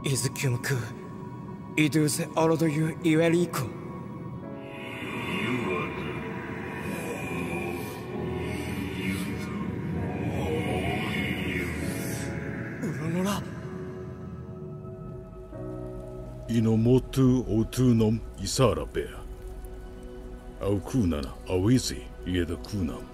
Izkyumku, iduse orodoyu iweriko. Uronora. Inomotu otunum isarabea. Au kunana, awizi, yeda kunam.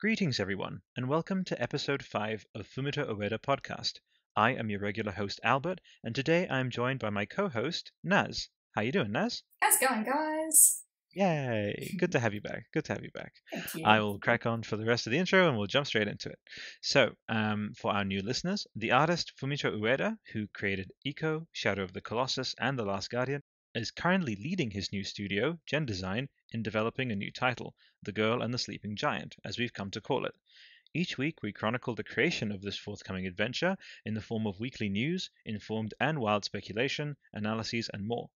Greetings, everyone, and welcome to episode 5 of Fumito Ueda Podcast. I am your regular host, Albert, and today I am joined by my co-host, Naz. How you doing, Naz? How's it going, guys? Yay! Good to have you back. Good to have you back. Thank you. I will crack on for the rest of the intro and we'll jump straight into it. So, for our new listeners, the artist Fumito Ueda, who created Eco, Shadow of the Colossus, and The Last Guardian, is currently leading his new studio, Gen Design, in developing a new title, The Girl and the Sleeping Giant, as we've come to call it. Each week we chronicle the creation of this forthcoming adventure in the form of weekly news, informed and wild speculation, analyses, and more.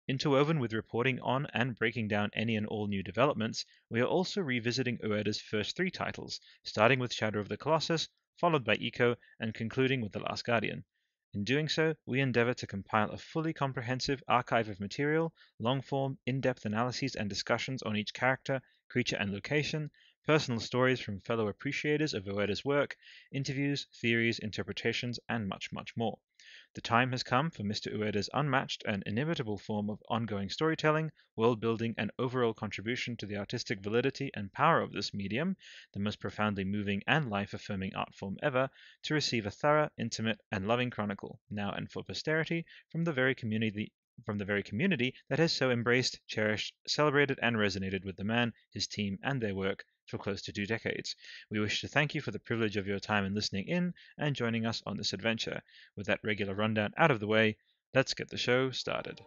Interwoven with reporting on and breaking down any and all new developments, we are also revisiting Ueda's first 3 titles, starting with Shadow of the Colossus, followed by Eco, and concluding with The Last Guardian. In doing so, we endeavor to compile a fully comprehensive archive of material, long-form, in-depth analyses and discussions on each character, creature and location, personal stories from fellow appreciators of Ueda's work, interviews, theories, interpretations, and much, much more. The time has come for Mr. Ueda's unmatched and inimitable form of ongoing storytelling, world-building, and overall contribution to the artistic validity and power of this medium, the most profoundly moving and life-affirming art form ever, to receive a thorough, intimate, and loving chronicle, now and for posterity, from the very community that has so embraced, cherished, celebrated, and resonated with the man, his team, and their work for close to 2 decades. We wish to thank you for the privilege of your time in listening in and joining us on this adventure. With that regular rundown out of the way, let's get the show started.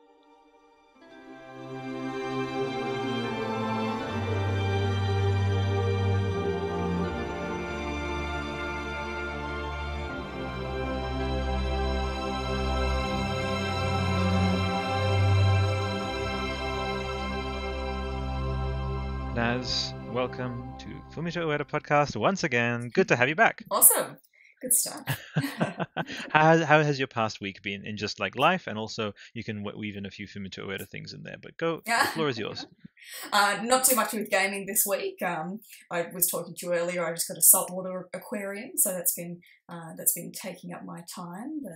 Naz, welcome to Fumito Ueda Podcast once again. Good to have you back. Awesome. Good stuff. How has your past week been in just like life? And also you can weave in a few Fumito Ueda things in there, but go, the floor is yours. Not too much with gaming this week. I was talking to you earlier. I just got a saltwater aquarium, so that's been taking up my time. But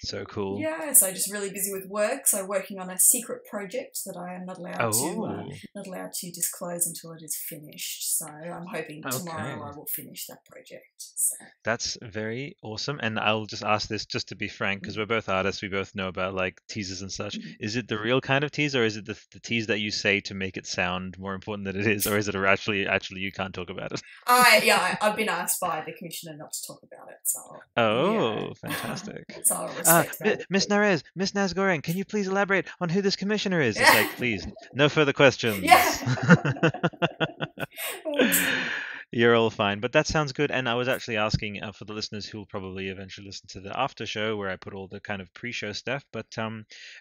so cool. Yeah, so just really busy with work. So working on a secret project that I am not allowed to disclose until it is finished. So I'm hoping tomorrow I will finish that project. So. That's very awesome. And I'll just ask this just to be frank, because we're both artists. We both know about like teasers and such. Is it the real kind of tease, or is it the tease that you say to make it sound more important than it is, or is it actually you can't talk about it? I've been asked by the commissioner not to talk about it. So fantastic. So I'll respect that. Miss Nazgoreng, can you please elaborate on who this commissioner is? It's like, please, no further questions. Yeah. You're all fine, but that sounds good. And I was actually asking for the listeners who will probably eventually listen to the after show where I put all the kind of pre-show stuff. But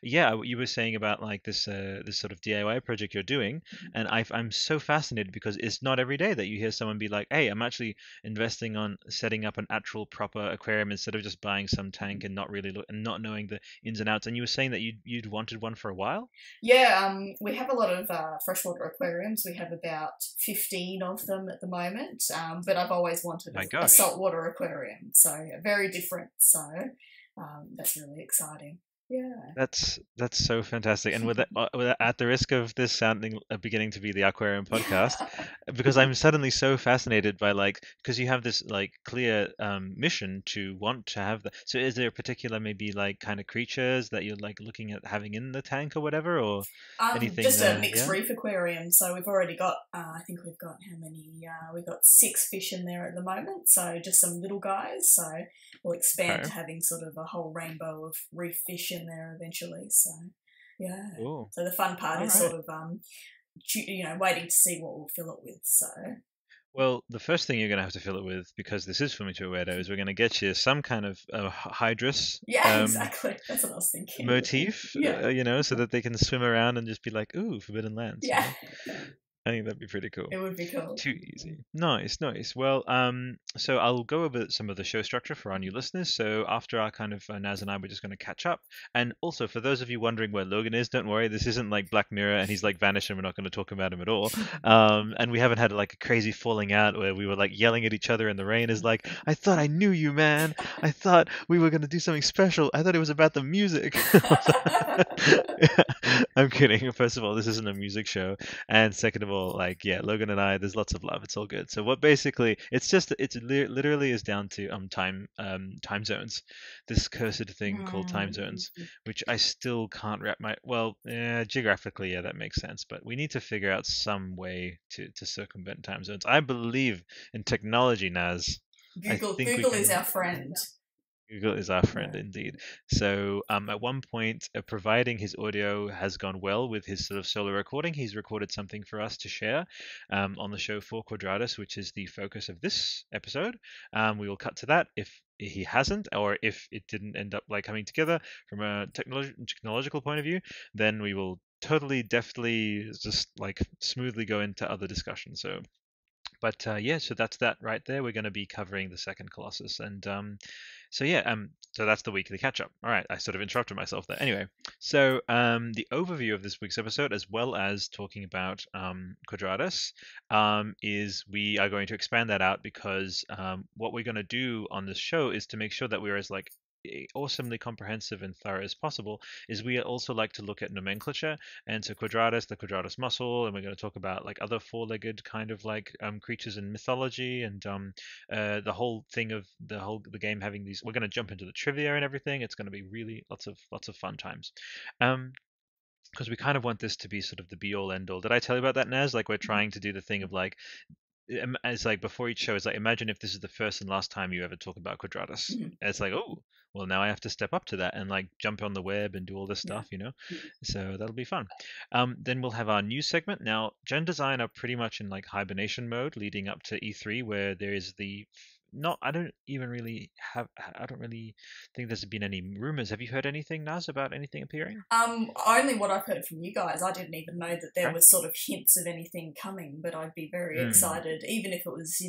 you were saying about like this sort of DIY project you're doing, and I'm so fascinated because it's not every day that you hear someone be like, "Hey, I'm actually investing on setting up an actual proper aquarium instead of just buying some tank and not knowing the ins and outs." And you were saying that you'd wanted one for a while. Yeah, we have a lot of freshwater aquariums. We have about 15 of them at the moment. But I've always wanted a saltwater aquarium, so very different. So that's really exciting. That's so fantastic, and with at the risk of this sounding beginning to be the aquarium podcast, because I'm suddenly so fascinated by because you have this clear mission to want to have the. So is there a particular maybe kind of creatures that you're looking at having in the tank or whatever, or anything just there? A mixed reef aquarium. So we've already got, I think we've got how many? We've got 6 fish in there at the moment. So just some little guys. So we'll expand to having sort of a whole rainbow of reef fish in there eventually. So yeah. Ooh. So the fun part is sort of waiting to see what we'll fill it with. So. Well, the first thing you're going to have to fill it with, because this is Fumito Ueda, is we're going to get you some kind of hydrus. Yeah, exactly. That's what I was thinking. Motif, so that they can swim around and just be like, ooh, Forbidden Lands. Yeah. I think that'd be pretty cool. It would be cool. Too easy. Nice. Well, so I'll go over some of the show structure for our new listeners. So after our kind of Naz and I, we're just going to catch up. And also, for those of you wondering where Logan is, don't worry. This isn't like Black Mirror and he's vanished and we're not going to talk about him at all. And we haven't had a crazy falling out where we were yelling at each other in the rain. Is I thought I knew you, man. I thought we were going to do something special. I thought it was about the music. I'm kidding. First of all, this isn't a music show. And second of all, Logan and I, there's lots of love. It's all good. So what basically, literally is down to time zones. This cursed thing called time zones, which I still can't wrap geographically, yeah, that makes sense. But we need to figure out some way to circumvent time zones. I believe in technology, Naz. Google is our friend. Google is our friend indeed. So at one point, providing his audio has gone well with his sort of solo recording, he's recorded something for us to share on the show for Quadratus, which is the focus of this episode. We will cut to that. If he hasn't, or if it didn't end up coming together from a technological point of view, then we will totally deftly just smoothly go into other discussions. So but so that's that right there. We're going to be covering the second Colossus, and so that's the weekly catch up. All right, I sort of interrupted myself there. Anyway, so the overview of this week's episode, as well as talking about Quadratus, is we are going to expand that out because what we're going to do on this show is to make sure that we're as awesomely comprehensive and thorough as possible. Is we also like to look at nomenclature, and so Quadratus, the Quadratus muscle, and we're going to talk about other four-legged kind of creatures in mythology, and the whole thing of the game having these. We're going to jump into the trivia and everything. It's going to be really lots of fun times. Because we kind of want this to be sort of the be-all end-all. Did I tell you about that, Naz? We're trying to do the thing of it's before each show is imagine if this is the first and last time you ever talk about Quadratus. It's oh, well, now I have to step up to that and jump on the web and do all this stuff, so that'll be fun. Then we'll have our news segment. Now Gen Design are pretty much in hibernation mode leading up to E3, where there is I don't really think there's been any rumors. Have you heard anything, Naz, about anything appearing? Only what I've heard from you guys. I didn't even know that there was sort of hints of anything coming, but I'd be very excited, even if it was,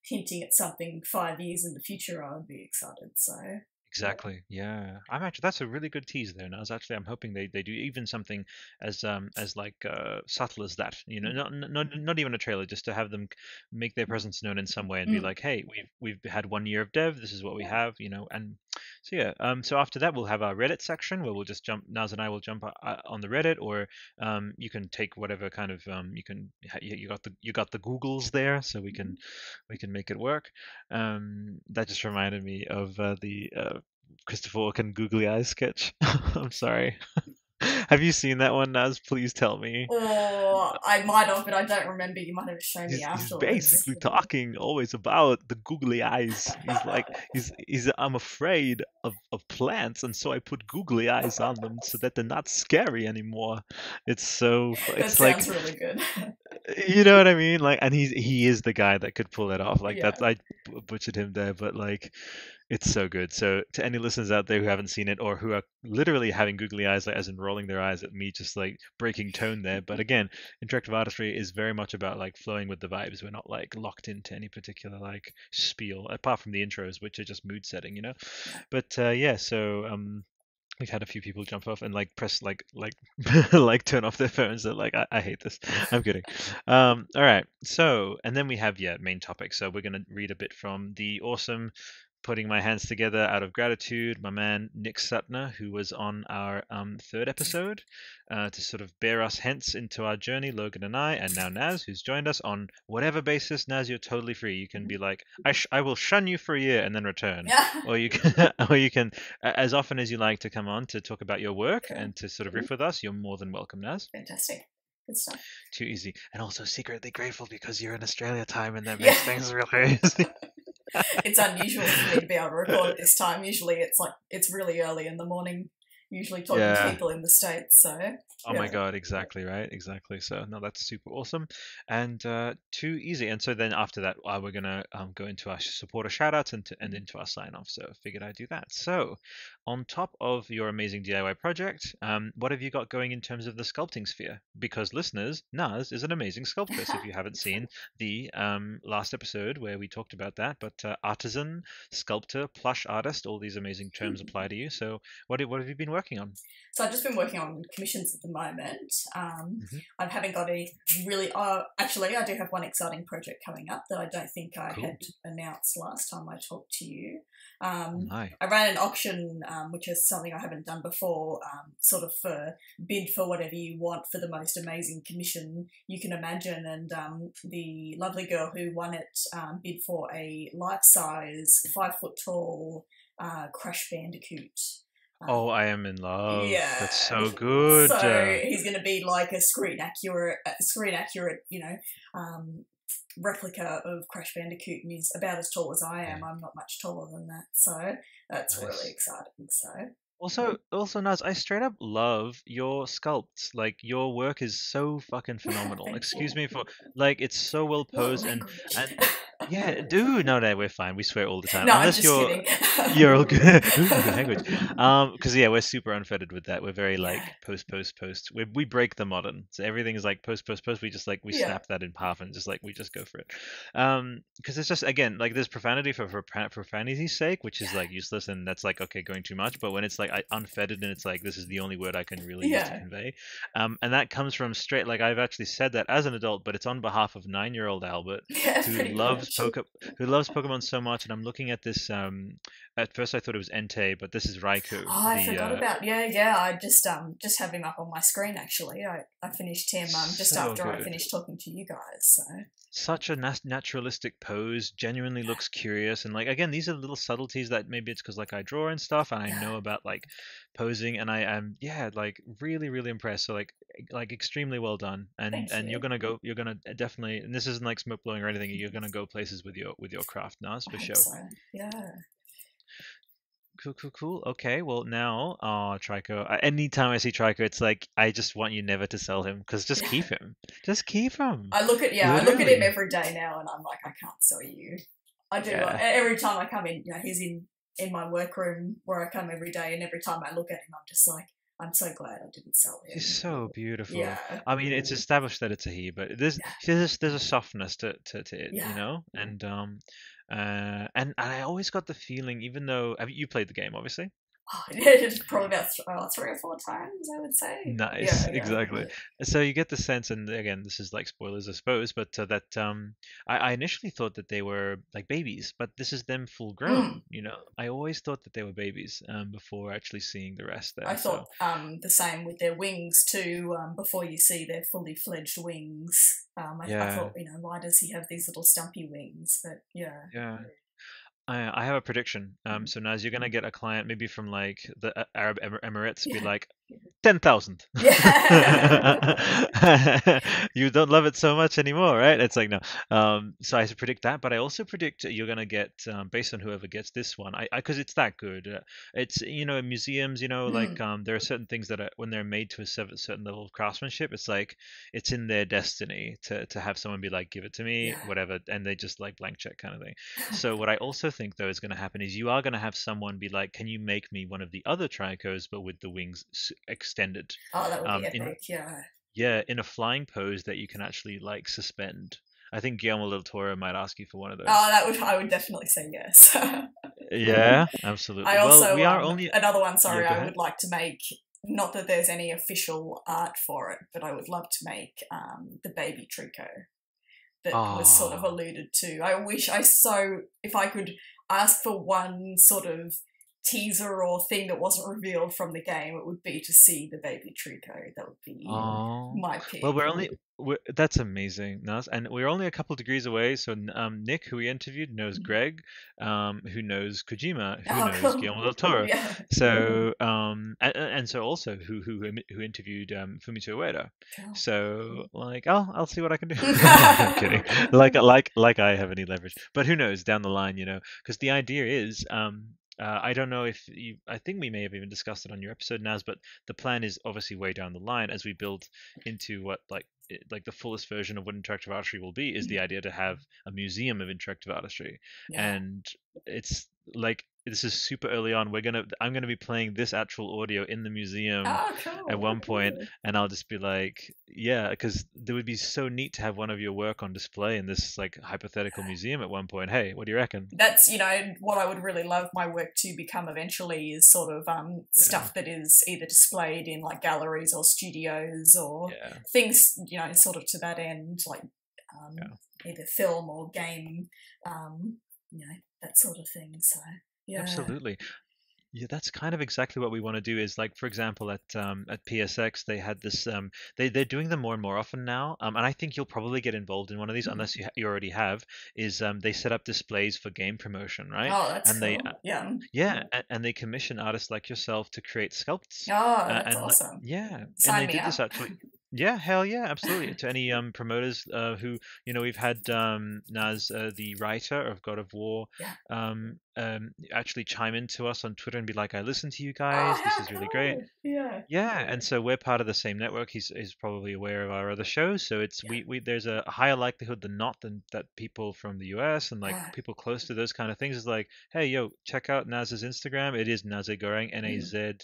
hinting at something 5 years in the future. I would be excited. So. Exactly. Yeah. That's a really good tease there. Now, I'm hoping they do even something as subtle as that. Not even a trailer, just to have them make their presence known in some way and be hey, we've had 1 year of dev. This is what we have. And so yeah. So after that, we'll have our Reddit section where we'll just jump. Naz and I will jump on the Reddit, or you can take whatever kind of you got the Googles there, so we can make it work. That just reminded me of the Christopher Walken googly eyes sketch. I'm sorry. Have you seen that one, Naz? Please tell me. Oh, I might have, but I don't remember. You might have shown me afterwards. He's basically talking always about the googly eyes. He's I'm afraid of plants, and so I put googly eyes on them so that they're not scary anymore. It's so. That sounds really good. You know what I mean? And he is the guy that could pull it off. That I butchered him there, but it's so good. So to any listeners out there who haven't seen it, or who are literally having googly eyes, as in rolling their eyes at me, just breaking tone there. But again, interactive artistry is very much about flowing with the vibes. We're not locked into any particular spiel, apart from the intros, which are just mood setting, But so we've had a few people jump off and press turn off their phones. They're I hate this. I'm kidding. All right. So, and then we have main topic. So we're gonna read a bit from the awesome putting my hands together out of gratitude, my man Nick Sutner, who was on our third episode, to sort of bear us hence into our journey, Logan and I, and now Naz, who's joined us on whatever basis. Naz, you're totally free. You can be like, I will shun you for a year and then return, or you can, or you can, as often as you like, to come on to talk about your work and to sort of riff with us. You're more than welcome, Naz. Fantastic. Good stuff. Too easy. And also secretly grateful because you're in Australia time and that makes things real crazy. It's unusual for me to be able to record at this time. Usually it's really early in the morning, usually talking to people in the States. So oh my god, exactly, right? Exactly. So no, that's super awesome and too easy. And so then after that, we're gonna go into our supporter shout outs and into our sign off. So figured I'd do that. So on top of your amazing DIY project, what have you got going in terms of the sculpting sphere? Because listeners, Naz is an amazing sculptor. So if you haven't seen the last episode where we talked about that, but artisan, sculptor, plush artist, all these amazing terms apply to you. So what have you been working on? So I've just been working on commissions at the moment. I haven't got any really... actually, I do have one exciting project coming up that I don't think I had announced last time I talked to you. I ran an auction, which is something I haven't done before, sort of for bid for whatever you want for the most amazing commission you can imagine. And the lovely girl who won it bid for a life-size, 5-foot-tall Crash Bandicoot. Oh, I am in love. Yeah, that's so good. So he's going to be like a screen accurate, replica of Crash Bandicoot, and he's about as tall as I am. I'm not much taller than that, so that's really exciting. So also, Naz, I straight up love your sculpts. Like your work is so fucking phenomenal. Excuse me for it's so well posed and yeah, dude. No, we're fine. We swear all the time. No, Unless I'm just kidding. You're all good. Ooh, good language. Because we're super unfettered with that. We're very post. We break the modern. So everything is like post. We just we snap that in half and just we just go for it. Because it's just again there's profanity for profanity's sake, which is useless and that's okay going too much. But when it's unfettered and it's this is the only word I can really use to convey. And that comes from straight I've actually said that as an adult, but it's on behalf of 9-year-old Albert who loves Pokemon so much. And I'm looking at this. At first I thought it was Entei, but this is Raikou. Oh, I forgot about I just have him up on my screen actually. I finished him just after I finished talking to you guys. So such a naturalistic pose, genuinely looks curious, and again these are little subtleties that maybe it's because I draw and stuff, and I know about posing, and I am really really impressed. So extremely well done, and you're gonna definitely, and this isn't smoke blowing or anything, you're gonna go places with your craft, Naz, for sure. So. Yeah. Cool. Okay, well now, Trico. Anytime I see Trico, it's I just want you never to sell him because just keep him. Just keep him. I look at him every day now, and I'm I can't sell you. I do. Every time I come in, he's in my workroom where I come every day, and every time I look at him, I'm just I'm so glad I didn't sell him. He's so beautiful. Yeah. I mean, it's established that it's a he, but there's a softness to it, and I always got the feeling, even though you played the game, obviously. Probably about 3 or 4 times, I would say. Nice, exactly. So you get the sense, and again, this is spoilers, I suppose, but that I initially thought that they were babies, but this is them full grown. I always thought that they were babies before actually seeing the rest there. I thought the same with their wings too. Before you see their fully fledged wings, I thought, why does he have these little stumpy wings? But yeah. I have a prediction. So Naz, you're gonna get a client maybe from the Arab Emirates, be 10,000. You don't love it so much anymore, right? It's no. So I predict that, but I also predict you're gonna get based on whoever gets this one. I because it's that good. It's in museums, there are certain things that when they're made to a certain level of craftsmanship, it's it's in their destiny to have someone be give it to me, whatever, and they just blank check kind of thing. So what I also think though is going to happen is you are going to have someone be can you make me one of the other Tricos but with the wings extended? Oh, that would be epic. Yeah, in a flying pose that you can actually suspend. I think Guillermo del Toro might ask you for one of those. Oh, I would definitely say yes. Yeah, absolutely. I also we are only another one. Sorry, I would like to make. Not that there's any official art for it, but I would love to make the baby Trico that was sort of alluded to. I wish if I could. ask for one sort of teaser or thing that wasn't revealed from the game, it would be to see the baby Trico. That would be Oh, my pick. well, that's amazing, Nas, and we're only a couple degrees away. So, Nick, who we interviewed, knows Greg, who knows Kojima, who knows cool. Guillermo del Toro. Yeah. So, and so also who interviewed Fumito Ueda. Cool. So, like, I'll see what I can do. I'm kidding. Like I have any leverage, but who knows down the line, because the idea is, I don't know if I think we may have even discussed it on your episode, Naz, but the plan is obviously way down the line as we build into what like the fullest version of what interactive artistry will be, is the idea to have a museum of interactive artistry. Yeah. And it's like, this is super early on. I'm gonna be playing this actual audio in the museum Cool. at one point, and I'll just be like, yeah, because it would be so neat to have one of your work on display in this like hypothetical museum at one point. Hey, what do you reckon? That's, what I would really love my work to become eventually is sort of stuff that is either displayed in like galleries or studios or things, sort of to that end, like either film or game, that sort of thing. So yeah. Absolutely. Yeah, that's kind of exactly what we want to do. Is like, for example, at PSX, they had this. They're doing them more and more often now. And I think you'll probably get involved in one of these, unless you already have. Is they set up displays for game promotion, right? Oh, that's and cool. and they commission artists like yourself to create sculpts. Oh, that's awesome. And Sign they me did up. this actually. Yeah, hell yeah, absolutely. To any promoters who, we've had Naz, the writer of God of War, actually chime in to us on Twitter and be like, I listened to you guys, this is really great. Yeah, and so we're part of the same network. He's probably aware of our other shows, so it's we there's a higher likelihood than not that people from the US and like people close to those kind of things is like, hey, yo, check out Naz's Instagram. It is Nazegoreng, Nazegoreng,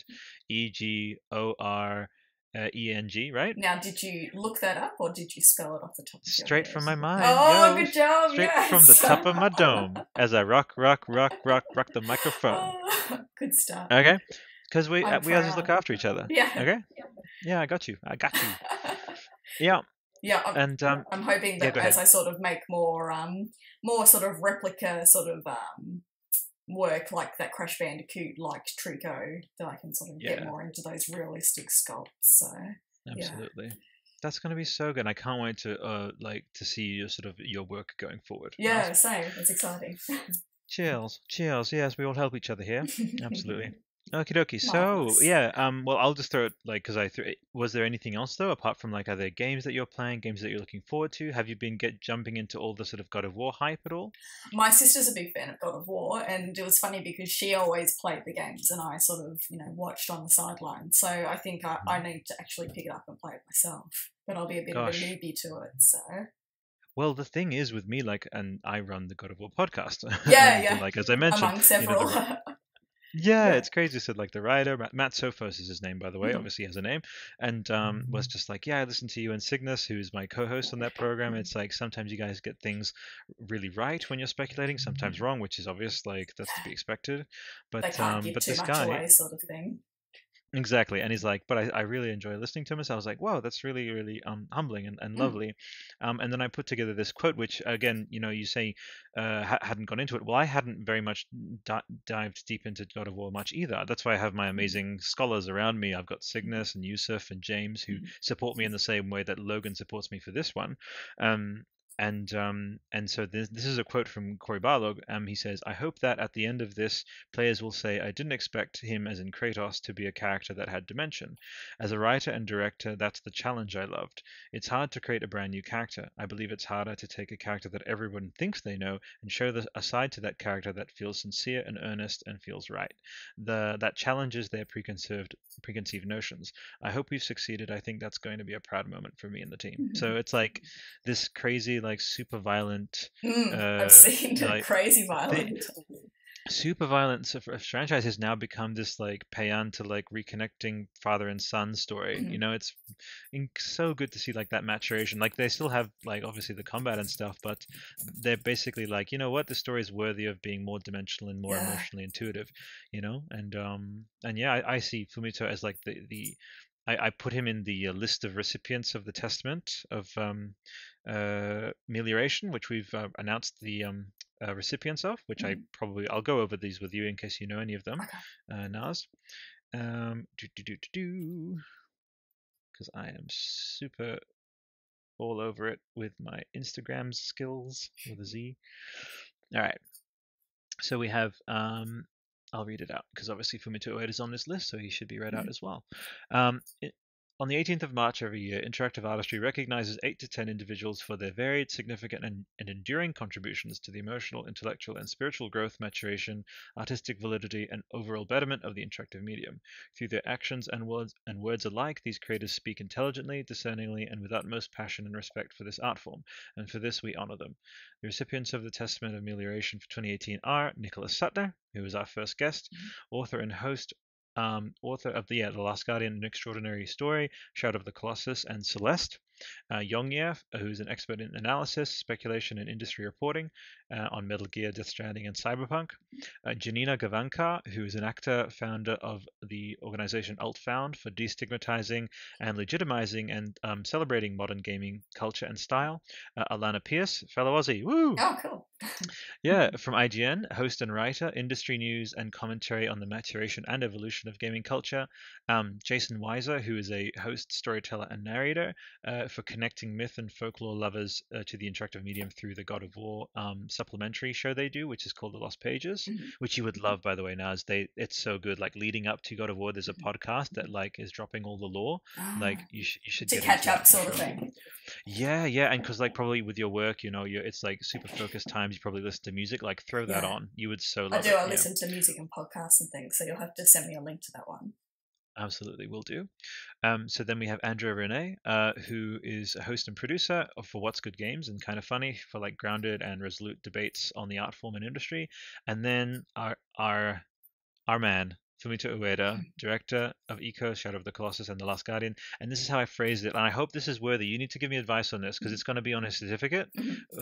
right? Now, did you look that up or did you spell it off the top of your Straight head? from my mind. Oh, good job. Straight yes. from the top of my dome as I rock the microphone. Good stuff. Okay, because we always look after each other. Yeah. Okay. Yeah, I got you. Yeah. Yeah, and I'm hoping that as I sort of make more sort of replica sort of work like that Crash Bandicoot like Trico, that I can sort of get more into those realistic sculpts. So absolutely. That's going to be so good. I can't wait to to see your work going forward. Yeah, same. It's exciting. Cheers. Yes, we all help each other here. Absolutely. Okie dokie. So well, I'll just throw it was there anything else though apart from like other games that you're playing, games that you're looking forward to? Have you been jumping into all the sort of God of War hype at all? My sister's a big fan of God of War, and it was funny because she always played the games and I sort of watched on the sidelines. So I think I need to actually pick it up and play it myself, but I'll be a bit of a newbie to it. So. Well, the thing is with me, and I run the God of War podcast. Yeah. Like as I mentioned, among several. It's crazy. So like the writer, Matt Sophos is his name, by the way. Obviously he has a name. And was just like, I listened to you and Cygnus, who's my co-host on that program. It's like sometimes you guys get things really right when you're speculating, sometimes wrong, which is obvious, like that's to be expected. But they can't give but too this much guy away, sort of thing. Exactly. And he's like, but I really enjoy listening to him. So I was like, wow, that's really, really humbling and lovely. And then I put together this quote, which again, you say hadn't gone into it. Well, I hadn't very much dived deep into God of War much either. That's why I have my amazing scholars around me. I've got Cygnus and Yusuf and James who support me in the same way that Logan supports me for this one. And so this is a quote from Cory Barlog. He says, I hope that at the end of this, players will say, I didn't expect him, as in Kratos, to be a character that had dimension. As a writer and director, that's the challenge I loved. It's hard to create a brand new character. I believe it's harder to take a character that everyone thinks they know and show a side to that character that feels sincere and earnest and feels right. That challenges their preconceived notions. I hope we've succeeded. I think that's going to be a proud moment for me and the team. So it's like this crazy, like super violent. I've seen crazy violent. Super violent franchise has now become this like paean to like reconnecting father and son story. It's so good to see like that maturation. Like they still have like obviously the combat and stuff, but they're basically like, you know what, the story is worthy of being more dimensional and more emotionally intuitive. And I see Fumito as like I put him in the list of recipients of the Testament of Melioration, which we've announced the recipients of, which I'll go over these with you in case you know any of them, Naz. Because I am super all over it with my Instagram skills with a Z. All right. So we have, I'll read it out because obviously Fumito Ueda is on this list, so he should be read out as well. On the 18th of March every year, Interactive Artistry recognizes 8 to 10 individuals for their varied, significant, and enduring contributions to the emotional, intellectual, and spiritual growth, maturation, artistic validity, and overall betterment of the interactive medium. Through their actions and words alike, these creators speak intelligently, discerningly, and with utmost passion and respect for this art form, and for this we honor them. The recipients of the Testament of Amelioration for 2018 are Nicholas Suttner, who was our first guest, author and host, author of The Last Guardian, An Extraordinary Story, Shadow of the Colossus, and Celeste. Yongye, who's an expert in analysis, speculation, and industry reporting on Metal Gear, Death Stranding, and Cyberpunk. Janina Gavankar, who is an actor, founder of the organization Altfound for destigmatizing and legitimizing and celebrating modern gaming culture and style. Alana Pierce, fellow Aussie. Woo! Oh, cool. Yeah, from IGN, host and writer, industry news and commentary on the maturation and evolution of gaming culture. Jason Weiser, who is a host, storyteller, and narrator for connecting myth and folklore lovers to the interactive medium through the God of War supplementary show they do, which is called The Lost Pages, which you would love, by the way, Naz. It's so good. Like leading up to God of War, there's a podcast that like is dropping all the lore. Like you should to get catch into up, sort of thing. Yeah, and because like probably with your work, it's like super focused times. You probably listen to music. Like throw that on. You would so love I do. it. I listen to music and podcasts and things, so you'll have to send me a link to that one. Absolutely, will do. So then we have Andrea Renee, who is a host and producer for What's Good Games and Kind of Funny for like grounded and resolute debates on the art form and industry. And then our man, Fumito Ueda, director of Eco, Shadow of the Colossus, and The Last Guardian. And this is how I phrased it, and I hope this is worthy. You need to give me advice on this because it's going to be on his certificate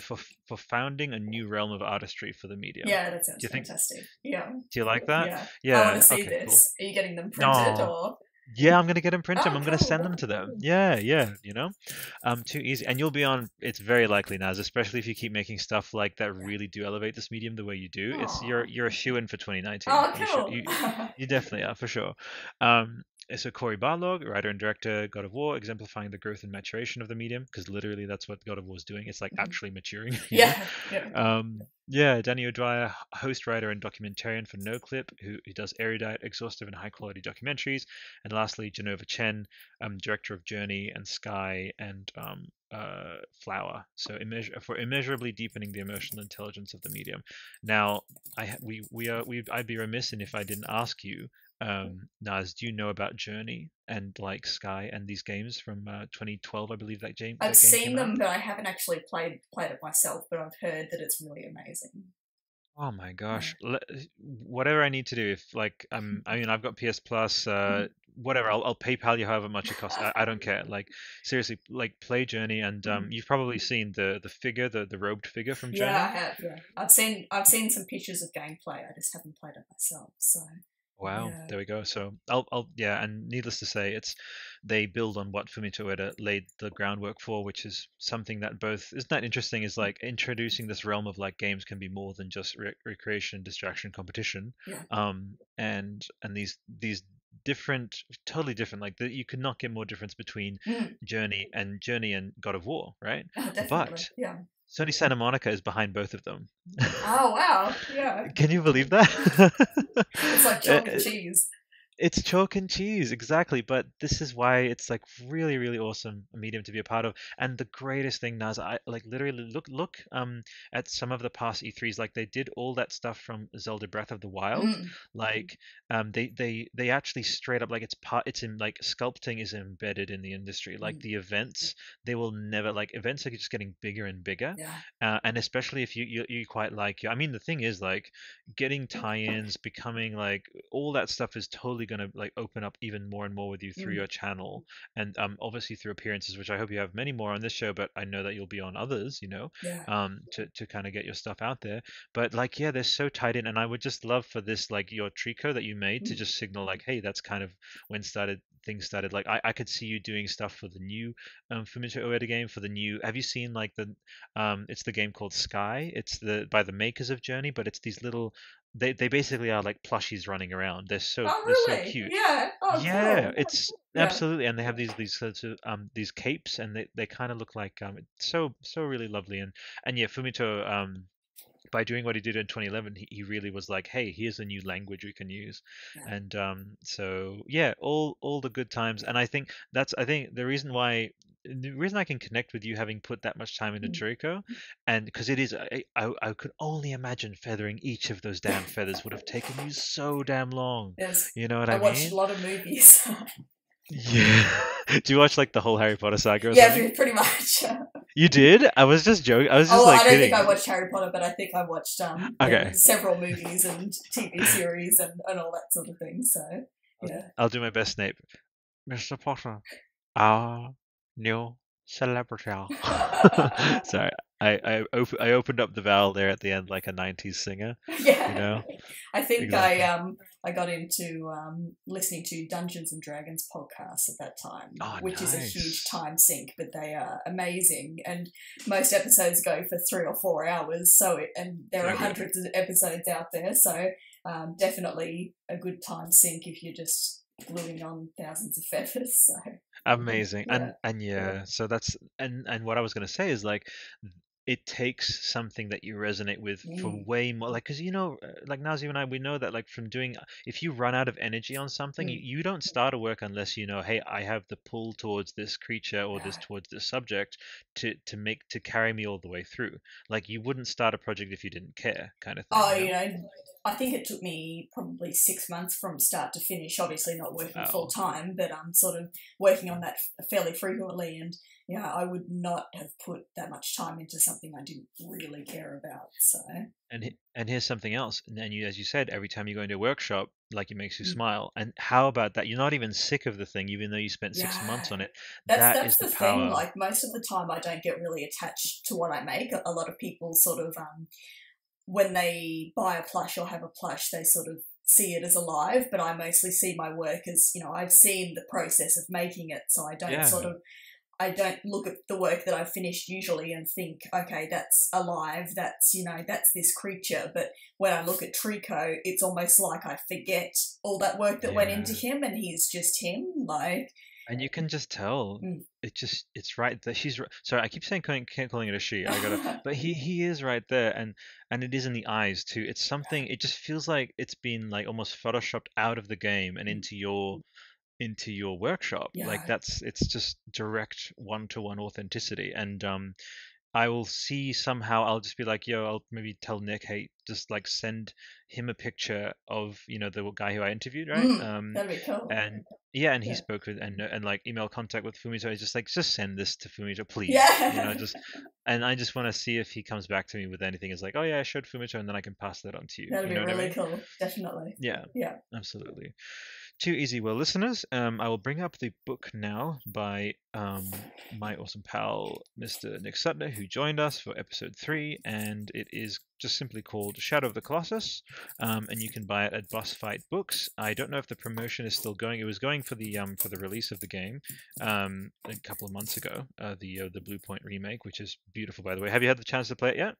for founding a new realm of artistry for the medium. Yeah, that sounds fantastic. Yeah. Do you like that? Yeah. I want to see this. Cool. Are you getting them printed or? Yeah, I'm going to get them printed. I'm going to send them to them. Yeah. Too easy. And you'll be on, it's very likely, Naz, especially if you keep making stuff like that really do elevate this medium the way you do. You're a shoo-in for 2019. Oh, cool. You definitely are, for sure. So Cory Barlog, writer and director, God of War, exemplifying the growth and maturation of the medium, because literally that's what God of War is doing. It's like actually maturing. Danny O'Dwyer, host, writer, and documentarian for NoClip, who does erudite, exhaustive, and high-quality documentaries. And lastly, Genova Chen, director of Journey and Sky and Flower. So for immeasurably deepening the emotional intelligence of the medium. Now, I'd be remiss if I didn't ask you, Naz, do you know about Journey and like Sky and these games from 2012? I believe that game. I've seen them, but I haven't actually played it myself. But I've heard that it's really amazing. Oh my gosh! Whatever I need to do, if like I've got PS Plus. Whatever, I'll PayPal you however much it costs. I don't care. Like seriously, like play Journey, and you've probably seen the figure, the robed figure from Journey. Yeah, I have. Yeah, I've seen some pictures of gameplay. I just haven't played it myself. So. Wow, there we go. So and needless to say, they build on what Fumito Ueda laid the groundwork for, which is something that isn't that interesting, is like introducing this realm of like games can be more than just recreation, distraction, competition. And these different, totally different, like you could not get more difference between Journey and God of War, right? Definitely. But Sony Santa Monica is behind both of them. Oh, wow. Yeah. Can you believe that? It's like chalk and cheese. It's chalk and cheese, exactly. But this is why it's like really, really awesome medium to be a part of. And the greatest thing, Naz, I like literally look at some of the past E3s. Like they did all that stuff from Zelda Breath of the Wild. Like they actually straight up like it's in like sculpting is embedded in the industry. Like the events, they will never like events are just getting bigger and bigger. And especially if you quite like I mean the thing is like getting tie-ins, becoming like all that stuff is totally going to like open up even more and more with you through your channel and obviously through appearances, which I hope you have many more on this show, but I know that you'll be on others, to kind of get your stuff out there. But like they're so tied in, and I would just love for this like your Trico that you made to just signal like, hey, that's kind of when things started. Like I could see you doing stuff for the new Fumito Ueda game. For the new, have you seen like the it's the game called Sky. It's the by the makers of Journey, but it's these little. They basically are like plushies running around. Oh, They're so really? cute. Yeah. Oh, Yeah, cool. it's Yeah. absolutely, and they have these sorts of these capes, and they kind of look like it's so really lovely, and yeah, Fumito by doing what he did in 2011, he really was like, hey, here's a new language we can use, Yeah. and so yeah, all the good times, and I think the reason I can connect with you having put that much time into Mm. Toriko, and because it is, I could only imagine feathering each of those damn feathers would have taken you so damn long. There's, You know what I I watched mean? a lot of movies. Yeah. Do you watch like the whole Harry Potter saga or Yeah, something? pretty much. You did? I was just joking. I was just Oh, like I don't think I kidding. watched Harry Potter, but I think I watched Okay. several movies and TV series and all that sort of thing. So yeah. I'll do my best, Snape. Mr. Potter, our new celebrity. Sorry, I opened up the vowel there at the end like a 90s singer, Yeah. you know? I think Exactly. I got into listening to Dungeons and Dragons podcasts at that time, Oh, which is a huge nice. time sink, but they are amazing. And most episodes go for 3 or 4 hours, and there So are good. hundreds of episodes out there, so definitely a good time sink if you're just gluing on thousands of feathers. So Amazing. yeah, And yeah, so that's and what I was gonna say is like it takes something that you resonate with for mm, way more like because like Nazi and I we know that like from doing if you run out of energy on something mm, you don't start a work unless you know, hey, I have the pull towards this creature or this yeah. towards this subject to carry me all the way through. Like you wouldn't start a project if you didn't care, kind of thing, Oh, you know? I think it took me probably 6 months from start to finish. Obviously, not working full Wow. time, but I'm sort of working on that fairly frequently. And I would not have put that much time into something I didn't really care about. So, And here's something else. And then you, as you said, every time you go into a workshop, like it makes you mm, smile. And how about that? You're not even sick of the thing, even though you spent six yeah, months on it. that's That that's is the the thing. power. Like most of the time, I don't get really attached to what I make. A lot of people sort of when they buy a plush or have a plush, they sort of see it as alive, but I mostly see my work as, I've seen the process of making it, so Yeah. I don't look at the work that I've finished usually and think, okay, that's alive, that's this creature. But when I look at Trico, it's almost like I forget all that work that went into Yeah. him and he's just him. Like, And you can just tell. mm. It's right there. She's sorry. I keep saying can't calling it a she. I gotta, but he is right there, and it is in the eyes too. It's something. It just feels like it's been like almost photoshopped out of the game and into your workshop. Like Yeah. it's just direct one-to-one authenticity. And I will see somehow I'll just be like, yo, I'll maybe tell Nick, hey, just like send him a picture of, the guy who I interviewed, right? That'd be cool. And yeah, and he Yeah. spoke with and like email contact with Fumito. He's just like, just send this to Fumito, please. Yeah. And I just want to see if he comes back to me with anything. It's like, oh yeah, I showed Fumito, and then I can pass that on to you. That'd You be know what I really mean? cool. Definitely. Yeah, Yeah. absolutely. Too easy. Well, listeners, I will bring up the book now by my awesome pal, Mr. Nick Sutner, who joined us for episode 3, and it is just simply called Shadow of the Colossus, and you can buy it at Boss Fight Books. I don't know if the promotion is still going. It was going for the release of the game a couple of months ago, the Blue Point remake, which is beautiful, by the way. Have you had the chance to play it yet?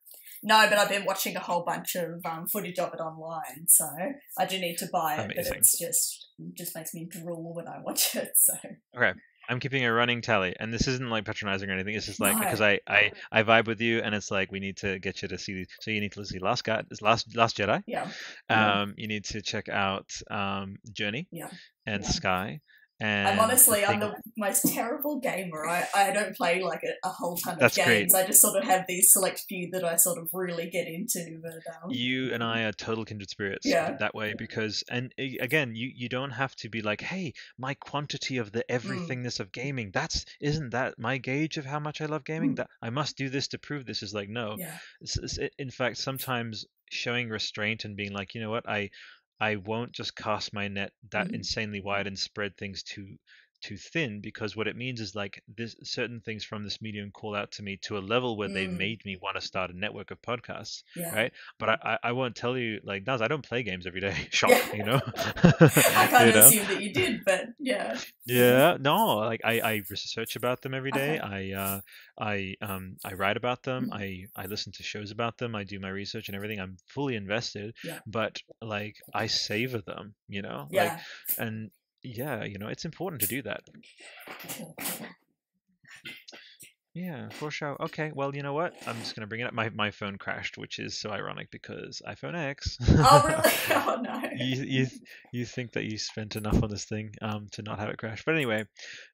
No, but I've been watching a whole bunch of footage of it online, so I do need to buy it. Amazing. But it's just makes me drool when I watch it. So Okay. I'm keeping a running tally, and this isn't like patronizing or anything. It's just like no, because I vibe with you, and it's like we need to get you to see. So you need to see Last Jedi. yeah, You need to check out Journey yeah. and Yeah. Sky. I'm And honestly, I'm thing, the most terrible gamer. I don't play like a whole ton of that's games. great. I just sort of have these select few that I sort of really get into. But You and I are total kindred spirits yeah, that way because, and again, you don't have to be like, hey, my quantity of the everythingness of gaming. Isn't that my gauge of how much I love gaming? That I must do this to prove this is like no. yeah, In fact, sometimes showing restraint and being like, you know what, I won't just cast my net that insanely wide and spread things too thin, because what it means is like this certain things from this medium call out to me to a level where they made me want to start a network of podcasts, right? But I won't tell you, like, Naz, I don't play games every day. Shock, you know. I kind of assumed that you did, but yeah. Yeah, no, like I research about them every day. Okay. I write about them. I listen to shows about them. I do my research and everything. I'm fully invested, but like I savor them, you know? Like, and yeah, you know, it's important to do that. Yeah, for sure. Okay, well, you know what? I'm just gonna bring it up. My phone crashed, which is so ironic because iPhone X. Oh, really? Oh, no. You think that you spent enough on this thing to not have it crash. But anyway,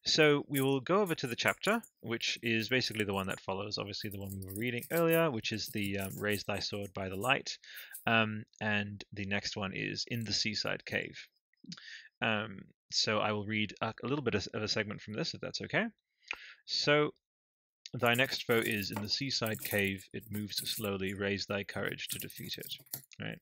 so we will go over to the chapter, which is basically the one that follows, obviously the one we were reading earlier, which is the Raise Thy Sword by the Light. And the next one is In the Seaside Cave. So I will read a little bit of a segment from this, if that's okay. So, thy next foe is in the seaside cave, it moves slowly, raise thy courage to defeat it. Right.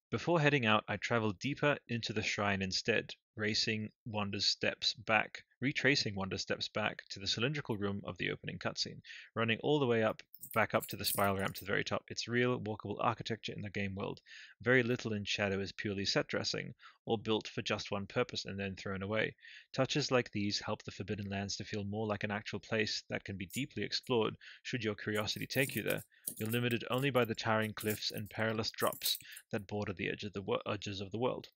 Before heading out, I traveled deeper into the shrine instead, retracing Wanda's steps back to the cylindrical room of the opening cutscene, running all the way back up to the spiral ramp to the very top. It's real, walkable architecture in the game world. Very little in Shadow is purely set dressing, or built for just one purpose and then thrown away. Touches like these help the Forbidden Lands to feel more like an actual place that can be deeply explored should your curiosity take you there. You're limited only by the towering cliffs and perilous drops that border the edges of the world.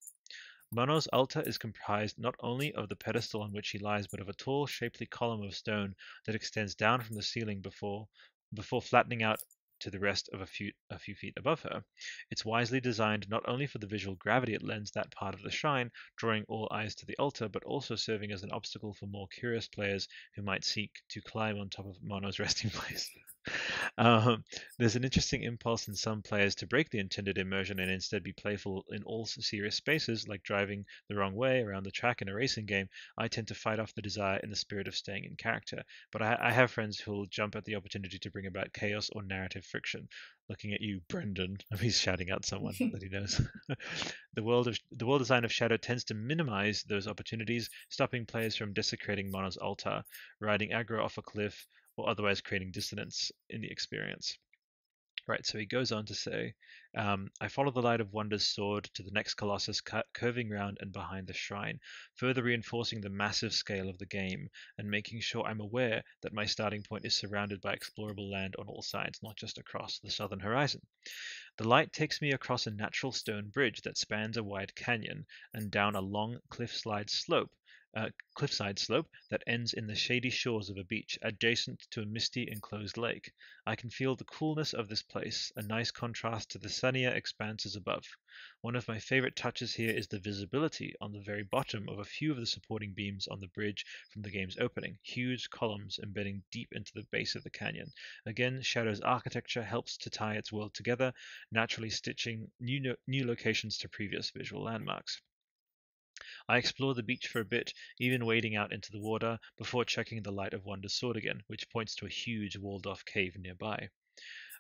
Mono's altar is comprised not only of the pedestal on which he lies, but of a tall, shapely column of stone that extends down from the ceiling before flattening out to the rest of a few feet above her. It's wisely designed not only for the visual gravity it lends that part of the shrine, drawing all eyes to the altar, but also serving as an obstacle for more curious players who might seek to climb on top of Mono's resting place. There's an interesting impulse in some players to break the intended immersion and instead be playful in all serious spaces, like driving the wrong way around the track in a racing game. I tend to fight off the desire in the spirit of staying in character, but I have friends who'll jump at the opportunity to bring about chaos or narrative friction. Looking at you, Brendan. He's shouting out someone that he knows. The world design of Shadow tends to minimize those opportunities, stopping players from desecrating Mono's altar, riding aggro off a cliff, or otherwise creating dissonance in the experience. Right, so he goes on to say, I follow the light of Wanda's sword to the next colossus curving round and behind the shrine, further reinforcing the massive scale of the game and making sure I'm aware that my starting point is surrounded by explorable land on all sides, not just across the southern horizon. The light takes me across a natural stone bridge that spans a wide canyon and down a long cliffside slope that ends in the shady shores of a beach adjacent to a misty enclosed lake. I can feel the coolness of this place, a nice contrast to the sunnier expanses above. One of my favorite touches here is the visibility on the very bottom of a few of the supporting beams on the bridge from the game's opening, huge columns embedding deep into the base of the canyon. Again, Shadow's architecture helps to tie its world together, naturally stitching new locations to previous visual landmarks. I explore the beach for a bit, even wading out into the water, before checking the light of Wanda's sword again, which points to a huge walled-off cave nearby.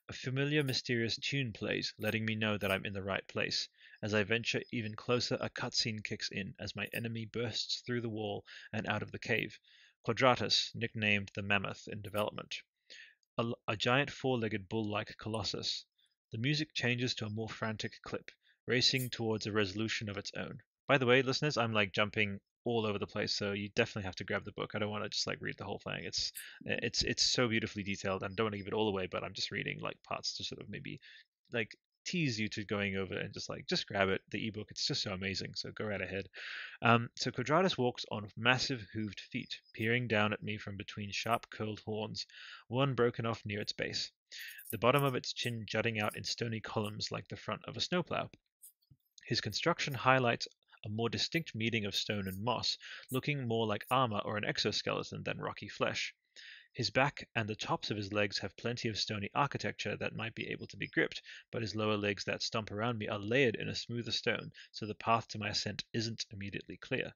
A familiar, mysterious tune plays, letting me know that I'm in the right place. As I venture even closer, a cutscene kicks in as my enemy bursts through the wall and out of the cave. Quadratus, nicknamed the Mammoth in development. A giant four-legged bull-like colossus. The music changes to a more frantic clip, racing towards a resolution of its own. By the way, listeners, I'm like jumping all over the place, so you definitely have to grab the book. I don't want to just like read the whole thing. It's so beautifully detailed, and I don't want to give it all away, but I'm just reading like parts to sort of maybe like tease you to going over and just grab it. The ebook, it's just so amazing. So go right ahead. So Quadratus walks on massive hooved feet, peering down at me from between sharp curled horns, one broken off near its base, the bottom of its chin jutting out in stony columns like the front of a snowplow. His construction highlights a more distinct meeting of stone and moss, looking more like armor or an exoskeleton than rocky flesh. His back and the tops of his legs have plenty of stony architecture that might be able to be gripped, but his lower legs that stomp around me are layered in a smoother stone, so the path to my ascent isn't immediately clear.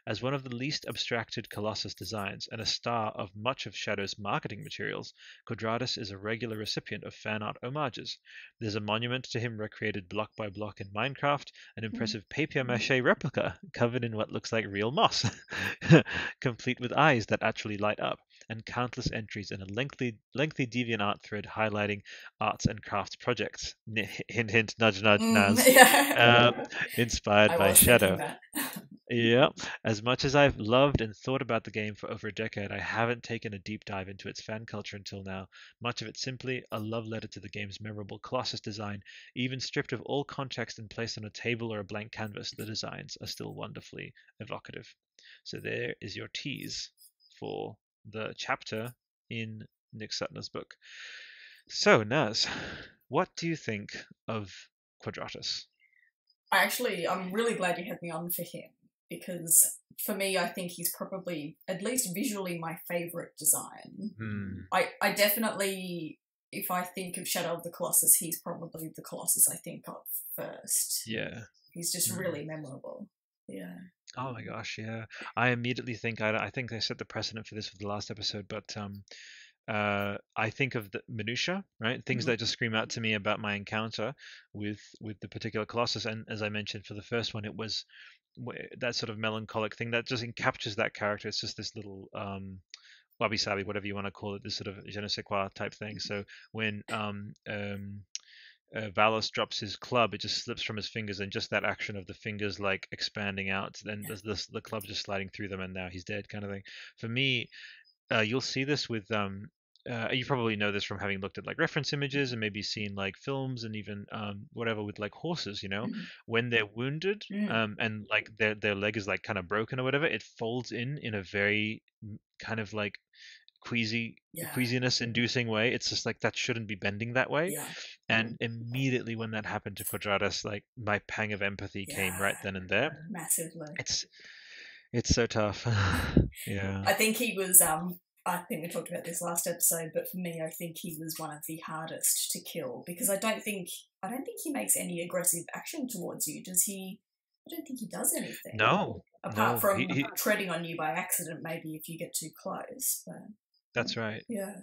As one of the least abstracted Colossus designs and a star of much of Shadow's marketing materials, Quadratus is a regular recipient of fan art homages. There's a monument to him recreated block by block in Minecraft, an impressive papier-mâché replica covered in what looks like real moss, complete with eyes that actually light up, and countless entries in a lengthy DeviantArt thread highlighting arts and crafts projects. Hint, hint, nudge, nudge, Naz. Inspired I by was Shadow. thinking that. Yeah. As much as I've loved and thought about the game for over a decade, I haven't taken a deep dive into its fan culture until now. Much of it simply a love letter to the game's memorable Colossus design. Even stripped of all context and placed on a table or a blank canvas, the designs are still wonderfully evocative. So there is your tease for the chapter in Nick Sutner's book. So, Naz, what do you think of Quadratus? I'm really glad you had me on for him, because for me, I think he's probably, at least visually, my favourite design. I definitely, if I think of Shadow of the Colossus, he's probably the Colossus I think of first. Yeah. He's just really memorable. Yeah. Oh my gosh, yeah. I immediately think, I think I set the precedent for this with the last episode, but I think of the minutia, right? Things that just scream out to me about my encounter with the particular Colossus. And as I mentioned for the first one, it was that sort of melancholic thing that just captures that character. It's just this little wabi sabi, whatever you want to call it, this sort of je ne sais quoi type thing. So when Valos drops his club, it just slips from his fingers, and just that action of the fingers like expanding out, then there's the club just sliding through them, and now he's dead, kind of thing. For me, you'll see this with you probably know this from having looked at like reference images and maybe seen like films and even whatever with like horses, when they're wounded and like their leg is like kind of broken or whatever, it folds in a very kind of like queasiness inducing way. It's just like that shouldn't be bending that way. And immediately when that happened to Quadratus, like my pang of empathy came right then and there. Massively. It's so tough. Yeah. I think he was I think we talked about this last episode, but for me I think he was one of the hardest to kill, because I don't think he makes any aggressive action towards you, does he? I don't think he does anything. No. Apart from treading on you by accident, maybe if you get too close. But that's right. Yeah.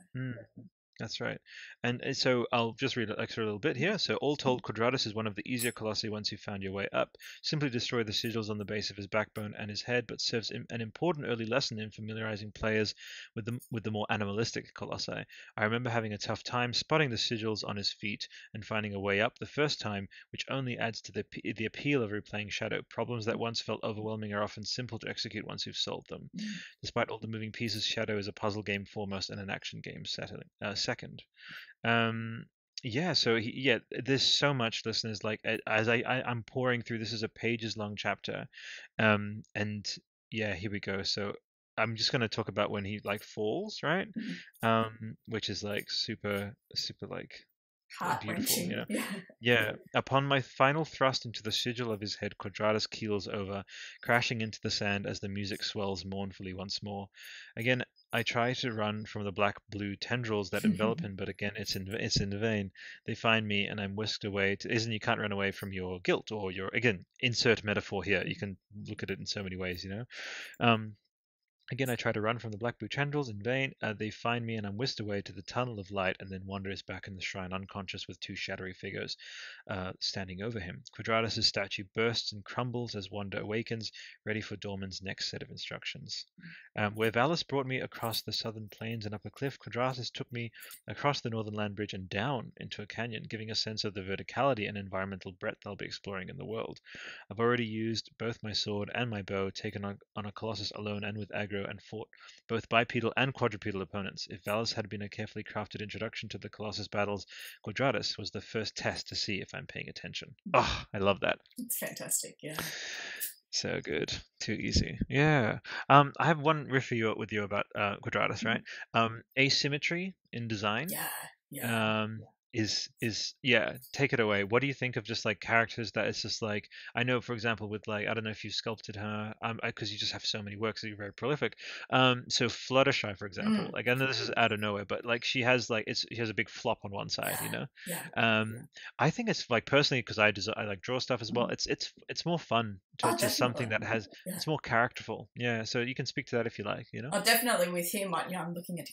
That's right. And so I'll just read an extra little bit here. So all told, Quadratus is one of the easier colossi once you've found your way up. Simply destroy the sigils on the base of his backbone and his head, but serves an important early lesson in familiarizing players with the more animalistic colossi. I remember having a tough time spotting the sigils on his feet and finding a way up the first time, which only adds to the appeal of replaying Shadow. Problems that once felt overwhelming are often simple to execute once you've solved them. Despite all the moving pieces, Shadow is a puzzle game foremost and an action game second. So there's so much, listeners. Like as I'm pouring through, this is a pages long chapter, and yeah, here we go. So I'm just going to talk about when he like falls, right? Which is like super like beautiful, Yeah. Upon my final thrust into the sigil of his head, Quadratus keels over, crashing into the sand as the music swells mournfully once more. Again, I try to run from the black-blue tendrils that envelop him, but again, it's in vain. They find me, and I'm whisked away. You can't run away from your guilt or your, again, insert metaphor here. You can look at it in so many ways, Again, I try to run from the black blue tendrils in vain. They find me, and I'm whisked away to the tunnel of light, and then wanders back in the shrine unconscious with two shadowy figures standing over him. Quadratus' statue bursts and crumbles as wonder awakens, ready for Dorman's next set of instructions. Where Valus brought me across the southern plains and up a cliff, Quadratus took me across the northern land bridge and down into a canyon, giving a sense of the verticality and environmental breadth I'll be exploring in the world. I've already used both my sword and my bow, taken on a Colossus alone and with aggro, and fought both bipedal and quadrupedal opponents. If Valus had been a carefully crafted introduction to the Colossus battles, Quadratus was the first test to see if I'm paying attention. Oh, I love that. It's fantastic, yeah. So good. Too easy. Yeah. I have one riff with you about Quadratus, right? Asymmetry in design. Yeah. Take it away. What do you think of just like characters that it's just like, I know, for example, with like, I don't know if you sculpted her, because you just have so many works that you're very prolific. So Fluttershy, for example, like I know this is out of nowhere, but like she has a big flop on one side, Yeah. I think it's like, personally, because I like draw stuff as well. It's more fun to something that definitely. has Yeah. it's more characterful. Yeah, so you can speak to that if you like. Oh, definitely with him. Like, I'm looking at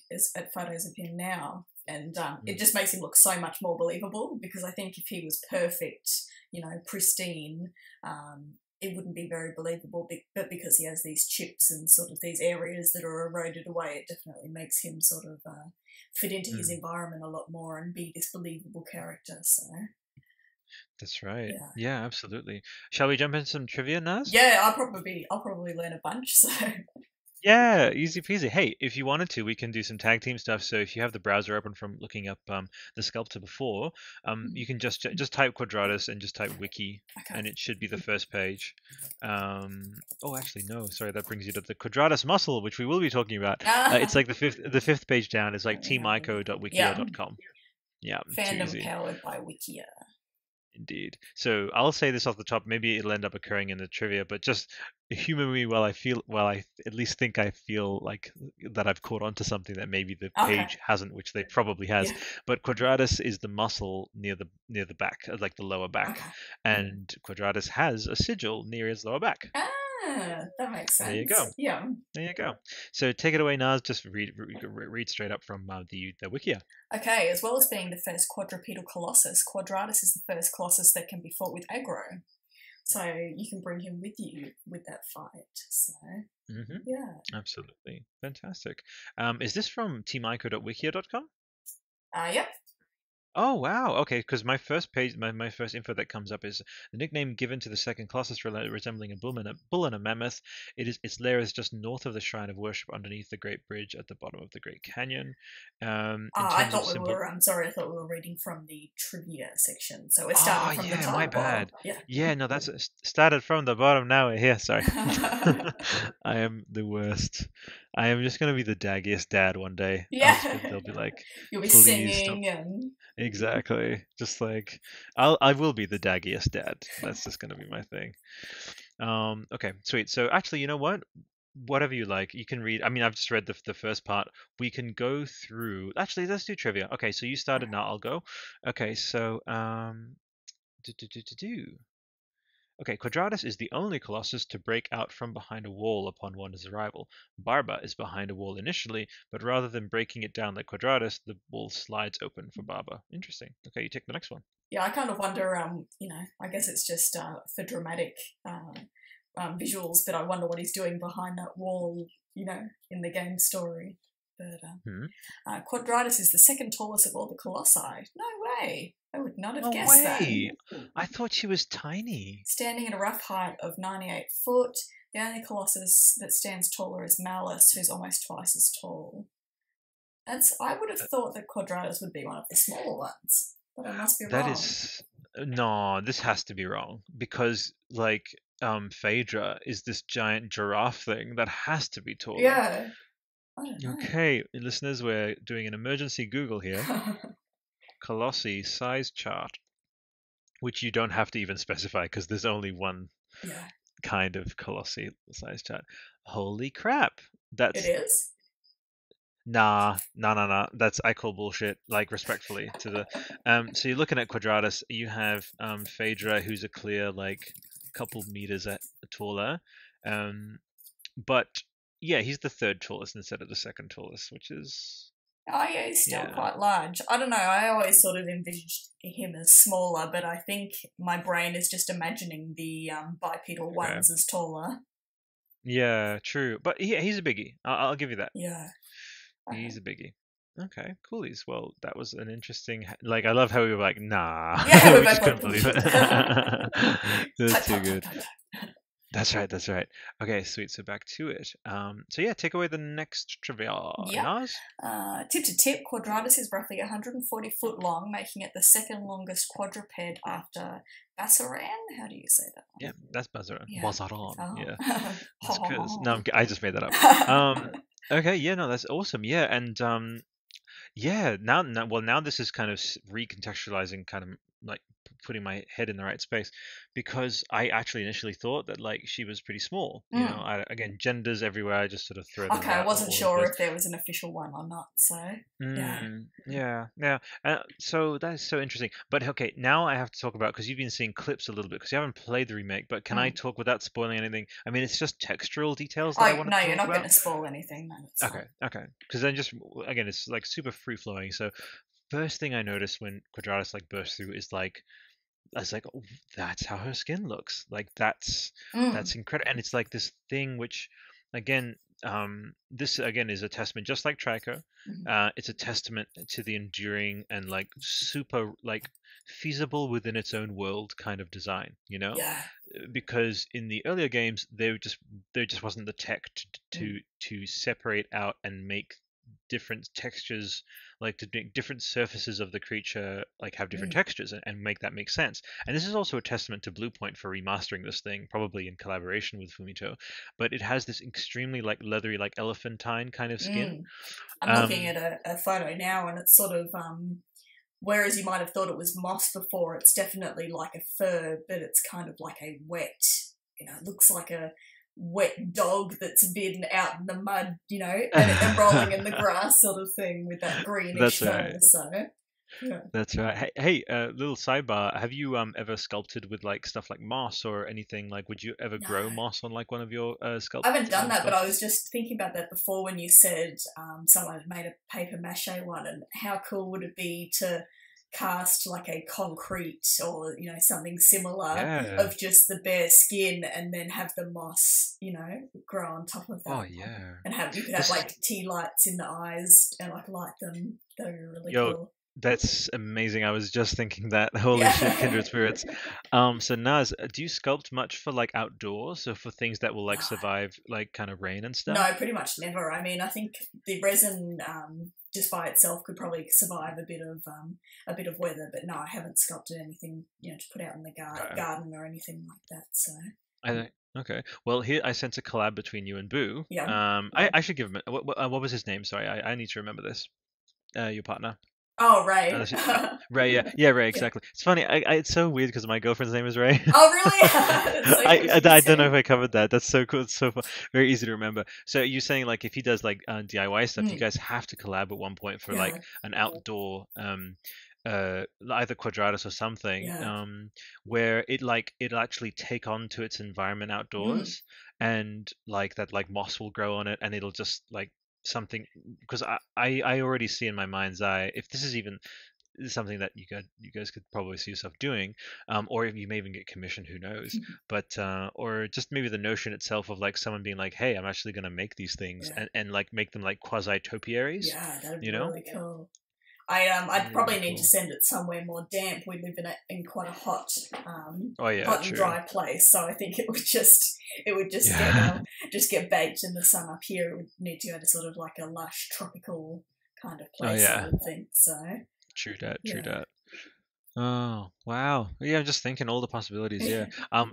photos of him now, and it just makes him look so much more believable. Because I think if he was perfect, pristine, it wouldn't be very believable. But because he has these chips and sort of these areas that are eroded away, it definitely makes him sort of fit into his environment a lot more and be this believable character. So That's right. yeah, Yeah, absolutely. Shall we jump into some trivia, Naz? yeah. I'll probably learn a bunch. So Yeah, easy peasy. Hey, if you wanted to, we can do some tag team stuff. So if you have the browser open from looking up the sculptor before, you can just type Quadratus and just type wiki, and it should be the first page. Oh, actually, no, sorry, that brings you to the Quadratus muscle, which we will be talking about. It's like the fifth page down. It's like teamico.wikia.com. Yeah, too fandom easy. powered by Wikia. Indeed. So I'll say this off the top. Maybe it'll end up occurring in the trivia, but just humor me while I at least think I feel like that I've caught on to something that maybe the page hasn't, which they probably has. Yeah. But Quadratus is the muscle near the back, like the lower back, and Quadratus has a sigil near his lower back. That makes sense. There you go. Yeah. There you go. So take it away, Naz. Just read straight up from the Wikia. Okay, as well as being the first quadrupedal colossus, Quadratus is the first colossus that can be fought with aggro. So you can bring him with you with that fight. So yeah. Absolutely. Fantastic. Is this from teamico.wikia.com? Yep. Oh wow! Okay, because my first page, my first info that comes up is the nickname given to the second colossus resembling a bull and a mammoth. Its lair is just north of the shrine of worship, underneath the Great Bridge at the bottom of the Great Canyon. I thought I thought we were reading from the trivia section, so we're starting from the top. My bad. Yeah, no, that's started from the bottom. Now we're here. Sorry, I am the worst. I am just gonna be the daggiest dad one day. Yeah, they'll be like, you'll be please singing stop. and. Exactly. Just like I will be the daggiest dad. That's just gonna be my thing. Okay, sweet. So actually, you know what? Whatever you like, you can read. I mean, I've just read the first part. We can go through. Actually, let's do trivia. Okay, so you started now. I'll go. Okay, so Okay, Quadratus is the only colossus to break out from behind a wall upon one's arrival. Barba is behind a wall initially, but rather than breaking it down like Quadratus, the wall slides open for Barba. Interesting. Okay, you take the next one. Yeah, I kind of wonder, I guess it's just for dramatic visuals, but I wonder what he's doing behind that wall, in the game story. But Quadratus is the second tallest of all the colossi. No way! I would not have guessed that. I thought she was tiny. Standing at a rough height of 98 foot, the only colossus that stands taller is Malus, who's almost twice as tall. I would have thought that Quadratus would be one of the smaller ones, but I must be wrong. No, this has to be wrong, because Phaedra is this giant giraffe thing that has to be taller. Yeah. I don't know. Okay, listeners, we're doing an emergency Google here. Colossi size chart, which you don't have to even specify because there's only one kind of Colossi size chart. Holy crap! It is? Nah. That's I call bullshit. Like, respectfully to the so you're looking at Quadratus. You have Phaedra, who's a clear couple meters taller, but yeah, he's the third tallest instead of the second tallest, which is. Oh yeah, he's still quite large. I don't know, I always sort of envisioned him as smaller, but I think my brain is just imagining the bipedal ones as taller. Yeah, true. But he's a biggie. I'll give you that. Yeah. Okay. He's a biggie. Okay, coolies. Well, that was an interesting. I love how we were like, nah. Yeah, we just couldn't believe it. That's too good. That's right. Okay, sweet. So back to it. So yeah, take away the next trivia. Yeah. Tip to tip, Quadratus is roughly 140 foot long, making it the second longest quadruped after Basaran. How do you say that? Yeah, that's Basaran. Yeah. Basaran. Oh. Yeah. That's because I just made that up. Okay. Yeah. No, that's awesome. Yeah, and yeah. Now this is kind of recontextualizing, kind of putting my head in the right space, because I actually initially thought that like she was pretty small. You know, again, genders everywhere. I just sort of throw them Okay, I out. wasn't sure if there was an official one or not. So yeah. Yeah. So that is so interesting. But okay, now I have to talk about, because you've been seeing clips a little bit, because you haven't played the remake. But can I talk without spoiling anything? I mean, it's just textural details that I want to no, talk you're not about. going to spoil anything. No, it's fine. Okay. Because then just again, it's like super free flowing. So first thing I noticed when Quadratus like burst through is like, I was like, oh, that's how her skin looks. Like that's incredible. And it's like this thing which, again, this again is a testament, just like Trico. It's a testament to the enduring and like super like feasible within its own world kind of design. You know, because in the earlier games there just wasn't the tech to separate out and make different textures, like to make different surfaces of the creature like have different textures and make that make sense. And this is also a testament to Bluepoint for remastering this thing, probably in collaboration with Fumito. But it has this extremely like leathery, like elephantine kind of skin. I'm looking at a photo now, and it's sort of whereas you might have thought it was moss before, it's definitely like a fur, but it's kind of like a wet, you know, it looks like a wet dog that's been out in the mud, you know, and rolling in the grass sort of thing with that greenish fur. Right. So yeah. That's right. Hey, little sidebar. Have you ever sculpted with like stuff like moss or anything? Like, would you ever grow moss on like one of your sculptures? I haven't done that, but I was just thinking about that before when you said someone had made a paper mache one, and how cool would it be to cast like a concrete or, you know, something similar of just the bare skin, and then have the moss, you know, grow on top of that. Oh yeah. And you could have like tea lights in the eyes and like light them. That would be really cool. That's amazing. I was just thinking that. Holy shit, kindred spirits. So Naz, do you sculpt much for like outdoors, or for things that will like survive like kind of rain and stuff? No, pretty much never. I mean, I think the resin just by itself could probably survive a bit of weather, but no, I haven't sculpted anything, you know, to put out in the garden or anything like that. So okay. Well, here I sense a collab between you and Boo. Yeah. I should give him what was his name? Sorry, I need to remember this. Your partner. Oh, Ray. Ray, yeah, Ray, exactly. It's funny. It's so weird because my girlfriend's name is Ray. Oh, really? I don't know if I covered that. That's so cool. It's so fun. Very easy to remember. So you're saying like if he does like DIY stuff, you guys have to collab at one point for like an outdoor either Quadratus or something, where it'll actually take on to its environment outdoors, and like that like moss will grow on it, and it'll just like something, because I already see in my mind's eye, if this is even something that you guys could probably see yourself doing, or if you may even get commissioned, who knows, but or just maybe the notion itself of like someone being like, hey, I'm actually going to make these things and like make them like quasi topiaries. Yeah, that'd be really cool. I'd probably need to send it somewhere more damp. We live in quite a hot hot and dry place, so I think it would just get baked in the sun. Up here, it would need to go to sort of like a lush tropical kind of place. I would think so. True that. Oh wow! Yeah, I'm just thinking all the possibilities. Yeah.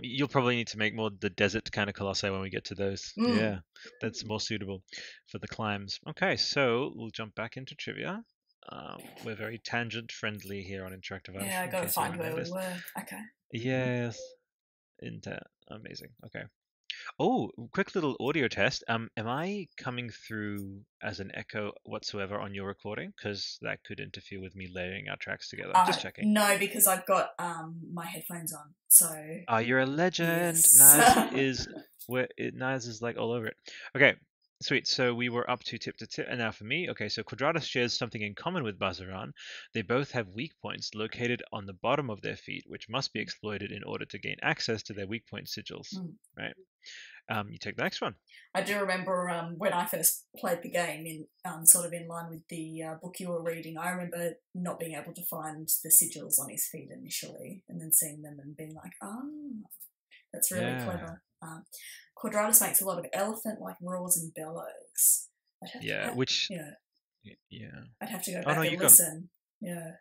You'll probably need to make more the desert kind of colossi when we get to those. Yeah, that's more suitable for the climbs. Okay, so we'll jump back into trivia. We're very tangent friendly here on Interactive Art. Yeah, I gotta find where we were. Okay. Yes. Amazing. Okay. Oh, quick little audio test. Am I coming through as an echo whatsoever on your recording? Because that could interfere with me layering our tracks together. Just checking. No, because I've got my headphones on. So. Oh, you're a legend. Yes. Naz is like all over it. Okay. Sweet. So we were up to tip to tip, and now for me. Okay, so Quadratus shares something in common with Bazaran. They both have weak points located on the bottom of their feet, which must be exploited in order to gain access to their weak point sigils. Right. You take the next one. I do remember when I first played the game, sort of in line with the book you were reading. I remember not being able to find the sigils on his feet initially, and then seeing them and being like, that's really clever. Quadratus makes a lot of elephant, like roars and bellows. I'd have to go back and listen. Yeah.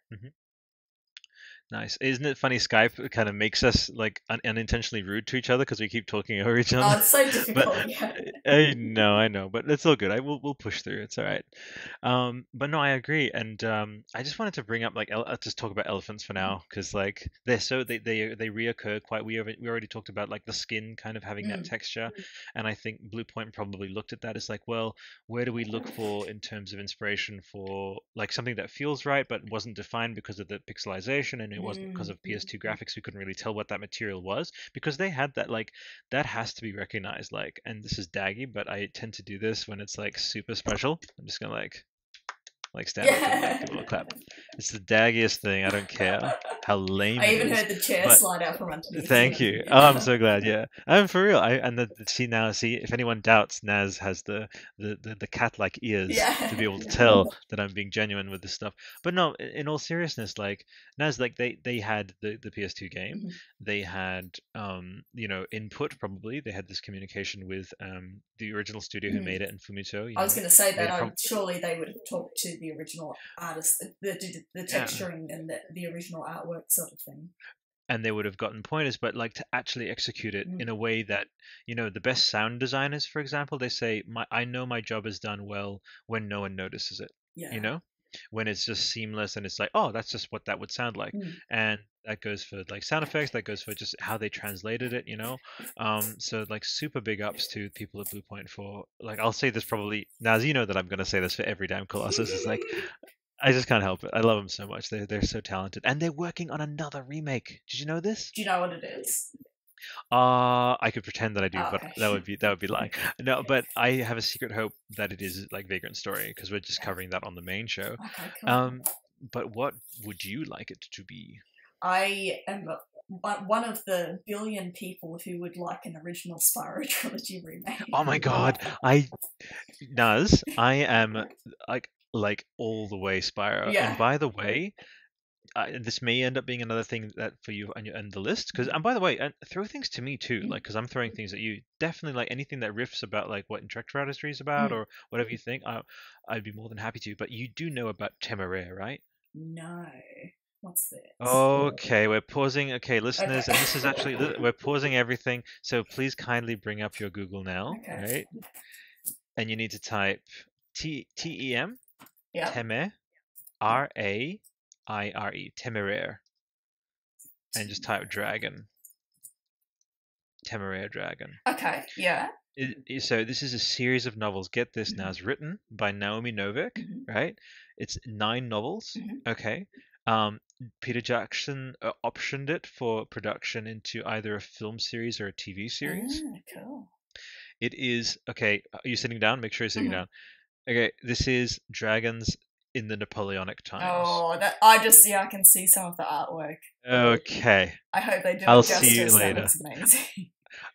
Nice. Isn't it funny? Skype kind of makes us like unintentionally rude to each other because we keep talking over each Oh, other. it's so But difficult. Yeah. I know, but it's all good. We'll push through. It's all right. But no, I agree, and I just wanted to bring up like just talk about elephants for now because like they reoccur quite. We already talked about like the skin kind of having that texture, and I think Blue Point probably looked at that as like, well, where do we look for in terms of inspiration for like something that feels right but wasn't defined because of the pixelization, and it wasn't because of PS2 graphics. We couldn't really tell what that material was because they had that like that has to be recognized. Like, and this is daggy, but I tend to do this when it's like super special. I'm just gonna like stand up and like give a little clap. It's the daggiest thing. I don't care how lame I it even is. heard the chair But slide out from underneath. thank you. Oh, I'm so glad. Yeah, I'm for real. See if anyone doubts, Naz has the cat-like ears Yeah. to be able to tell that I'm being genuine with this stuff. But no, in all seriousness, like Naz, like they had the PS2 game, they had input probably. They had this communication with the original studio who made it and Fumito. I was going to say they that had surely they would have talked to the original artist, the texturing and the original artwork sort of thing. And they would have gotten pointers, but like to actually execute it in a way that the best sound designers, for example, they say I know my job is done well when no one notices it. Yeah. When it's just seamless and it's like, oh, that's just what that would sound like. And that goes for like sound effects, that goes for just how they translated it. So like super big ups to people at Blue Point for like, I'll say this probably now, as you know that I'm going to say this for every damn Colossus. It's like I just can't help it. I love them so much. They're so talented, and they're working on another remake. Did you know this? Do you know what it is? I could pretend that I do, but okay. that would be lying. No, but I have a secret hope that it is like Vagrant Story because we're just covering that on the main show. Okay, cool. But what would you like it to be? I am one of the billion people who would like an original Spyro trilogy remake. Oh my god, Naz, I am like all the way Spyro. Yeah. And by the way, this may end up being another thing that for you and the list. Because and by the way, throw things to me too. Like because I'm throwing things at you. Definitely like anything that riffs about like what Intellectual Artistry is about or whatever you think. I'd be more than happy to. But you do know about Temeraire, right? No. What's this? Okay, we're pausing. Okay, listeners, and this is actually we're pausing everything. So please kindly bring up your Google now, right? And you need to type TEM, Temer, RAIRE, Temeraire, and just type dragon. Temeraire dragon. Okay, yeah. So this is a series of novels. Get this now. It's written by Naomi Novik, right? It's 9 novels. Okay. Peter Jackson optioned it for production into either a film series or a TV series. Cool. It is okay. Are you sitting down? Make sure you're sitting down. Okay, this is Dragons in the Napoleonic times. Oh, I can see some of the artwork. Okay. I hope they do. I'll it justice. see you later. That looks amazing.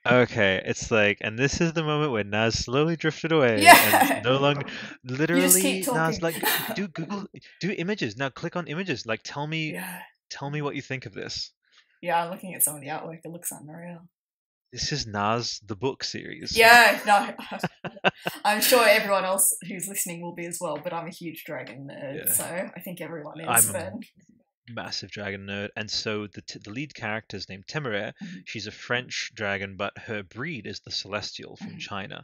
Okay, it's like, and this is the moment where Naz slowly drifted away. Yeah. And no longer, literally, Naz, like, do images. Now click on images. Like, tell me what you think of this. Yeah, I'm looking at some of the artwork. It looks unreal. This is Naz, the book series. Yeah, no, I'm sure everyone else who's listening will be as well, but I'm a huge dragon nerd, so I think everyone is. I'm a massive dragon nerd, and so the lead character is named Temeraire. She's a French dragon, but her breed is the Celestial from China.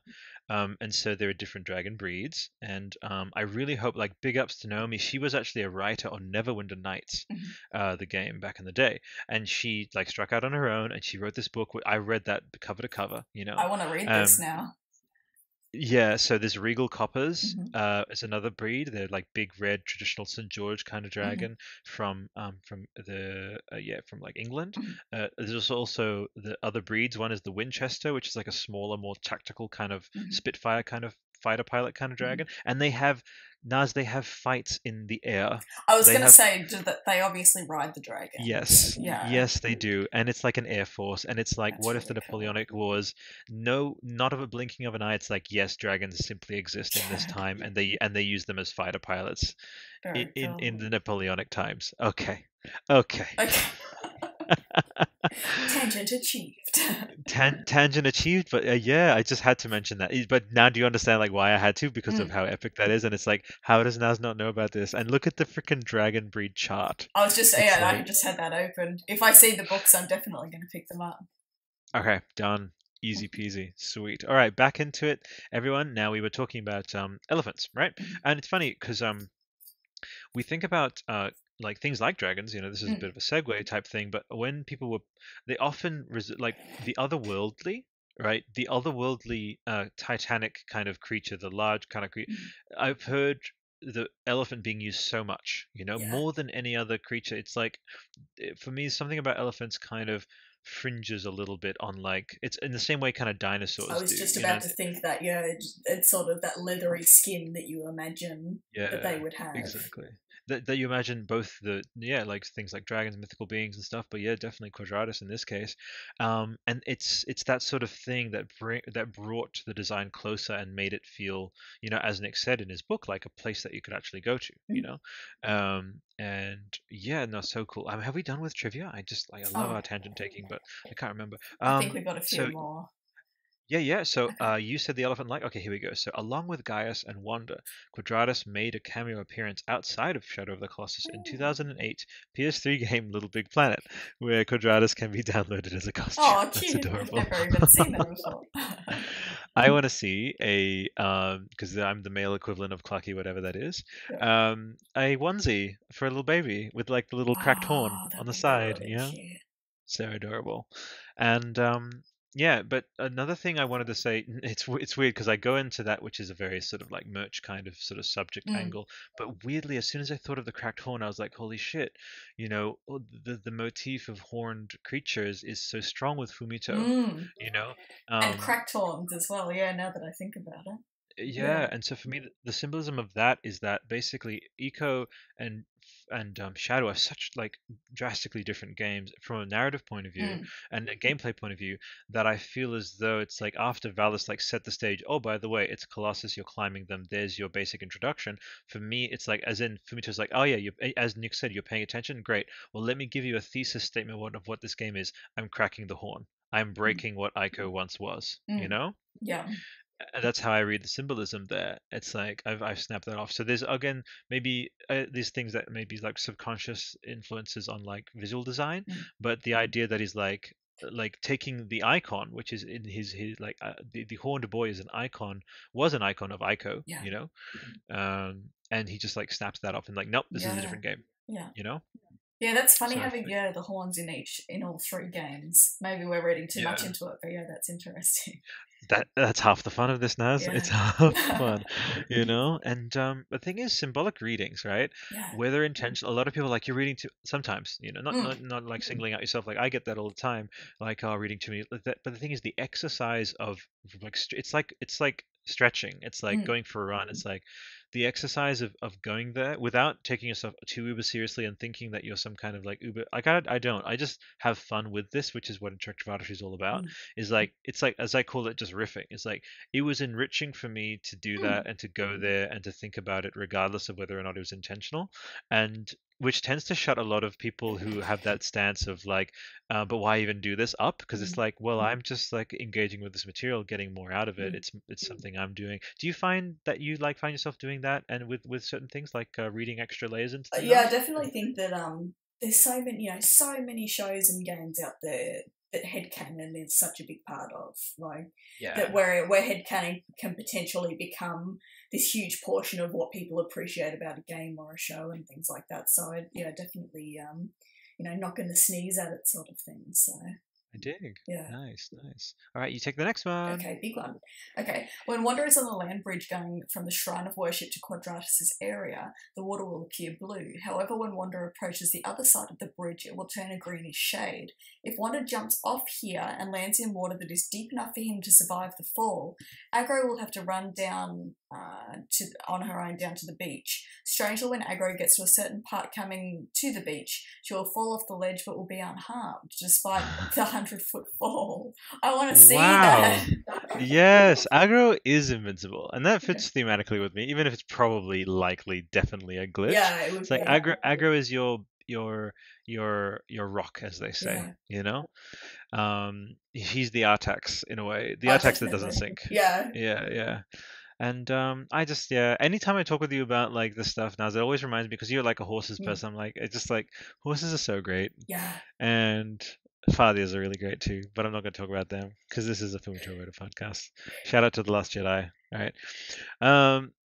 And so there are different dragon breeds, and I really hope, like, big ups to Naomi. She was actually a writer on Neverwinter Nights, the game back in the day, and she like struck out on her own, and she wrote this book. I read that cover to cover. I want to read this now. Yeah, so there's Regal Coppers. Is another breed. They're like big red traditional St. George kind of dragon from like England. There's also the other breeds. One is the Winchester, which is like a smaller, more tactical kind of Spitfire kind of fighter pilot kind of dragon. And they have fights in the air. I was going to say that they obviously ride the dragon. Yes. Yeah. Yes, they do. And it's like an air force. And it's like, what if the really Napoleonic Wars? No, not of a blinking of an eye. It's like, yes, dragons simply exist in this time, and they use them as fighter pilots in the Napoleonic times. Okay. Tangent achieved. Tangent achieved, but yeah, I just had to mention that. But now do you understand like why I had to? Because of how epic that is, and it's like, how does Naz not know about this? And look at the freaking dragon breed chart. I just had that open. If I see the books, I'm definitely going to pick them up. Okay, done. Easy peasy. Sweet. All right, back into it, everyone. Now we were talking about elephants, right? And it's funny because we think about like things like dragons. This is a bit of a segue type thing, but when people they often like the otherworldly, right? The otherworldly titanic kind of creature, the large kind of creature. I've heard the elephant being used so much, more than any other creature. It's like, for me, something about elephants kind of fringes a little bit on, like, it's in the same way kind of dinosaurs I was do, just about to think that, it's sort of that leathery skin that you imagine that they would have. Exactly. That you imagine both like things like dragons, mythical beings and stuff, but yeah, definitely Quadratus in this case. And it's that sort of thing that brought the design closer and made it feel, as Nick said in his book, like a place that you could actually go to, and yeah, no, so cool. Have we done with trivia? I love our tangent taking, but I can't remember. I think we've got a few more. Yeah. So you said the elephant like. Okay, here we go. So along with Gaius and Wanda, Quadratus made a cameo appearance outside of Shadow of the Colossus in 2008 PS3 game Little Big Planet, where Quadratus can be downloaded as a costume. Oh, cute! That's adorable. I've never even seen that before. I want to see because I'm the male equivalent of Clucky, whatever that is, a onesie for a little baby with like the little cracked horn on the side. Really cute. So adorable. And yeah, but another thing I wanted to say, it's weird because I go into that, which is a very sort of like merch kind of sort of subject angle, but weirdly, as soon as I thought of the cracked horn, I was like, holy shit, the motif of horned creatures is so strong with Fumito, and cracked horns as well. Yeah, now that I think about it. Yeah, and so for me, the symbolism of that is that basically Eco and Shadow are such like drastically different games from a narrative point of view and a gameplay point of view, that I feel as though it's like after Valis like set the stage. Oh, by the way, it's Colossus. You're climbing them. There's your basic introduction. For me, it's like, as in Fumito's like, oh yeah, as Nick said, you're paying attention. Great. Well, let me give you a thesis statement of what this game is. I'm cracking the horn. I'm breaking what Ico once was. Yeah. And that's how I read the symbolism there. It's like I've snapped that off. So there's again maybe these things that may be like subconscious influences on like visual design, but the idea that he's like taking the icon, which is in his like the horned boy is was an icon of Ico, and he just like snaps that off and like, nope, this is a different game. Yeah, that's funny having the horns in all three games. Maybe we're reading too much into it, but yeah, that's interesting. That's half the fun of this, Naz. Yeah. It's half the fun, And the thing is, symbolic readings, right? Yeah. Whether intentional, a lot of people like, you're reading too sometimes, not like singling out yourself. Like I get that all the time. Like, oh, reading too many. But the thing is, the exercise of like it's like stretching. It's like going for a run. It's like the exercise of going there without taking yourself too uber seriously and thinking that you're some kind of like uber. Like I don't. I just have fun with this, which is what Interactive is all about. Is like, it's like, as I call it, just riffing. It's like, it was enriching for me to do that and to go there and to think about it regardless of whether or not it was intentional, and which tends to shut a lot of people who have that stance of like, but why even do this up? Because it's like, well, I'm just like engaging with this material, getting more out of it. It's something I'm doing. Do you find that you like find yourself doing that, and with certain things like reading extra layers into them? Yeah, I definitely think that there's so many shows and games out there that headcanon is such a big part of, like that where headcanon can potentially become this huge portion of what people appreciate about a game or a show and things like that. So definitely not going to sneeze at it sort of thing. So I dig. Yeah. Nice. All right, you take the next one. Okay, big one. Okay, when Wanderers on the land bridge going from the shrine of worship to Quadratus' area, the water will appear blue. However, when Wanderer approaches the other side of the bridge, it will turn a greenish shade. If Wanderer jumps off here and lands in water that is deep enough for him to survive the fall, Aggro will have to run down on her own down to the beach. Strangely, when Aggro gets to a certain part coming to the beach, she will fall off the ledge but will be unharmed, despite the 100-foot fall. I want to see that. Yes, Aggro is invincible, and that fits thematically with me, even if it's probably, likely, definitely a glitch. Yeah, it would. It's like Aggro is your your rock, as they say. Yeah. You know, he's the Artax in a way, the Oh, Artax that doesn't definitely. sink. Yeah. Yeah. And I just, anytime I talk with you about like this stuff now, it always reminds me, because you're like a horses person. I'm like, it's just like horses are so great, Yeah. and Fathiers are really great too. But I'm not going to talk about them because this is a Fumito Ueda podcast. Shout out to The Last Jedi. All right.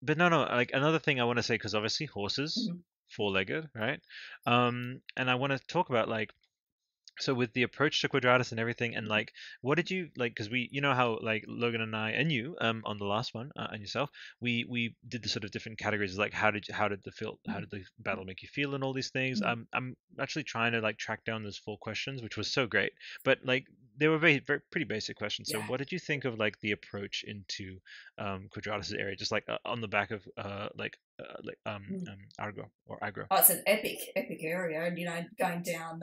But no, like another thing I want to say, because obviously horses, four-legged, right? And I want to talk about like, so with the approach to Quadratus and everything, and like, what did you like? Because we, you know how like Logan and I and you, on the last one, and yourself, we did the sort of different categories, like how did the battle make you feel, and all these things. I'm actually trying to like track down those 4 questions, which was so great, but like they were very pretty basic questions. So Yeah. what did you think of like the approach into Quadratus' area, just like on the back of Argo or Agro? Oh, it's an epic area, and going down.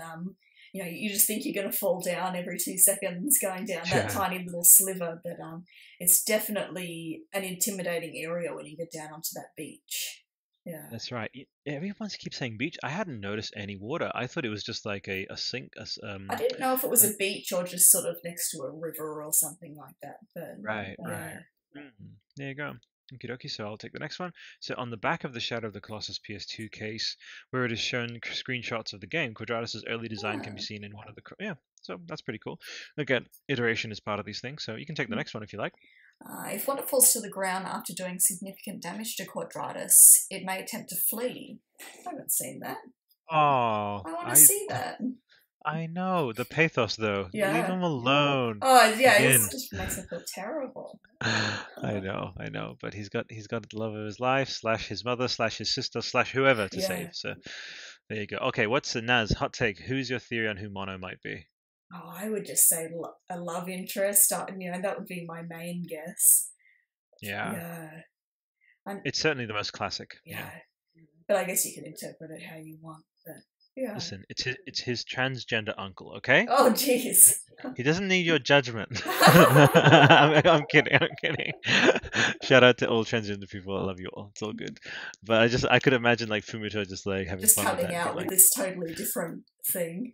You just think you're going to fall down every 2 seconds going down that tiny little sliver, but it's definitely an intimidating area when you get down onto that beach. Yeah, That's right. Everyone keeps saying beach. I hadn't noticed any water. I thought it was just like a sink. I didn't know if it was a beach or just sort of next to a river or something like that. But Right. There you go. Okie dokie, so I'll take the next one. So on the back of the Shadow of the Colossus PS2 case, where it is shown screenshots of the game, Quadratus' early design can be seen in one of the... so that's pretty cool. Again, iteration is part of these things, so you can take the next one if you like. If one falls to the ground after doing significant damage to Quadratus, it may attempt to flee. I haven't seen that. Oh, I want to see that. I know. The pathos, though. Yeah. Leave him alone. Oh, yeah, it just makes me feel terrible. I know. But he's got the love of his life, / his mother, / his sister, / whoever to save. So there you go. Okay, what's the Naz hot take? Who's your theory on who Mono might be? Oh, I would just say a love interest. That would be my main guess. Yeah. It's certainly the most classic. Yeah. But I guess you can interpret it how you want. But yeah. Listen, it's his transgender uncle, okay? Oh, jeez. He doesn't need your judgment. I'm kidding. Shout out to all transgender people. I love you all. It's all good. But I could imagine like Fumito just like having fun with that. Coming out with this totally different thing.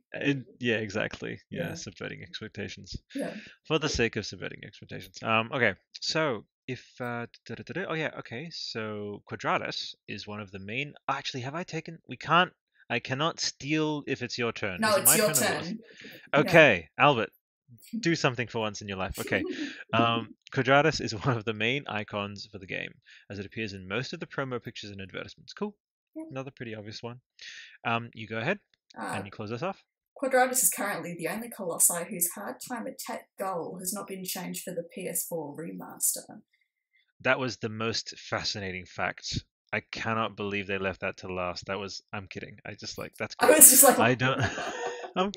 Yeah, exactly. Yeah, subverting expectations. Yeah. For the sake of subverting expectations. Okay. So if okay. So Quadratus is one of the main. Actually, have I taken? I cannot steal if it's your turn. No, it's your turn. Okay, Albert, do something for once in your life. Okay. Quadratus is one of the main icons for the game, as it appears in most of the promo pictures and advertisements. Cool. Yeah. Another pretty obvious one. You go ahead, and you close us off. Quadratus is currently the only colossi whose hard time attack goal has not been changed for the PS4 remaster. That was the most fascinating fact. I cannot believe they left that to last. I'm kidding. I just like, that's great. I was just like, I don't. I'm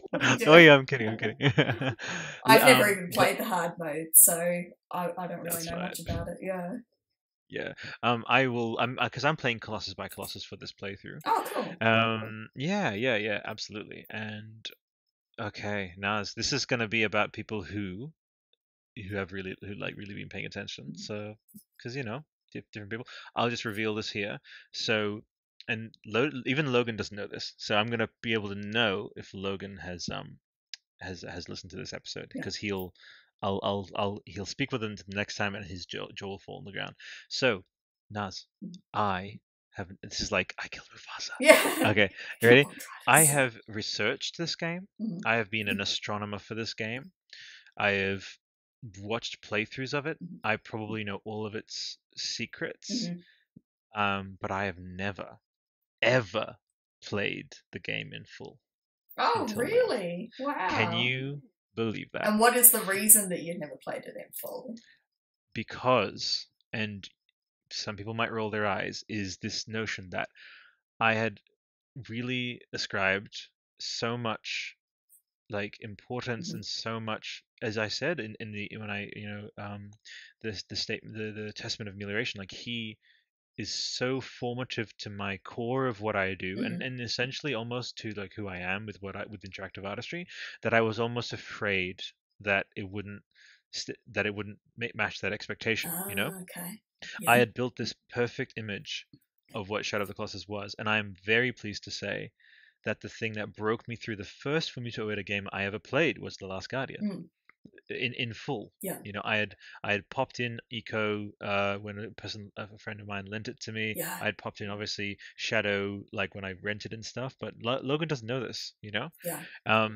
kidding. I've never even played the hard mode, so I don't really know much about it. Yeah. I will. Because I'm playing Colossus by Colossus for this playthrough. Oh, cool. Yeah, absolutely. And okay, Naz, this is going to be about people who really been paying attention. So, because different people. I'll just reveal this here. So, and even Logan doesn't know this. So I'm gonna be able to know if Logan has listened to this episode, because he'll speak with him the next time, and his jaw will fall on the ground. So, Naz, this is like I killed Mufasa. Yeah. Okay, you ready? I have researched this game. I have been an astronomer for this game. I have watched playthroughs of it. I probably know all of its secrets. But I have never, ever played the game in full. Oh, really? Now. Wow. Can you believe that? And what is the reason that you've never played it in full? Because, and some people might roll their eyes, is this notion that I had really ascribed so much like importance and so much, as I said in the the Testament of Amelioration, like he is so formative to my core of what I do, and essentially almost to like who I am with interactive artistry, that I was almost afraid that it wouldn't match that expectation. Okay. Yeah. I had built this perfect image of what Shadow of the Colossus was, and I am very pleased to say that the thing that broke me through the first Fumito Ueda game I ever played was The Last Guardian. In full. Yeah. You know, I had popped in Eco when a friend of mine lent it to me. Yeah. I had popped in obviously Shadow like when I rented and stuff, but Logan doesn't know this, you know. Yeah.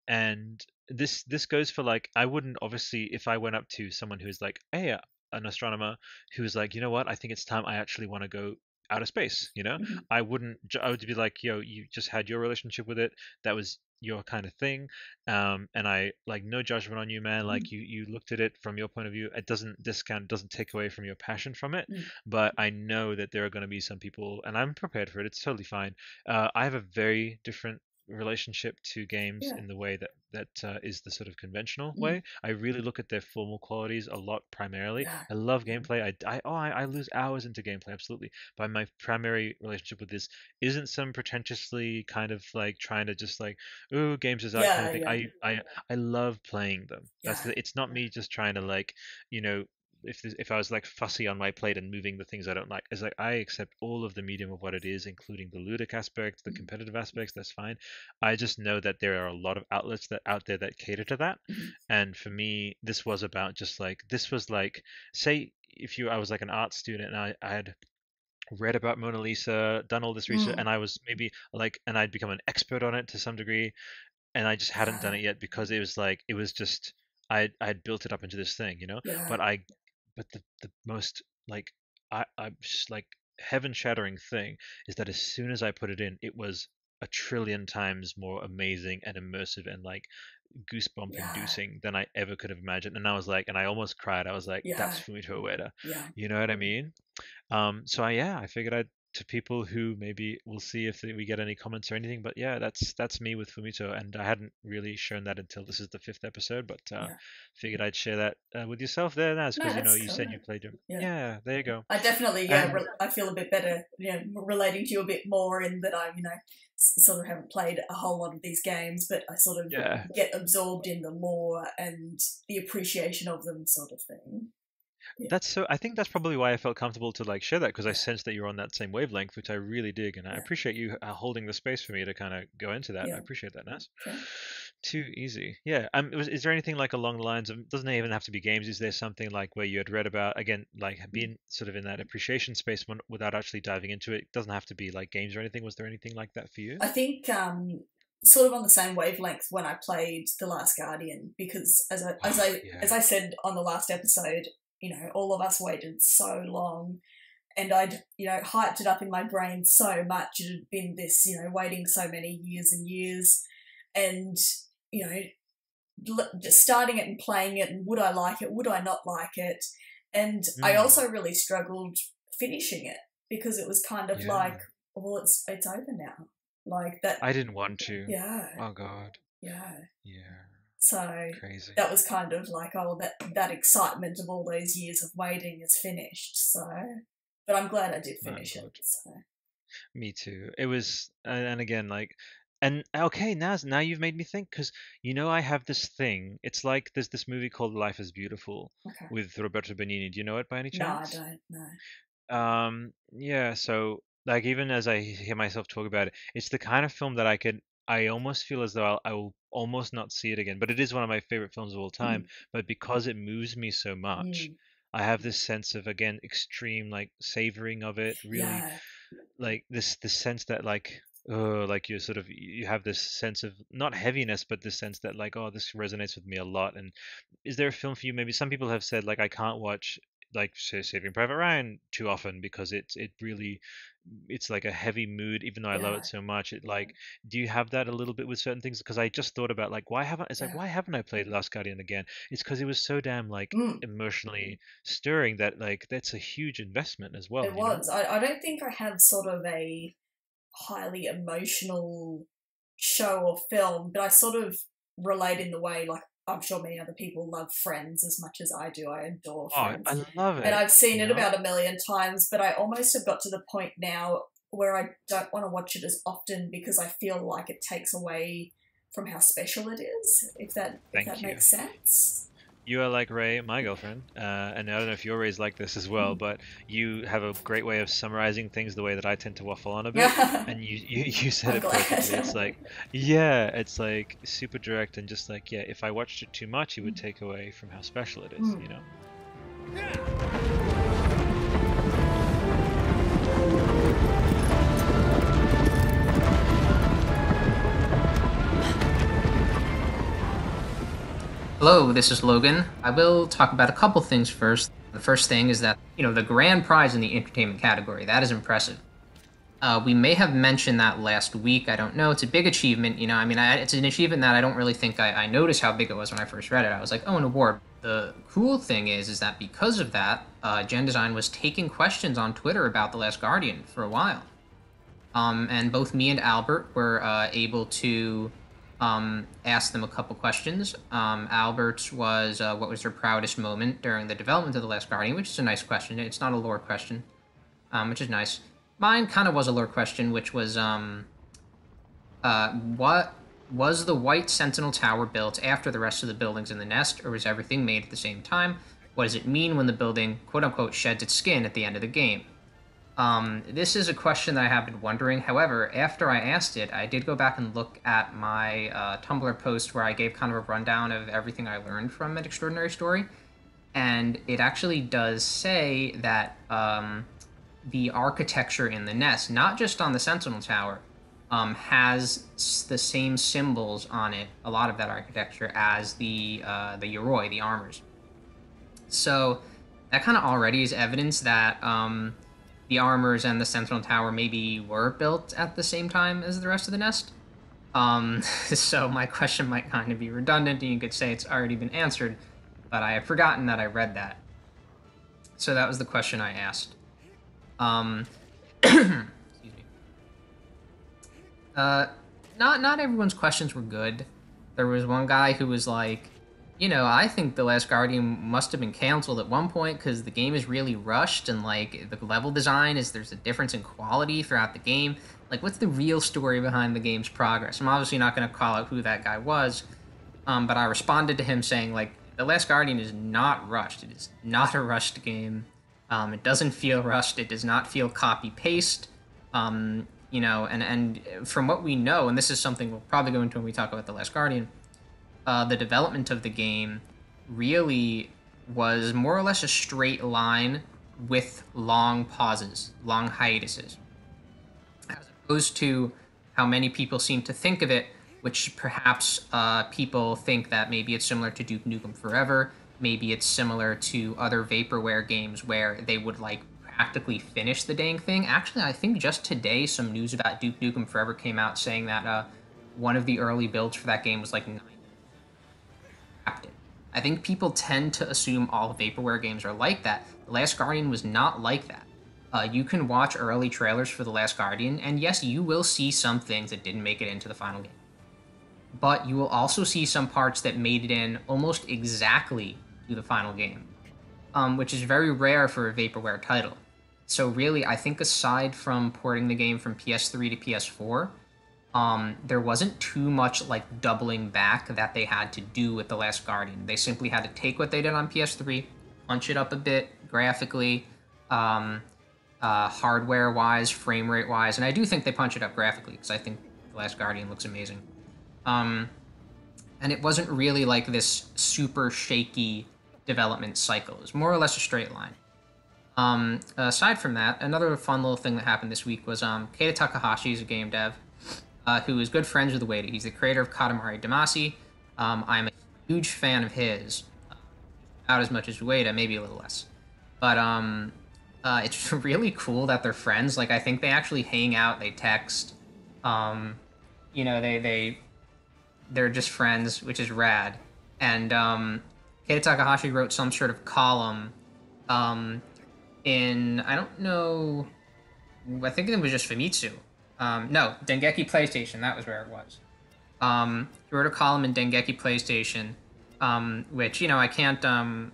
And this goes for like, I wouldn't obviously, if I went up to someone who's like, hey, an astronomer who is like, you know what, I think it's time I actually want to go outer space, you know, I would be like, yo, you just had your relationship with it, that was your kind of thing, and I like, no judgment on you, man, like you looked at it from your point of view, it doesn't take away from your passion from it, but I know that there are going to be some people, and I'm prepared for it, it's totally fine. I have a very different relationship to games in the way that is the sort of conventional way. I really look at their formal qualities a lot primarily. I love gameplay. I lose hours into gameplay, absolutely. But my primary relationship with this isn't some pretentiously kind of like trying to just like, oh, games is that kind of thing. I love playing them. It's not me just trying to like, you know, if I was like fussy on my plate and moving the things I don't like, it's like I accept all of the medium of what it is, including the ludic aspects, the competitive aspects. That's fine. I just know that there are a lot of outlets that out there that cater to that, and for me, this was about just like, this was like, say if I was like an art student and I had read about Mona Lisa, done all this research, and I was maybe like, and I'd become an expert on it to some degree, and I just hadn't done it yet because it was like, it was just I'd built it up into this thing, you know. But the most like, I just like heaven shattering thing is that as soon as I put it in, it was a trillion times more amazing and immersive and like goosebump inducing than I ever could have imagined. And I was like, and I almost cried. I was like, that's Fumito Ueda. You know what I mean? So I figured I'd, to people who maybe we'll see if we get any comments or anything, but yeah, that's me with Fumito, and I hadn't really shown that until this is the 5th episode, but figured I'd share that with yourself there, Naz, because you know you said you played him. Yeah, there you go. I definitely I feel a bit better, you know, relating to you a bit more in that I, you know, sort of haven't played a whole lot of these games, but I sort of get absorbed in the lore and the appreciation of them, sort of thing. That's so. I think that's probably why I felt comfortable to like share that, because I sensed that you're on that same wavelength, which I really dig, and I appreciate you holding the space for me to kind of go into that. I appreciate that, Naz. Too easy. Yeah. Is there anything like along the lines of? Doesn't even have to be games. Is there something like where you had read about, again, like being sort of in that appreciation space without actually diving into it? It doesn't have to be like games or anything. Was there anything like that for you? I think sort of on the same wavelength when I played The Last Guardian, because as I said on the last episode, you know, all of us waited so long, and I'd, you know, hyped it up in my brain so much. It had been this, you know, waiting so many years and years, and, you know, just starting it and playing it, and would I like it, would I not like it? And I also really struggled finishing it, because it was kind of like, well, it's over now. Like that. I didn't want to. Yeah. Oh, God. Yeah. Yeah. So crazy. That was kind of like, oh, that excitement of all those years of waiting is finished. So, but I'm glad I did finish it. So. Me too. It was, and again, like, and okay, now you've made me think, because you know I have this thing. It's like there's this movie called Life is Beautiful with Roberto Benigni. Do you know it by any chance? No, I don't know. Yeah. So like, even as I hear myself talk about it, it's the kind of film that I almost feel as though I will almost not see it again. But it is one of my favorite films of all time. But because it moves me so much, I have this sense of, again, extreme like savoring of it. Really, like this sense that like, oh, like you have this sense of not heaviness, but this sense that like, oh, this resonates with me a lot. And is there a film for you? Maybe some people have said like, I can't watch like, say, Saving Private Ryan too often, because it really, it's like a heavy mood, even though I love it so much. It like, do you have that a little bit with certain things? Because I just thought about like, why haven't I played Last Guardian again? It's because it was so damn like emotionally stirring that like, that's a huge investment as well. It was. I don't think I have sort of a highly emotional show or film, but I sort of relate in the way, like, I'm sure many other people love Friends as much as I do. I adore Friends. I love it. And I've seen it about 1 million times, but I almost have got to the point now where I don't want to watch it as often, because I feel like it takes away from how special it is, if that makes sense. You are like Ray, my girlfriend, and I don't know if your Ray's like this as well, but you have a great way of summarizing things the way that I tend to waffle on a bit, and you said I'm it perfectly. glad. It's like, yeah, it's like super direct and just like, yeah, if I watched it too much, it would take away from how special it is, you know? Hello, this is Logan. I will talk about a couple things first. The first thing is that, the grand prize in the entertainment category, that is impressive. We may have mentioned that last week, I don't know. It's a big achievement, it's an achievement that I don't really think I noticed how big it was when I first read it. I was like, oh, an award. The cool thing is that because of that, Gen Design was taking questions on Twitter about The Last Guardian for a while. And both me and Albert were able to asked them a couple questions. Albert's was, what was their proudest moment during the development of The Last Guardian, which is a nice question. It's not a lore question, which is nice. Mine kind of was a lore question, which was, what was the White Sentinel Tower built after the rest of the buildings in the nest, or was everything made at the same time? What does it mean when the building, quote-unquote, sheds its skin at the end of the game? This is a question that I have been wondering. However, after I asked it, I did go back and look at my Tumblr post where I gave kind of a rundown of everything I learned from An Extraordinary Story. And it actually does say that the architecture in the nest, not just on the Sentinel Tower, has the same symbols on it, a lot of that architecture, as the Yoroi, the armors. So that kind of already is evidence that the armors and the Sentinel Tower maybe were built at the same time as the rest of the nest. So my question might kind of be redundant, and you could say it's already been answered, but I had forgotten that I read that. So that was the question I asked. Excuse me. Not everyone's questions were good. There was one guy who was like, I think The Last Guardian must have been canceled at one point because the game is really rushed and, like, the level design there's a difference in quality throughout the game. Like, what's the real story behind the game's progress? I'm obviously not going to call out who that guy was, but I responded to him saying, like, The Last Guardian is not rushed. It is not a rushed game. It doesn't feel rushed. It does not feel copy-paste. And from what we know, and this is something we'll probably go into when we talk about The Last Guardian, the development of the game really was more or less a straight line with long pauses, long hiatuses. As opposed to how many people seem to think of it, which perhaps people think that maybe it's similar to Duke Nukem Forever, maybe it's similar to other Vaporware games where they would, like, practically finish the dang thing. Actually, I think just today some news about Duke Nukem Forever came out saying that one of the early builds for that game was, like, I think people tend to assume all Vaporware games are like that. The Last Guardian was not like that. You can watch early trailers for The Last Guardian, and yes, you will see some things that didn't make it into the final game. But you will also see some parts that made it in almost exactly to the final game, which is very rare for a Vaporware title. So really, I think aside from porting the game from PS3 to PS4, there wasn't too much, like, doubling back that they had to do with The Last Guardian. They simply had to take what they did on PS3, punch it up a bit graphically, hardware-wise, frame rate-wise, and I do think they punch it up graphically, because I think The Last Guardian looks amazing. And it wasn't really like this super shaky development cycle. It was more or less a straight line. Aside from that, another fun little thing that happened this week was Keita Takahashi is a game dev who is good friends with Ueda. He's the creator of Katamari Damacy. I'm a huge fan of his. Not as much as Ueda, maybe a little less. But it's really cool that they're friends. Like, I think they actually hang out, they text. They're just friends, which is rad. And Keita Takahashi wrote some sort of column in, I don't know, I think it was just Famitsu. No, Dengeki PlayStation, that was where it was. He wrote a column in Dengeki PlayStation, which, I can't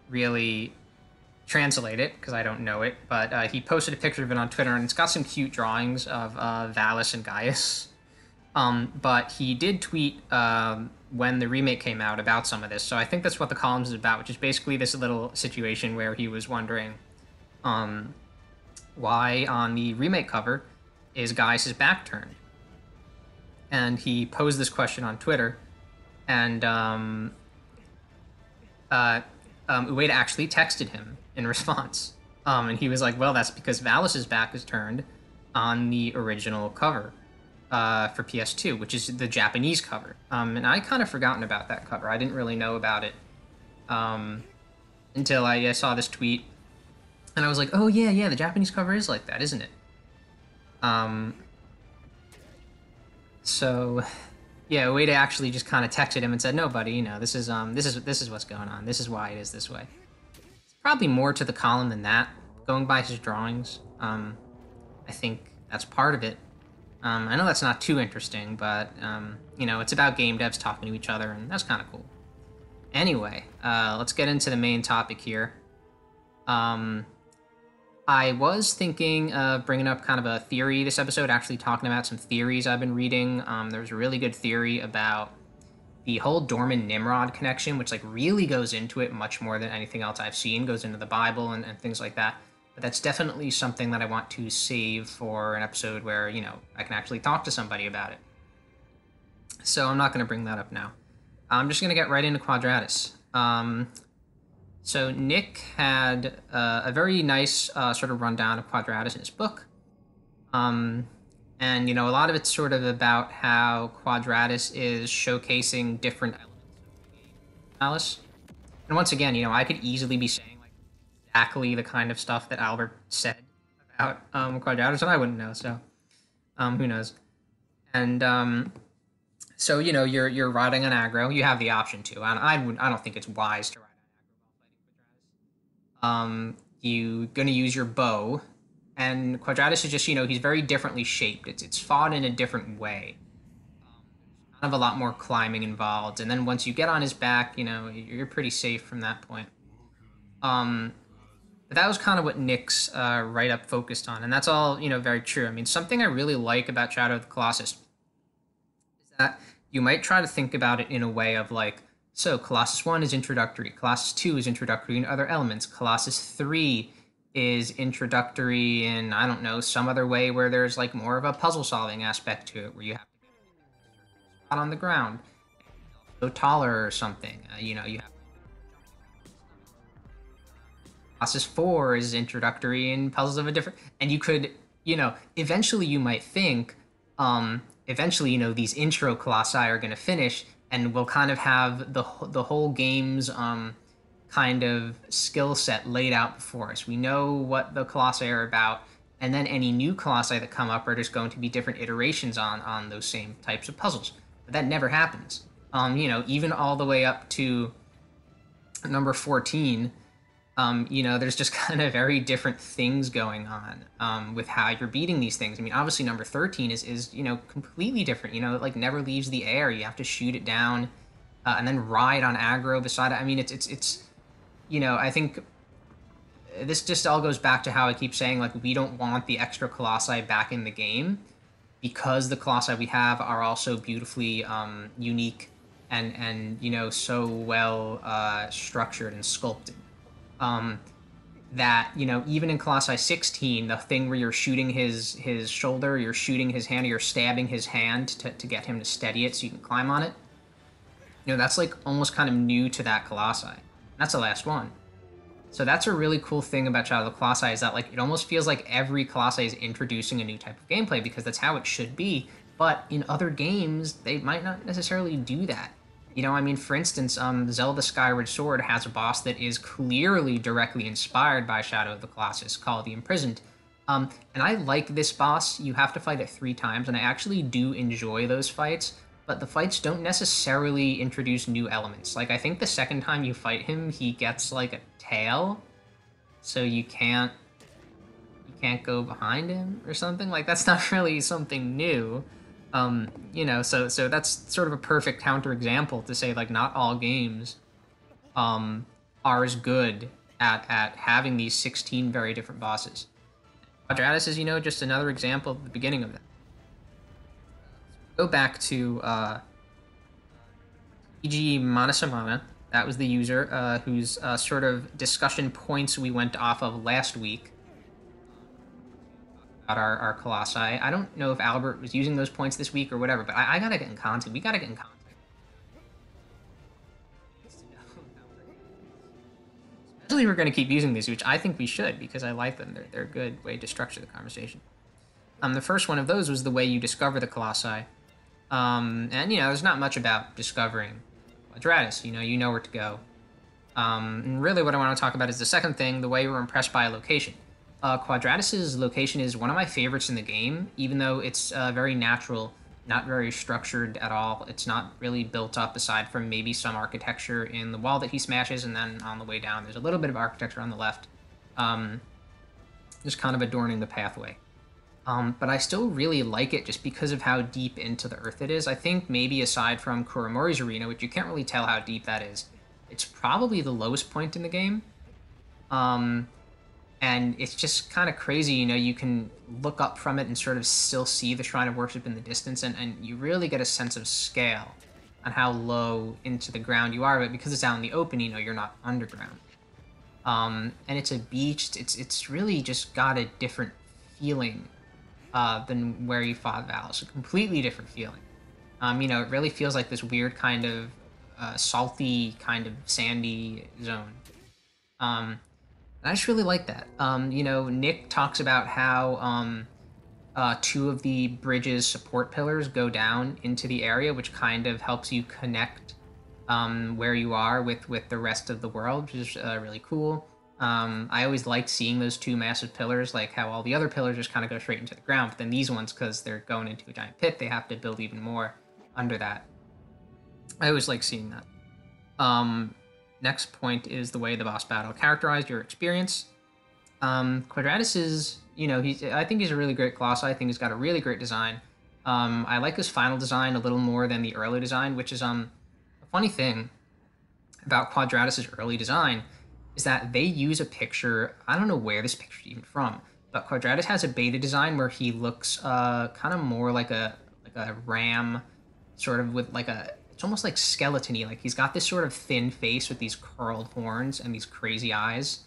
really translate it, because I don't know it, but he posted a picture of it on Twitter, and it's got some cute drawings of Valis and Gaius. But he did tweet when the remake came out about some of this. So I think that's what the columns is about, which is basically this little situation where he was wondering why on the remake cover is Gaius' back turned. And he posed this question on Twitter, and Ueda actually texted him in response. And he was like, well, that's because Valus's back is turned on the original cover for PS2, which is the Japanese cover. And I kind of forgotten about that cover. I didn't really know about it until I saw this tweet. And I was like, oh, yeah, the Japanese cover is like that, isn't it? So, yeah, Ueda actually just kind of texted him and said, no, buddy, this is what's going on. This is why it is this way. It's probably more to the column than that, going by his drawings. I think that's part of it. I know that's not too interesting, but, it's about game devs talking to each other, and that's kind of cool. Anyway, let's get into the main topic here. I was thinking of bringing up kind of a theory this episode, actually talking about some theories I've been reading. There's a really good theory about the whole Dorman Nimrod connection, which really goes into it much more than anything else I've seen, goes into the Bible and things like that. But that's definitely something that I want to save for an episode where, I can actually talk to somebody about it. So I'm not going to bring that up now. I'm just going to get right into Quadratus. So Nick had a very nice sort of rundown of Quadratus in his book. And, a lot of it's sort of about how Quadratus is showcasing different elements of the game Alice. And once again, I could easily be saying exactly the kind of stuff that Albert said about Quadratus, and I wouldn't know, so who knows. And so, you're riding on aggro. You have the option to. And I don't think it's wise to ride on aggro while fighting Quadratus. You're going to use your bow, and Quadratus is just, he's very differently shaped. It's fought in a different way. There's kind of a lot more climbing involved, and then once you get on his back, you're pretty safe from that point. But that was kind of what Nick's write-up focused on, and that's all, very true. I mean, something I really like about Shadow of the Colossus is that you might try to think about it in a way of so Colossus 1 is introductory, Colossus 2 is introductory in other elements, Colossus 3 is introductory in, I don't know, some other way where there's more of a puzzle-solving aspect to it, where you have to get a spot on the ground, go taller or something, you have Colossus 4 is introductory in puzzles of a different... And you could, eventually you might think, these intro colossi are going to finish, and we'll kind of have the whole game's kind of skill set laid out before us. We know what the colossi are about, and then any new colossi that come up are just going to be different iterations on those same types of puzzles. But that never happens. Even all the way up to number 14... there's just kind of very different things going on with how you're beating these things. I mean, obviously number 13 is completely different. It never leaves the air. You have to shoot it down and then ride on aggro beside it. I mean, it's I think this just all goes back to how I keep saying, we don't want the extra colossi back in the game because the colossi we have are also beautifully unique and so well structured and sculpted. That, even in Colossi 16, the thing where you're shooting his shoulder, you're shooting his hand, or you're stabbing his hand to get him to steady it so you can climb on it, that's almost kind of new to that Colossi. That's the last one. So that's a really cool thing about Shadow of the Colossi, is that it almost feels like every Colossi is introducing a new type of gameplay, because that's how it should be. But in other games, they might not necessarily do that. For instance, Zelda Skyward Sword has a boss that is clearly directly inspired by Shadow of the Colossus, called the Imprisoned. And I like this boss. You have to fight it 3 times, and I actually do enjoy those fights, but the fights don't necessarily introduce new elements. I think the second time you fight him, he gets, a tail, so you can't go behind him or something. That's not really something new. So that's sort of a perfect counterexample to say, not all games are as good at having these 16 very different bosses. Quadratus is, just another example at the beginning of that. go back to E.G. Manasamana. That was the user whose sort of discussion points we went off of last week about our colossi. I don't know if Albert was using those points this week or whatever, but I gotta get in contact. We gotta get in contact. Especially we're gonna keep using these, which I think we should, because I like them. They're a good way to structure the conversation. The first one of those was the way you discover the colossi. And, there's not much about discovering Quadratus. You know where to go. And really what I want to talk about is the second thing, the way we're impressed by a location. Quadratus's location is one of my favorites in the game, even though it's very natural, not very structured at all. It's not really built up aside from maybe some architecture in the wall that he smashes, and then on the way down there's a little bit of architecture on the left, just kind of adorning the pathway. But I still really like it just because of how deep into the earth it is. I think maybe aside from Kuromori's arena, which you can't really tell how deep that is, it's probably the lowest point in the game. And it's just kind of crazy, you can look up from it and sort of still see the Shrine of Worship in the distance, and you really get a sense of scale on how low into the ground you are, but because it's out in the open, you're not underground. And it's a beach, it's really just got a different feeling than where you fought Valis, a completely different feeling. It really feels like this weird kind of salty, kind of sandy zone. And I just really like that. Nick talks about how two of the bridge's support pillars go down into the area, which kind of helps you connect where you are with the rest of the world, which is really cool. I always liked seeing those two massive pillars, like how all the other pillars just kind of go straight into the ground, but then these ones, because they're going into a giant pit, they have to build even more under that. I always like seeing that. Next point is the way the boss battle characterized your experience. Quadratus is, I think he's a really great colossi. I think he's got a really great design. I like his final design a little more than the early design, which is a funny thing about Quadratus's early design is that they use a picture, I don't know where this picture is even from, but Quadratus has a beta design where he looks kind of more like a ram, sort of with it's almost like skeleton-y, like he's got this sort of thin face with these curled horns and these crazy eyes.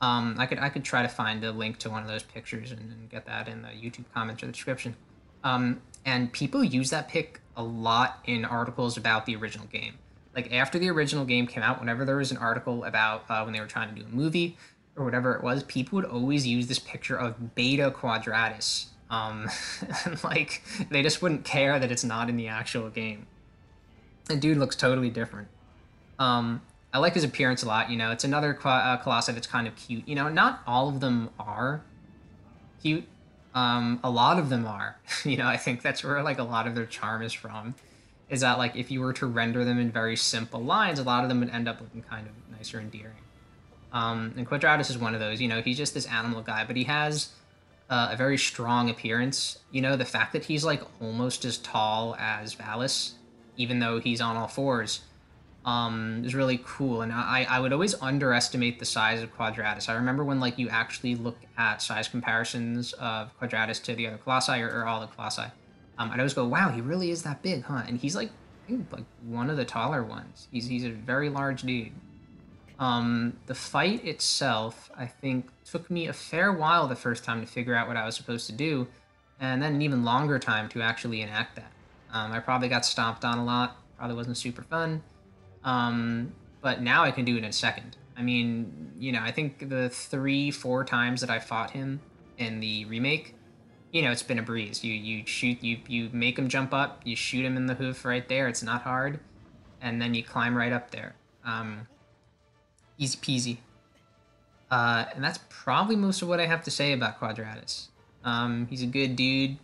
I could try to find a link to one of those pictures and get that in the YouTube comments or the description. And people use that pic a lot in articles about the original game. Like after the original game came out, whenever there was an article about when they were trying to do a movie or whatever it was, people would always use this picture of Beta Quadratus. And they just wouldn't care that it's not in the actual game. And dude looks totally different. I like his appearance a lot. It's another colossi that's kind of cute. Not all of them are cute. A lot of them are. I think that's where a lot of their charm is from. Is that if you were to render them in very simple lines, a lot of them would end up looking kind of nice or endearing. And Quadratus is one of those. He's just this animal guy, but he has a very strong appearance. The fact that he's almost as tall as Valis, even though he's on all fours, is really cool. And I would always underestimate the size of Quadratus. I remember when you actually look at size comparisons of Quadratus to the other colossi or all the colossi. I'd always go, wow, he really is that big, huh? And he's I think one of the taller ones. He's a very large dude. The fight itself, I think, took me a fair while the first time to figure out what I was supposed to do, and then an even longer time to actually enact that. I probably got stomped on a lot, probably wasn't super fun, but now I can do it in a second. I mean, I think the 3-4 times that I fought him in the remake, it's been a breeze. You shoot, you make him jump up, you shoot him in the hoof right there, it's not hard, and then you climb right up there. Easy peasy. And that's probably most of what I have to say about Quadratus. He's a good dude.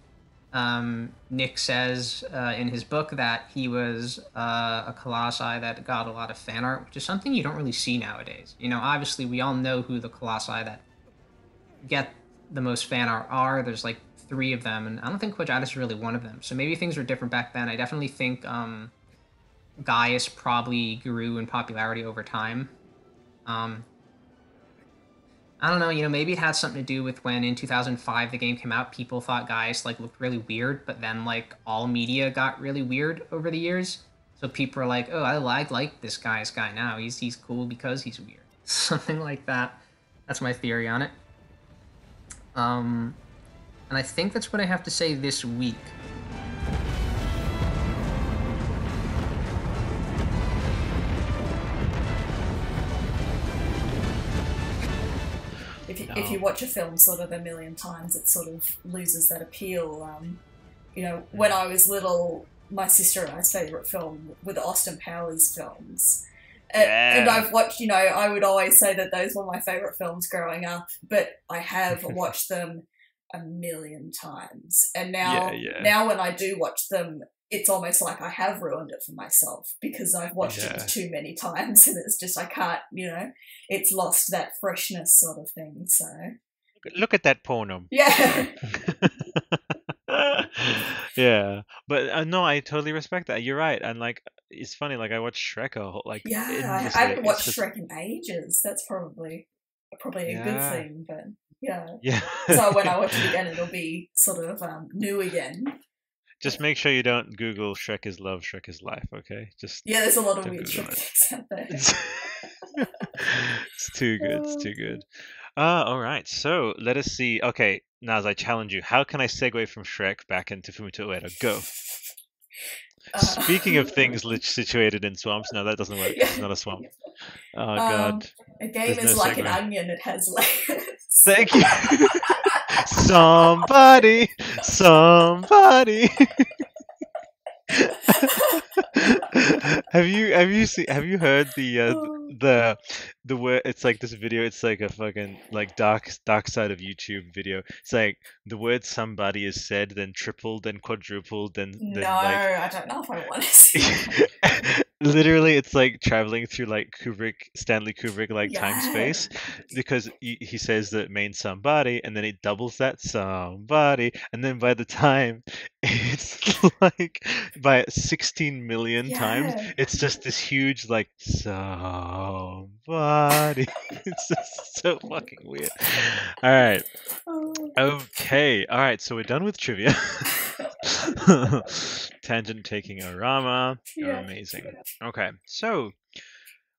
Nick says in his book that he was a colossi that got a lot of fan art, which is something you don't really see nowadays. Obviously we all know who the colossi that get the most fan art are. There's 3 of them, and I don't think Quadratus is really one of them. So maybe things were different back then. I definitely think Gaius probably grew in popularity over time. I don't know, maybe it had something to do with when in 2005 the game came out, people thought Gaius like looked really weird, but then like all media got really weird over the years. So people are like, "Oh, I like this Gaius guy now. He's cool because he's weird." Something like that. That's my theory on it. And I think that's what I have to say this week. If you watch a film sort of a million times, it sort of loses that appeal. When I was little, my sister and I's favourite film were the Austin Powers films. And I've watched, I would always say that those were my favourite films growing up, but I have watched them a million times. And now when I do watch them, it's almost like I have ruined it for myself because I've watched it too many times, and it's just I can't, it's lost that freshness sort of thing. So look at that porno. Yeah. Yeah, but no, I totally respect that. You're right, and like it's funny. Like I watched Shrek I haven't watched Shrek in ages. That's probably a good thing, but yeah. So when I watch it again, it'll be sort of new again. Just make sure you don't Google Shrek is love, Shrek is life, okay? There's a lot of weird Shrek things out there. It's too good. It's too good. All right. So let us see. Okay, Naz, I challenge you. How can I segue from Shrek back into Fumito Ueda? Go. Speaking of things situated in swamps, no, that doesn't work. It's not a swamp. Oh God. A game is like an onion; it has layers. Thank you. Somebody. Have you heard the word? It's like this video. It's like a fucking like dark side of YouTube video. It's like the word somebody is said, then tripled, then quadrupled, then no, like, I don't know if I want to see. Literally, it's like traveling through like Stanley Kubrick like time space, because he says the main somebody, and then it doubles that somebody, and then by the time it's like by 16 million times, it's just this huge like somebody. It's just so fucking weird. All right. Okay. All right. So we're done with trivia. Tangent taking Arama. You're amazing. Okay, so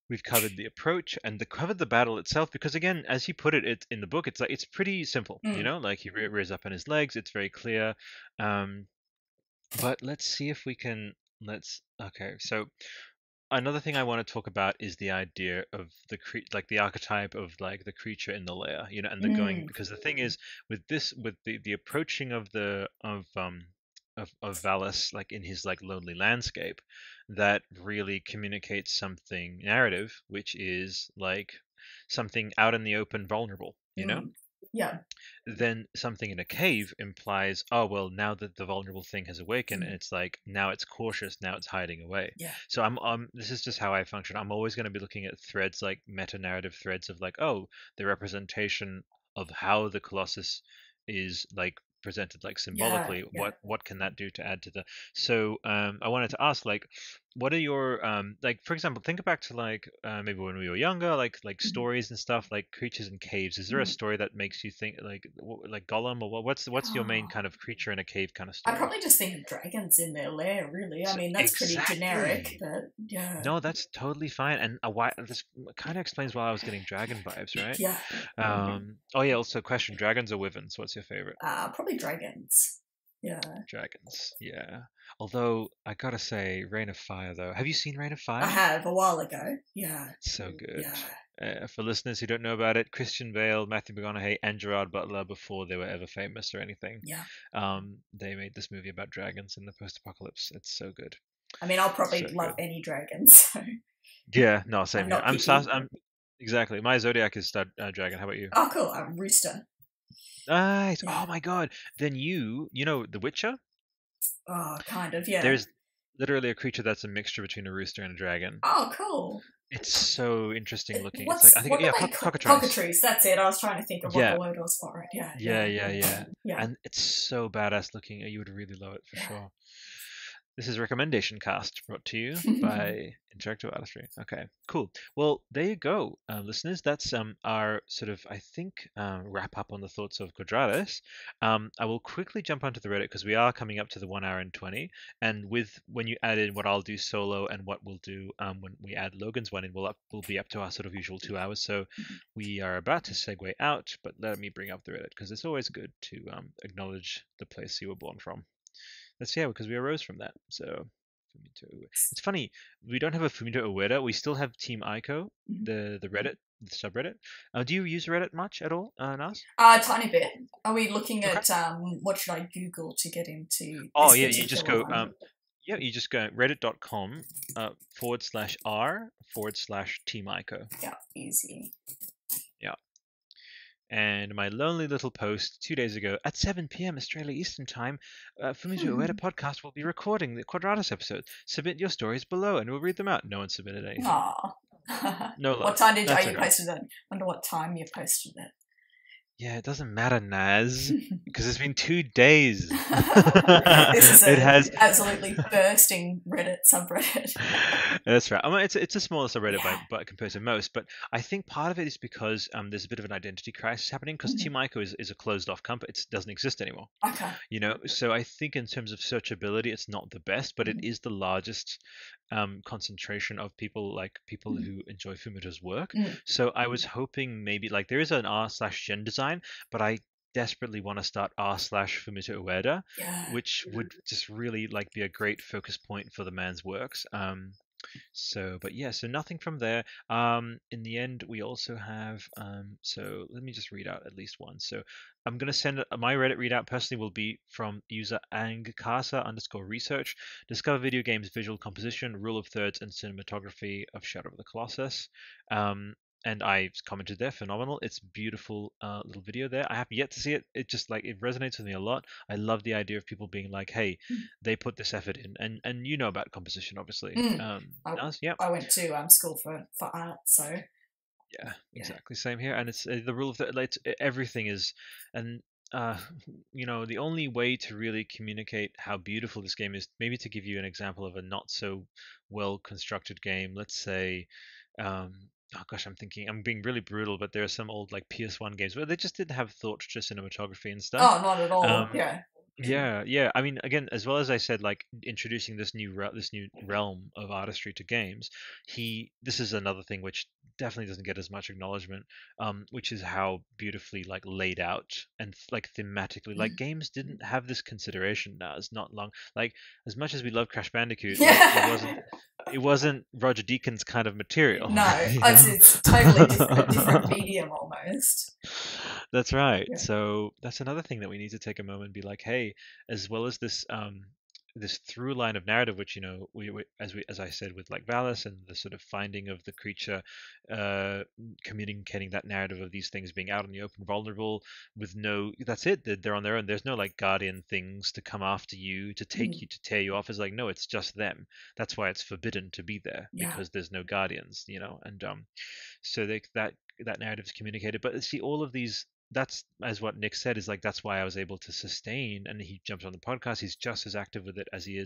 we've covered the approach and covered the battle itself, because again, as he put it in the book, it's like it's pretty simple. Like he rears up on his legs. It's very clear. But let's see if we can. Okay, so another thing I want to talk about is the idea of the archetype of like the creature in the lair, and the going, because the thing is with the approaching of Valis, like in his like lonely landscape, that really communicates something narrative, which is like something out in the open, vulnerable, Then something in a cave implies, oh well, now that the vulnerable thing has awakened, and it's like now it's cautious, now it's hiding away. So this is just how I function. I'm always going to be looking at threads, like meta narrative threads of like, oh, the representation of how the Colossus is like presented like symbolically. What can that do to add to the I wanted to ask, like, what are your like, for example, think back to like maybe when we were younger, like stories and stuff, like creatures in caves. Is there a story that makes you think like Gollum, or what's your main kind of creature in a cave kind of story? I probably just think of dragons in their lair, really. I mean, that's pretty generic, but no, that's totally fine. And why this kind of explains why I was getting dragon vibes, right? Oh yeah, also question, dragons or wyverns? What's your favorite? Probably dragons. Dragons, Although I gotta say, Reign of Fire though. Have you seen Reign of Fire? I have, a while ago. It's so good. For listeners who don't know about it, Christian Bale, Matthew McConaughey, and Gerard Butler, before they were ever famous or anything, they made this movie about dragons in the post-apocalypse. It's so good. I mean, I'll probably love any dragon. So. Yeah, no, same here. I'm exactly. My zodiac is stud dragon. How about you? Oh, cool. I'm rooster. Nice. Oh my god. Then you know The Witcher? Oh, kind of, yeah. There's literally a creature that's a mixture between a rooster and a dragon. Oh, cool. It's so interesting looking. It's like, I think, cockatrice. Cockatrice, that's it. I was trying to think of what the word was for it. Yeah. And it's so badass looking. You would really love it for sure. This is Recommendation Cast, brought to you by Interactive Artistry. Okay, cool. Well, there you go, listeners. That's our sort of, I think, wrap up on the thoughts of Quadratus. I will quickly jump onto the Reddit because we are coming up to the 1 hour and 20. And when you add in what I'll do solo and what we'll do when we add Logan's one in, we'll be up to our sort of usual 2 hours. So we are about to segue out, but let me bring up the Reddit because it's always good to acknowledge the place you were born from. That's because we arose from that. So it's funny, we don't have a Fumito Ueda. We still have Team Aiko, the Reddit, the subreddit. Do you use Reddit much at all, Naz? A tiny bit. Are we looking at what should I Google to get into? Oh yeah, you just go. You just go reddit.com /r/Team Aiko. Yeah, easy. Yeah. And my lonely little post 2 days ago at 7 p.m. Australia Eastern Time, Fumito Ueda podcast will be recording the Quadratus episode. Submit your stories below and we'll read them out. No one submitted anything. Aww. No love. What time you posted it? Wonder what time you posted it. Yeah, it doesn't matter, Naz, because it's been 2 days. This is absolutely bursting Reddit subreddit. That's right. I mean, it's a smaller subreddit by compared to most, but I think part of it is because there's a bit of an identity crisis happening because Team Aiko is a closed-off company. It doesn't exist anymore. Okay. So I think in terms of searchability, it's not the best, but it is the largest concentration of people who enjoy Fumito's work. So I was hoping maybe there is an r/gen design, but I desperately want to start r/Fumito Ueda, which would just really be a great focus point for the man's works. So nothing from there. In the end, we also have, so let me just read out at least one. So I'm going to send my Reddit readout personally will be from user angkasa_research. Discover video games, visual composition, rule of thirds, and cinematography of Shadow of the Colossus. And I commented there, phenomenal. It's beautiful little video there. I have yet to see it. It just it resonates with me a lot. I love the idea of people being like, hey, they put this effort in. And you know about composition, obviously. I went to school for art, so... Yeah, exactly. Same here. And it's the rule of everything is... And the only way to really communicate how beautiful this game is, maybe to give you an example of a not so well constructed game, let's say... oh gosh, I'm being really brutal, but there are some old PS1 games where they just didn't have thought to cinematography and stuff. Oh, not at all. Yeah. I mean, again, as well as I said, introducing this new realm of artistry to games, this is another thing which definitely doesn't get as much acknowledgement, which is how beautifully laid out and thematically, games didn't have this consideration now. It's not long, as much as we love Crash Bandicoot, it wasn't Roger Deakins kind of material. No, it's totally different medium almost. That's right. Yeah. So that's another thing that we need to take a moment and be like, hey, as well as this this through line of narrative, which as I said with Valis and the sort of finding of the creature, communicating that narrative of these things being out in the open, vulnerable, with that's it. They're on their own. There's no guardian things to come after you, to take you, to tear you off. It's no, it's just them. That's why it's forbidden to be there because there's no guardians, and so that narrative is communicated. But see, all of these. That's, as what Nick said, is that's why I was able to sustain, and he jumped on the podcast. He's just as active with it as he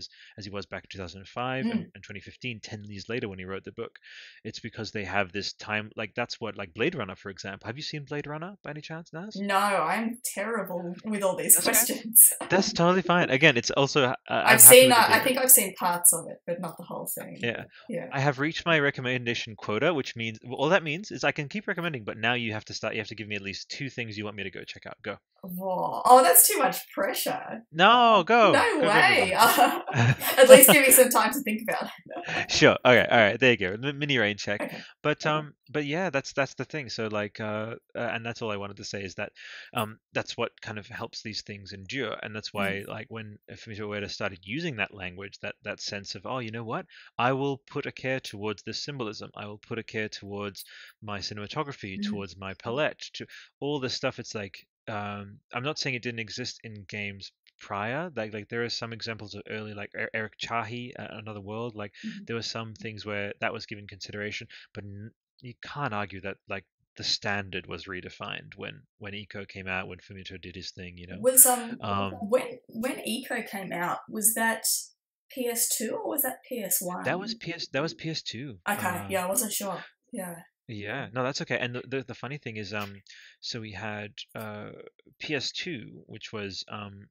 was back in 2005 and 2015, 10 years later when he wrote the book. It's because they have this time, that's what, Blade Runner, for example. Have you seen Blade Runner by any chance, Naz? No, I'm terrible with all these questions. Okay. That's totally fine. Again, it's also... I think I've seen parts of it, but not the whole thing. Yeah. I have reached my recommendation quota, which means, all that means is I can keep recommending, but now you have to give me at least 2 things you want me to go check out. Go. Oh, that's too much pressure. No, go. No go, way. At least give me some time to think about it. Sure. Okay. All right. There you go. Mini rain check. Okay. But yeah, that's the thing. So and that's all I wanted to say is that that's what kind of helps these things endure, and that's why when Fumito Ueda started using that language, that sense of, oh, you know what, I will put a care towards this symbolism. I will put a care towards my cinematography, towards my palette, to all this stuff. It's I'm not saying it didn't exist in games prior. There are some examples of early, Eric Chahi, Another World. There were some things where that was given consideration, but you can't argue that the standard was redefined when Eco came out, when Fumito did his thing. Was when Eco came out, was that PS2 or was that PS1? That was PS2. Okay, yeah, I wasn't sure. Yeah. Yeah, no, that's okay. And the funny thing is, so we had PS2, which was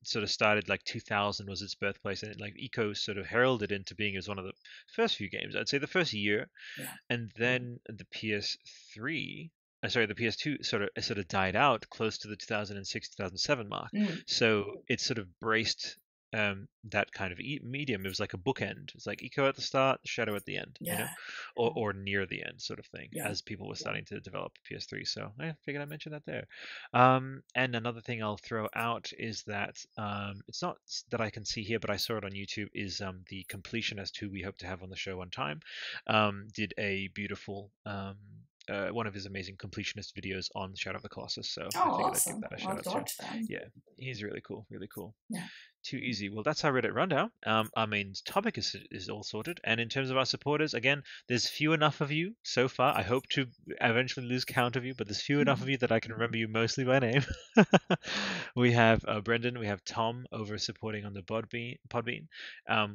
sort of started like 2000 was its birthplace, and like Eco sort of heralded into being as one of the first few games. I'd say the first year, Yeah. and then the PS3. Sorry, the PS2 sort of died out close to the 2006 2007 mark. So it sort of braced that kind of medium. It was like a bookend. It's like Eco at the start, Shadow at the end, you know, or near the end sort of thing, as people were starting to develop PS3. So I figured I'd mention that there. And another thing I'll throw out is that it's not that I can see here, but I saw it on YouTube, is the completionist who we hope to have on the show one time did a beautiful one of his amazing completionist videos on Shadow of the Colossus. So I figured awesome. I'd give that a shout out to him. Yeah, he's really cool, really cool. Yeah. Too easy. Well, that's our Reddit rundown. Our main topic is all sorted. And in terms of our supporters, again, there's few enough of you so far. I hope to eventually lose count of you, but there's few enough of you that I can remember you mostly by name. We have Brendan, we have Tom over supporting on the Podbean.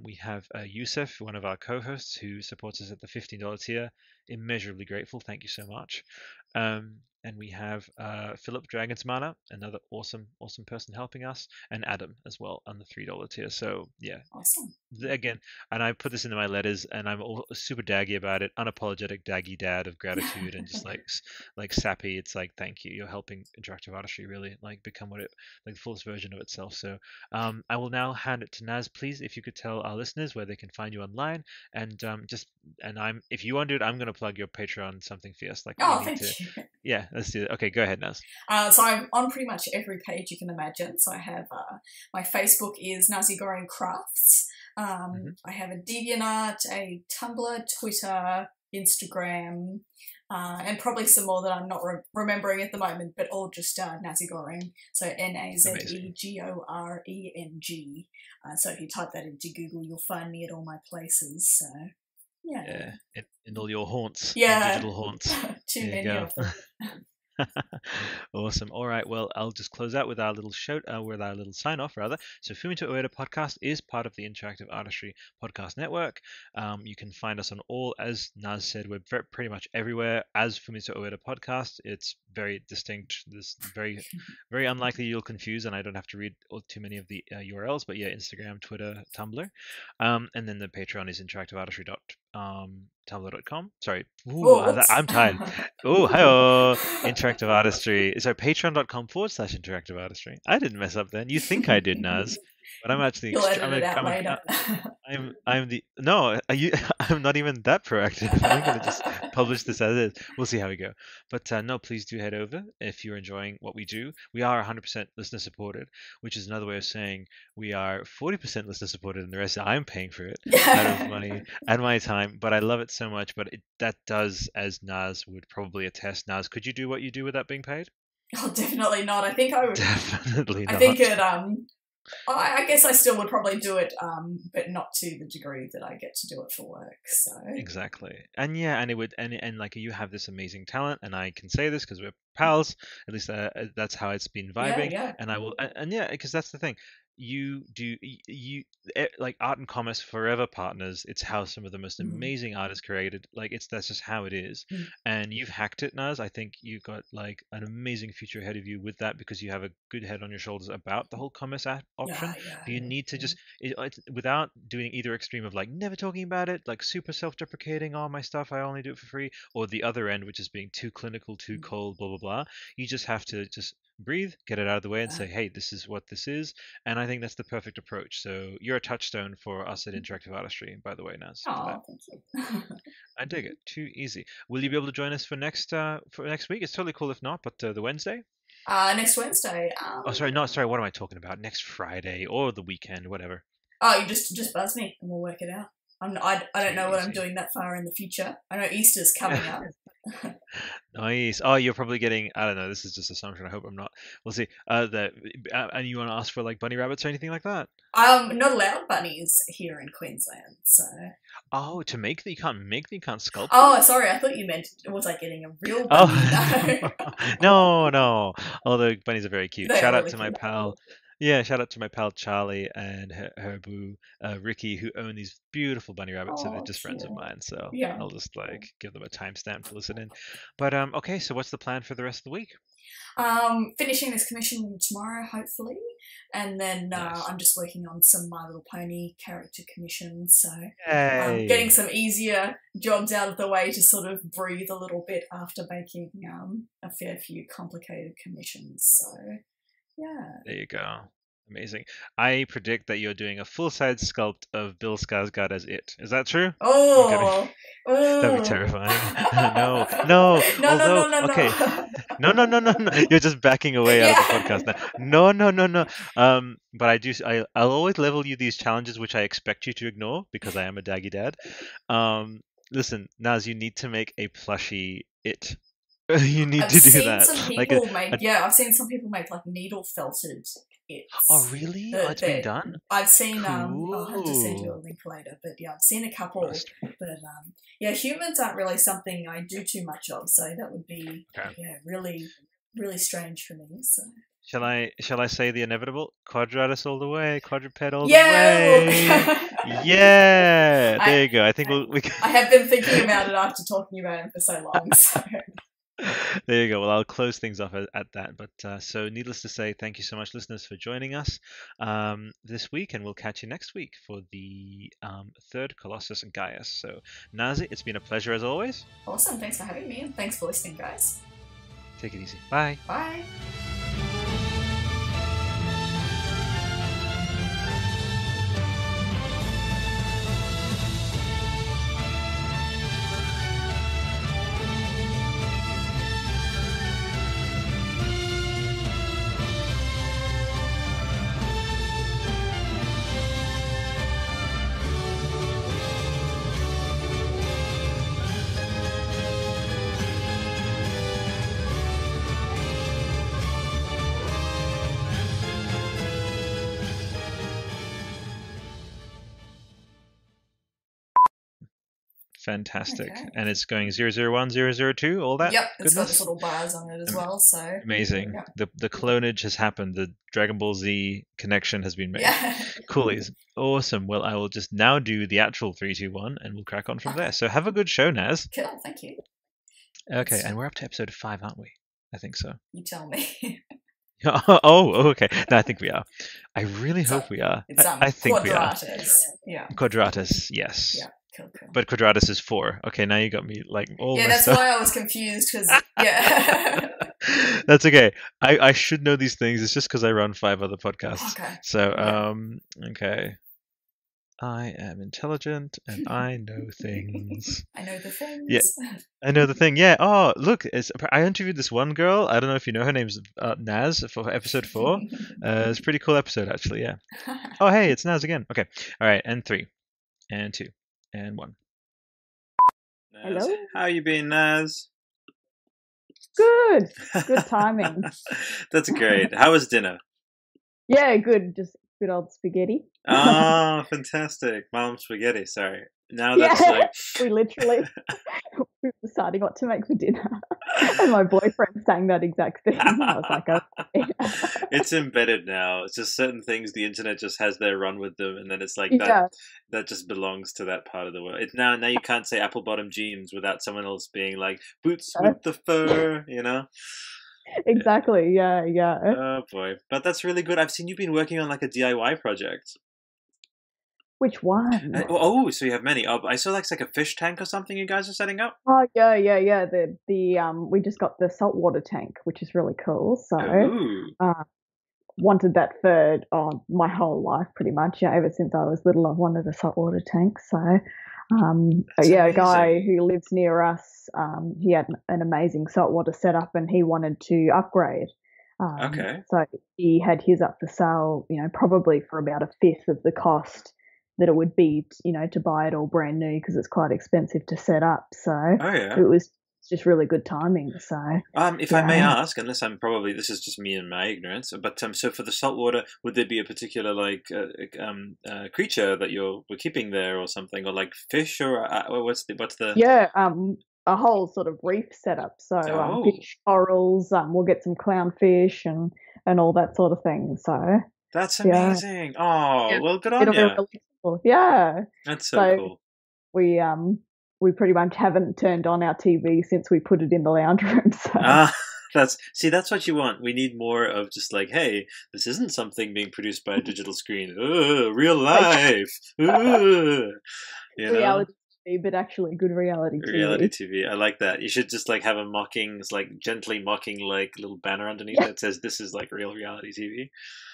We have Yusuf, one of our co-hosts, who supports us at the $15 tier. Immeasurably grateful. Thank you so much. And we have Philip Dragonsmana, another awesome person helping us, and Adam as well on the $3 tier. So yeah, awesome. Again, and I put this into my letters, and I'm all super daggy about it, unapologetic daggy dad of gratitude, and just like sappy. It's like, thank you, you're helping interactive artistry really like become what it, like the fullest version of itself. So I will now hand it to Naz. Please, if you could tell our listeners where they can find you online, and if you want to do it, I'm going to plug your Patreon something fierce. Like, thank you. Yeah, let's do it. Okay, go ahead, Naz. So I'm on pretty much every page you can imagine. So I have my Facebook is Nazi Goring Crafts. I have a DeviantArt, a Tumblr, Twitter, Instagram, and probably some more that I'm not remembering at the moment, but all just Nazi Goring. So NAZEGORENG. So if you type that into Google, you'll find me at all my places. So yeah. In all your haunts. Yeah. Digital haunts. Too many of them. Awesome. All right. Well, I'll just close out with our little sign off rather. So Fumito Ueda Podcast is part of the Interactive Artistry Podcast Network. You can find us on all, as Naz said, we're pretty much everywhere as Fumito Ueda Podcast. It's very distinct. This very, very unlikely you'll confuse, and I don't have to read too many of the URLs, but yeah, Instagram, Twitter, Tumblr. And then the Patreon is interactiveartistry.tumblr.com. Sorry. I'm tired. Oh, hi-oh. Interactive Artistry. So patreon.com/interactive artistry. I didn't mess up then. You think I did, Naz. But I'm actually. You'll edit it out later. I'm not even that proactive. I'm going to just publish this as is. We'll see how we go. But no, please do head over if you're enjoying what we do. We are 100% listener supported, which is another way of saying we are 40% listener supported, and the rest I'm paying for it out of money and my time. But I love it so much. But that does, as Naz would probably attest. Naz, could you do what you do without being paid? Oh, definitely not. I think I would. Definitely not. I think it. I guess I still would probably do it, but not to the degree that I get to do it for work. So exactly, and yeah, and it would, and like you have this amazing talent, and I can say this because we're pals. At least that's how it's been vibing. Yeah. And I will, and yeah, because that's the thing. You like art and commerce forever partners. It's how some of the most amazing art is created. Like that's just how it is. And you've hacked it, Naz. I think you've got like an amazing future ahead of you with that, because you have a good head on your shoulders about the whole commerce option. You need to just without doing either extreme of like never talking about it, like super self-deprecating, oh my stuff, I only do it for free, or the other end, which is being too clinical, too cold, blah blah blah. You just have to just breathe, get it out of the way, and say, hey, this is what this is. And I think that's the perfect approach. So you're a touchstone for us at Interactive Artistry, by the way, Naz. Oh, thank you. I dig it. Too easy. Will you be able to join us for next week? It's totally cool if not, but the Wednesday? Next Wednesday. Sorry. What am I talking about? Next Friday or the weekend, whatever. Oh, you just buzz me and we'll work it out. I don't know what I'm doing that far in the future. I know Easter's coming up. Nice. Oh, you're probably getting, I don't know, this is just assumption. I hope I'm not. We'll see. And you want to ask for like bunny rabbits or anything like that? Not allowed bunnies here in Queensland, so. Oh, to make them, you can't make them, you can't sculpt. Oh, sorry, I thought you meant, was I getting a real bunny? Oh. No. Although bunnies are very cute. They Shout are out really to my cute. pal Yeah, shout out to my pal Charlie and her boo Ricky, who own these beautiful bunny rabbits. So they're Oh, just friends of cute. mine. So Yeah. I'll just like give them a timestamp to listen in. But okay, so what's the plan for the rest of the week? Finishing this commission tomorrow, hopefully, and then Nice. I'm just working on some My Little Pony character commissions. So Yay! getting some easier jobs out of the way to sort of breathe a little bit after making a fair few complicated commissions. So yeah. There you go. Amazing. I predict that you're doing a full-size sculpt of Bill Skarsgård as it. Is that true? Oh, That'd be terrifying. No, no. Although, okay. No. You're just backing away out of the podcast now. No. But I'll always level you these challenges, which I expect you to ignore because I am a daggy dad. Listen, Naz, you need to make a plushie it. You need to do that. I've seen some people make like needle felted its. Oh really? It's been done? I've seen Cool. I'll have to send you a link later, but yeah, I've seen a couple. But yeah, humans aren't really something I do too much of, so that would be really, really strange for me. So shall I say the inevitable? Quadratus all the way, quadruped all the way. Yeah, there you go. I think we can... I have been thinking about it after talking about it for so long. So. There you go. Well, I'll close things off at that. But so needless to say, thank you so much, listeners, for joining us this week, and we'll catch you next week for the third Colossus and Gaius. So, Nazi, it's been a pleasure as always. Awesome. Thanks for having me, and thanks for listening, guys. Take it easy. Bye. Bye. Fantastic. Okay. And it's going 001, 002, all that? Yep, it's goodness? got its little bars on it as well, so... Amazing. Yeah. The clonage has happened. The Dragon Ball Z connection has been made. Yeah. Coolies. Awesome. Well, I will just now do the actual 3, 2, 1, and we'll crack on from there. So have a good show, Naz. Cool, thank you. Okay, and we're up to episode 5, aren't we? I think so. You tell me. Okay. No, I think we are. I really hope we are. I think Quadratus. We are. Yeah. Quadratus, yes. Yeah. Cool. But Quadratus is 4. Okay, now you got me like all. Yeah, that's why I was confused because That's okay. I should know these things. It's just because I run 5 other podcasts. Okay. So okay. I am intelligent and I know things. I know the things. Yeah, I know the thing. Yeah. Oh, look, I interviewed this one girl. I don't know if you know her name's Naz for episode 4. It's a pretty cool episode, actually. Yeah. Oh, hey, it's Naz again. Okay. All right. And 3, and 2, and 1. Naz. Hello. How you been, Naz? Good. Good timing. That's great. How was dinner? Yeah, good. Just good old spaghetti. Ah, fantastic. Mom spaghetti, sorry. Now that's like... we were deciding what to make for dinner. And my boyfriend sang that exact thing. I was like, okay. It's embedded now. It's just certain things the internet just has their run with them, and then it's like that just belongs to that part of the world. Now you can't say apple bottom jeans without someone else being like boots with the fur, you know? Exactly, yeah. Oh boy. But that's really good. I've seen you've been working on like a DIY project. Which one? So you have many. I saw like a fish tank or something you guys are setting up. Oh yeah. The we just got the saltwater tank, which is really cool. So wanted that for my whole life pretty much. Yeah, ever since I was little I wanted a saltwater tank. So a guy who lives near us, he had an amazing saltwater setup and he wanted to upgrade. So he had his up for sale, probably for about 1/5 of the cost that it would be, to buy it all brand new because it's quite expensive to set up. So it was just really good timing. So if I may ask, unless this is just me and my ignorance, but so for the saltwater, would there be a particular creature that we're keeping there or something, or like fish, or what's the a whole sort of reef setup. So fish, corals, we'll get some clownfish and all that sort of thing. So That's amazing. Oh, well, good on It'll be you. really cool. Yeah. That's so cool. We pretty much haven't turned on our TV since we put it in the lounge room. So. That's what you want. We need more of just like, hey, this isn't something being produced by a digital screen. Real life. Reality TV, but actually good reality TV. Reality TV. I like that. You should just like have a mocking, like gently mocking, like little banner underneath that says this is like real reality TV.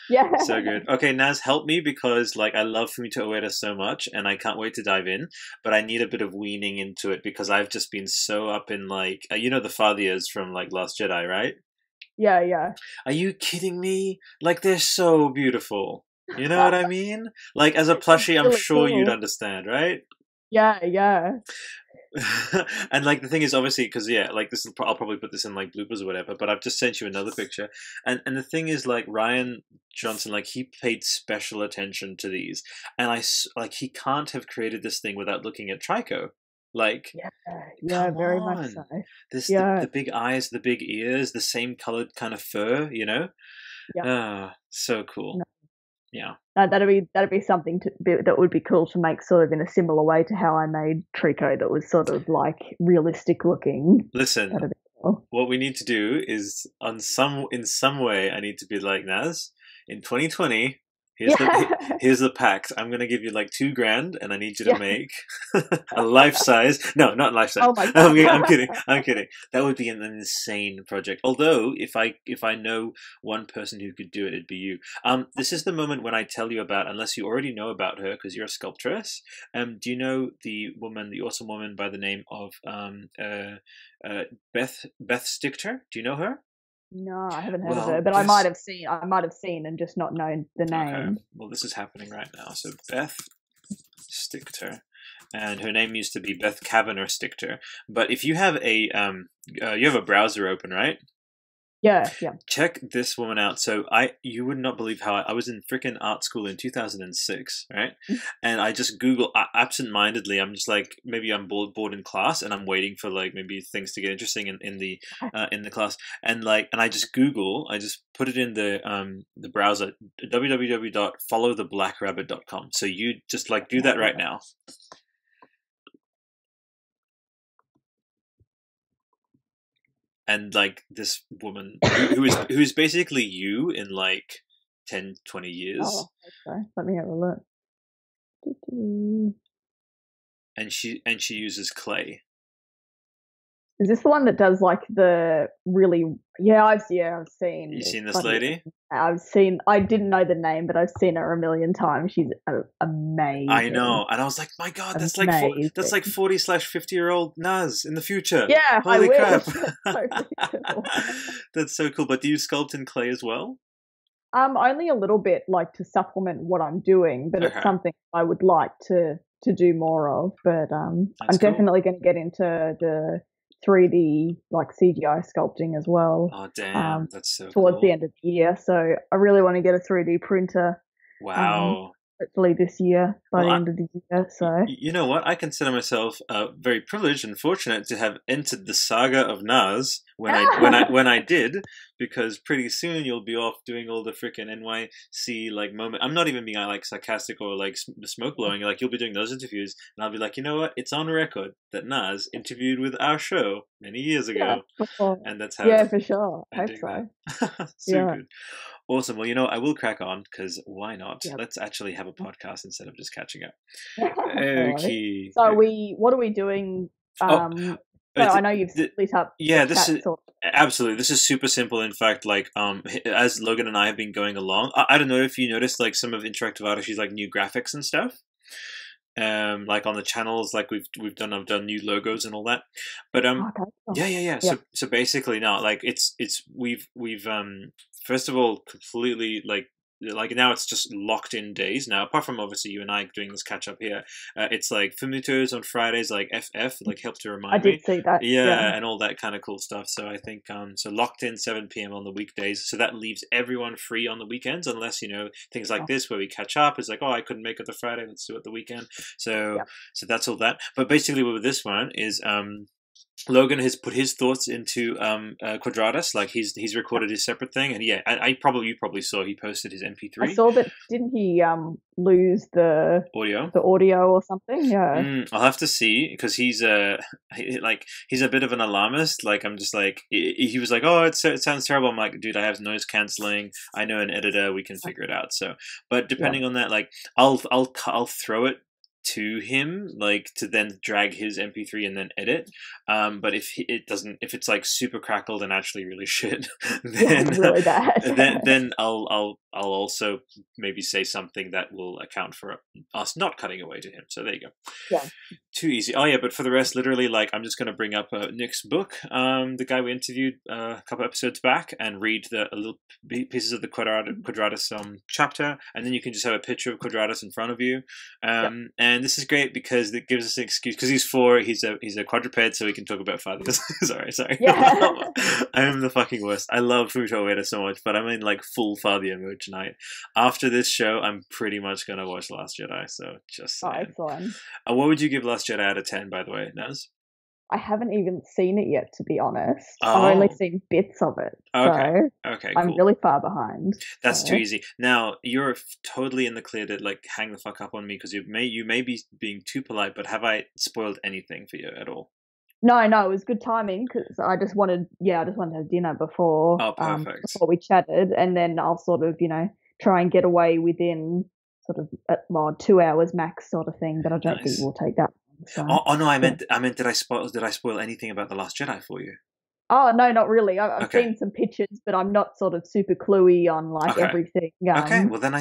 Yeah. So good. Okay, Naz, help me because like I love Fumito Ueda so much and I can't wait to dive in, but I need a bit of weaning into it because I've just been so up in like the Fathias from like Last Jedi, right? Yeah. Are you kidding me? Like they're so beautiful. You know what I mean? Like as a plushie, I'm sure you'd understand, right? Yeah. And like the thing is obviously because like this I'll probably put this in like bloopers or whatever, but I've just sent you another picture and the thing is like Ryan Johnson, like he paid special attention to these and he can't have created this thing without looking at Trico. Like yeah, very much so. This the big eyes, the big ears, the same colored kind of fur, so cool. Yeah, that'd be something that would be cool to make sort of in a similar way to how I made Trico, that was sort of like realistic looking. Listen, cool. What we need to do is in some way I need to be like Naz in 2020. Here's the pact. I'm gonna give you like $2,000, and I need you to make a life size. No, not life size. Oh my God. I'm kidding. That would be an insane project. Although, if I know one person who could do it, it'd be you. This is the moment when I tell you about, unless you already know about her because you're a sculptress. Do you know the awesome woman by the name of Beth Stichter? Do you know her? No, I haven't heard of her, but I might have seen and just not known the name. Okay. Well, this is happening right now. So Beth Stichter, and her name used to be Beth Kavanagh Stichter. But if you have a browser open, right? Yeah. Check this woman out. So you would not believe how I was in freaking art school in 2006, right? And I just Google absentmindedly. I'm just like, maybe I'm bored in class, and I'm waiting for like maybe things to get interesting in the class, and I just put it in the browser, www.followtheblackrabbit.com. So you just like do that right now. And like this woman who is basically you in like 10, 20 years. Oh, okay. Let me have a look. And she uses clay. Is this the one that does like the really? Yeah, I've seen. You seen this lady? I've seen. I didn't know the name, but I've seen her a million times. She's amazing. I know, and I was like, my God, that's like 40/50-year-old Naz in the future. Yeah, holy crap! Cool. That's so cool. But do you sculpt in clay as well? Only a little bit, like to supplement what I'm doing, but it's something I would like to do more of. But I'm definitely going to get into the 3D like CGI sculpting as well. Oh damn, that's so towards cool. the end of the year. So I really want to get a 3D printer. Wow. Hopefully this year, by the end of the year. So you know what? I consider myself very privileged and fortunate to have entered the saga of Naz when I did, because pretty soon you'll be off doing all the freaking NYC like moment. I'm not even being like sarcastic or like smoke blowing. Like you'll be doing those interviews, and I'll be like, you know what? It's on record that Naz interviewed with our show many years ago, and that's how. Yeah, for sure. I hope so. So good. Awesome. Well, I will crack on because why not? Yep. Let's actually have a podcast instead of just catching up. Okay. So what are we doing? So I know you've split up. Yeah, this is absolutely. This is super simple. In fact, like as Logan and I have been going along, I don't know if you noticed like some of Interactive Artistry's like new graphics and stuff. Like on the channels, like I've done new logos and all that. But yeah. Yep. So basically now, like we've first of all completely like now it's just locked in days now, apart from obviously you and I doing this catch up here. It's like Fumito's on Fridays, like FF like helped to remind me. I did see that. Yeah, and all that kind of cool stuff. So I think so locked in 7 p.m. on the weekdays. So that leaves everyone free on the weekends, unless things like this where we catch up is like, oh, I couldn't make it the Friday, let's do it the weekend. So so that's all that. But basically with this one is Logan has put his thoughts into Quadratus, like he's recorded his separate thing, and yeah, you probably saw he posted his MP3. I saw that. Didn't he lose the audio or something? Yeah. I'll have to see, because he's a bit of an alarmist. Like, I'm just like, he was like, oh, it sounds terrible. I'm like, dude, I have noise cancelling. I know an editor. We can figure it out. So, but depending on that, like, I'll throw it to him, like, to then drag his MP3 and then edit. But if it's like super crackled and actually really shit, then really bad. then I'll also maybe say something that will account for us not cutting away to him. So there you go. Yeah. Too easy. Oh yeah, but for the rest, literally, like, I'm just going to bring up Nick's book, the guy we interviewed a couple episodes back, and read the little pieces of the Quadratus chapter, and then you can just have a picture of Quadratus in front of you. And this is great because it gives us an excuse, because he's 4, he's a quadruped, so he can talk about fathers. sorry. Yeah. I am the fucking worst. I love Fumito Ueda so much, but I'm in like full father mode tonight. After this show, I'm pretty much going to watch Last Jedi, so just saying. Excellent. What would you give Last Jedi out of 10, by the way, Naz? I haven't even seen it yet, to be honest. I've only seen bits of it. Okay. So okay, I'm cool. really far behind. That's too easy. Now, you're totally in the clear to, like, hang the fuck up on me, because you may be being too polite, but have I spoiled anything for you at all? No, it was good timing, because I just wanted to have dinner before. Oh, perfect. Before we chatted, and then I'll sort of, try and get away within sort of 2 hours max sort of thing. But I don't think we'll take that. So, oh no, I meant did I spoil anything about The Last Jedi for you? Oh no, not really. I've seen some pictures, but I'm not sort of super cluey on everything. Okay, well then I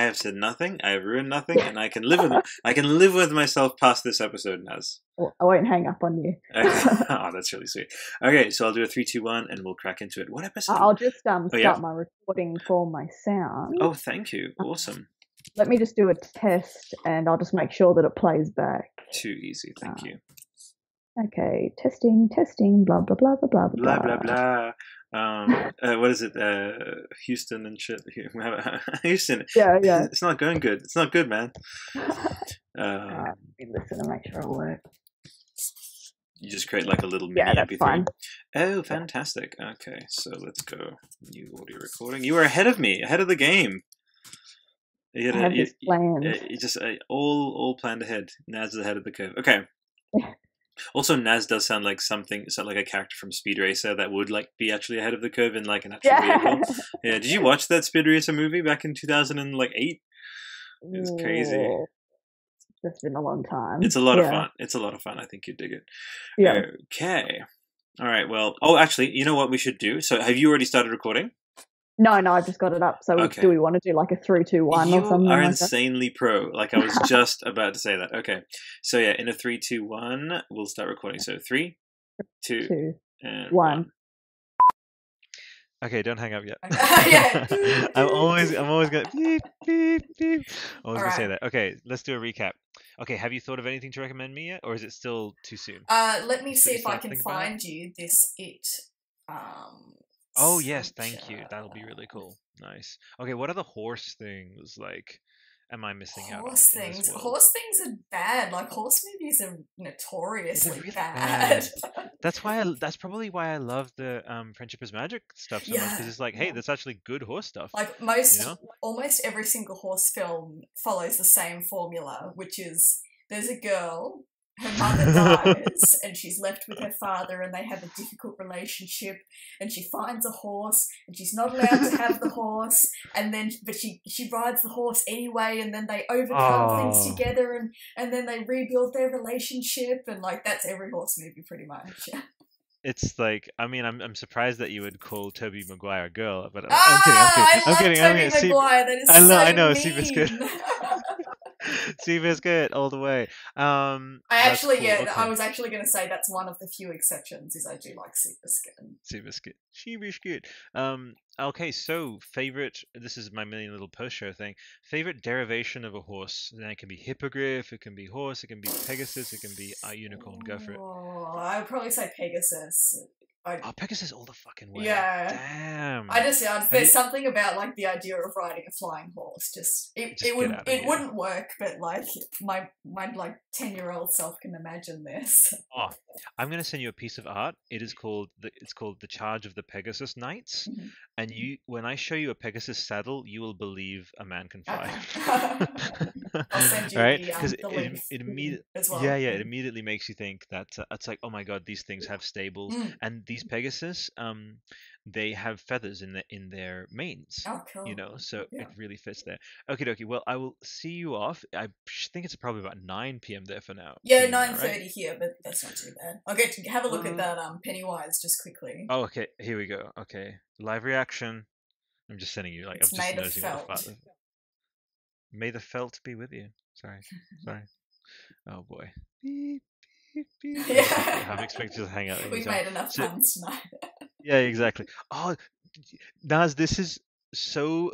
have said nothing. I have ruined nothing, and I can live with it. I can live with myself past this episode, Naz. Well, I won't hang up on you. Oh, that's really sweet. Okay, so I'll do a 3, 2, 1, and we'll crack into it. What episode? I'll just start my recording for my sound. Oh, thank you. Awesome. Let me just do a test, and I'll just make sure that it plays back. Too easy, thank you. Okay, testing, blah, blah, blah, blah, blah, blah, blah, blah. What is it? Houston and shit. Houston. Yeah. It's not going good. It's not good, man. Listen to make sure it works. You just create like a little mini that's MP3. Fine. Oh, fantastic. Okay, so let's go. New audio recording. You were ahead of me, ahead of the game. You planned. You just all planned ahead. Naz is ahead of the curve. Okay. Also, Naz does sound like a character from Speed Racer that would like be actually ahead of the curve in like an actual vehicle. Yeah. Did you watch that Speed Racer movie back in 2008? It was crazy. It's been a long time. It's a lot of fun. It's a lot of fun. I think you'd dig it. Yeah. Okay. All right. Well. Oh, actually, you know what we should do? So, have you already started recording? No, I've just got it up. So do we want to do like a 3, 2, 1 or something? You are like insanely pro. Like I was just about to say that. Okay. So yeah, in a 3, 2, 1, we'll start recording. So 3, 2, and 1. Okay, don't hang up yet. Yeah. I'm always gonna beep beep beep. Always gonna say Alright. that. Okay, let's do a recap. Okay, have you thought of anything to recommend me yet, or is it still too soon? Let me see you if I start can thinking about find you this Oh yes, thank you. sculpture. That'll be really cool. Nice. Okay, what are the horse things like? Am I missing out on Horse in this things. world? Horse things are bad. Like horse movies are notoriously really bad. That's probably why I love the Friendship is Magic stuff so much, because it's like, hey, that's actually good horse stuff. Like almost every single horse film follows the same formula, which is there's a girl, her mother dies, and she's left with her father, and they have a difficult relationship, and she finds a horse, and she's not allowed to have the horse, but she rides the horse anyway, and then they overcome things together, and then they rebuild their relationship, and like that's every horse movie pretty much. It's like, I mean, I'm surprised that you would call Tobey Maguire a girl, but I'm kidding. Tobey Maguire, that is I know. mean. Seabiscuit. Seabiscuit all the way. I was actually going to say that's one of the few exceptions. Is I do like Seabiscuit. Seabiscuit. Okay, so favorite. This is my million little post show thing. Favorite derivation of a horse. Then it can be hippogriff. It can be horse. It can be Pegasus. It can be a unicorn. Go for it. Oh, I would probably say Pegasus. Oh, Pegasus all the fucking way. Yeah. Damn. There's something about like the idea of riding a flying horse. It wouldn't work, but like my like 10-year-old self can imagine this. Oh, I'm gonna send you a piece of art. It's called the Charge of the Pegasus Knights, Mhm. and when I show you a Pegasus saddle, you will believe a man can fly. I'll send you right? the link it immediately, as well. yeah, it immediately makes you think that it's like, oh my god, these things have stables, and these Pegasus, they have feathers in their manes. Oh, cool. You know, so Yeah. it really fits there. Okay, dokie. Well, I will see you off. I think it's probably about 9 p.m. there for now. Yeah, for you now, 9:30 right? here, but that's not too bad. I'll get to have a look at that Pennywise just quickly. Oh, okay. Here we go. Okay, live reaction. I'm just sending you It's I'm just made of noticing what the felt. May the felt be with you. Sorry. Oh boy. Beep, beep, beep. Yeah. I'm expecting to hang out. We've made enough puns tonight. Yeah, exactly. Oh, Naz, this is so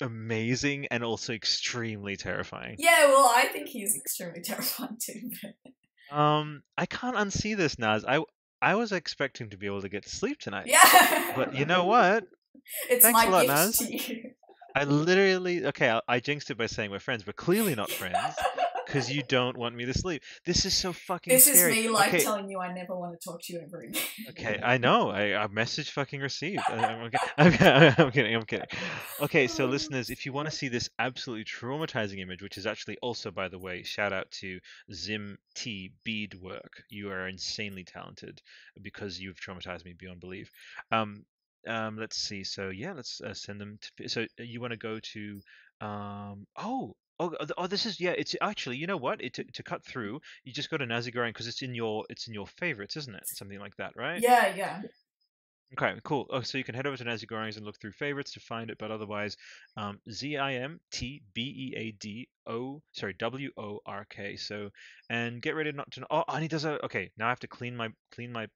amazing and also extremely terrifying. Yeah, well, I think he's extremely terrifying too. I can't unsee this, Naz. I was expecting to be able to get to sleep tonight. Yeah. But you know what? It's Thanks my a lot, gift Naz. to you. I literally I jinxed it by saying we're friends. We're clearly not friends because you don't want me to sleep. This is so fucking This scary. is me like Okay. telling you I never want to talk to you ever again. Okay, I know. A message fucking received. I'm kidding. Okay, so listeners, if you want to see this absolutely traumatizing image, which is actually also, by the way, shout out to Zim T Beadwork. You are insanely talented because you've traumatized me beyond belief. Let's see. So yeah, let's send them to. So you want to go to this is, yeah, it's actually, you know what, to cut through, you just go to Nazigorian because it's in your favorites, isn't it? Something like that, right? Yeah. Okay, cool. Oh, so you can head over to Nazigorians and look through favorites to find it, but otherwise, ZIMTBEADWORK. So, and get ready not to. Oh, and he does okay, now I have to clean my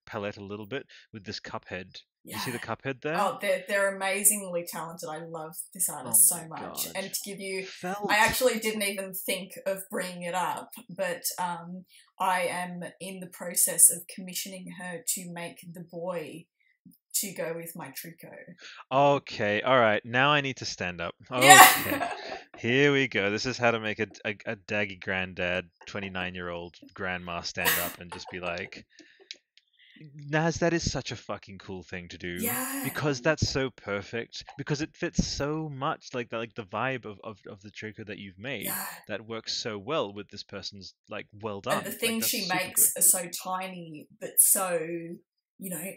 palette a little bit with this Cuphead. Yeah. You see the Cuphead there? Oh, they're amazingly talented. I love this artist so much. God. And to give you, Felt. I actually didn't even think of bringing it up, but I am in the process of commissioning her to make the boy to go with my Trico. Okay, all right. Now I need to stand up. Okay. Yeah. Here we go. This is how to make a daggy granddad, 29-year-old grandma stand up and just be like, Naz, that is such a fucking cool thing to do. Yeah. Because that's so perfect. Because it fits so much like the vibe of the Trico that you've made. Yeah. That works so well with this person's like well done. And the things she makes are so tiny but so,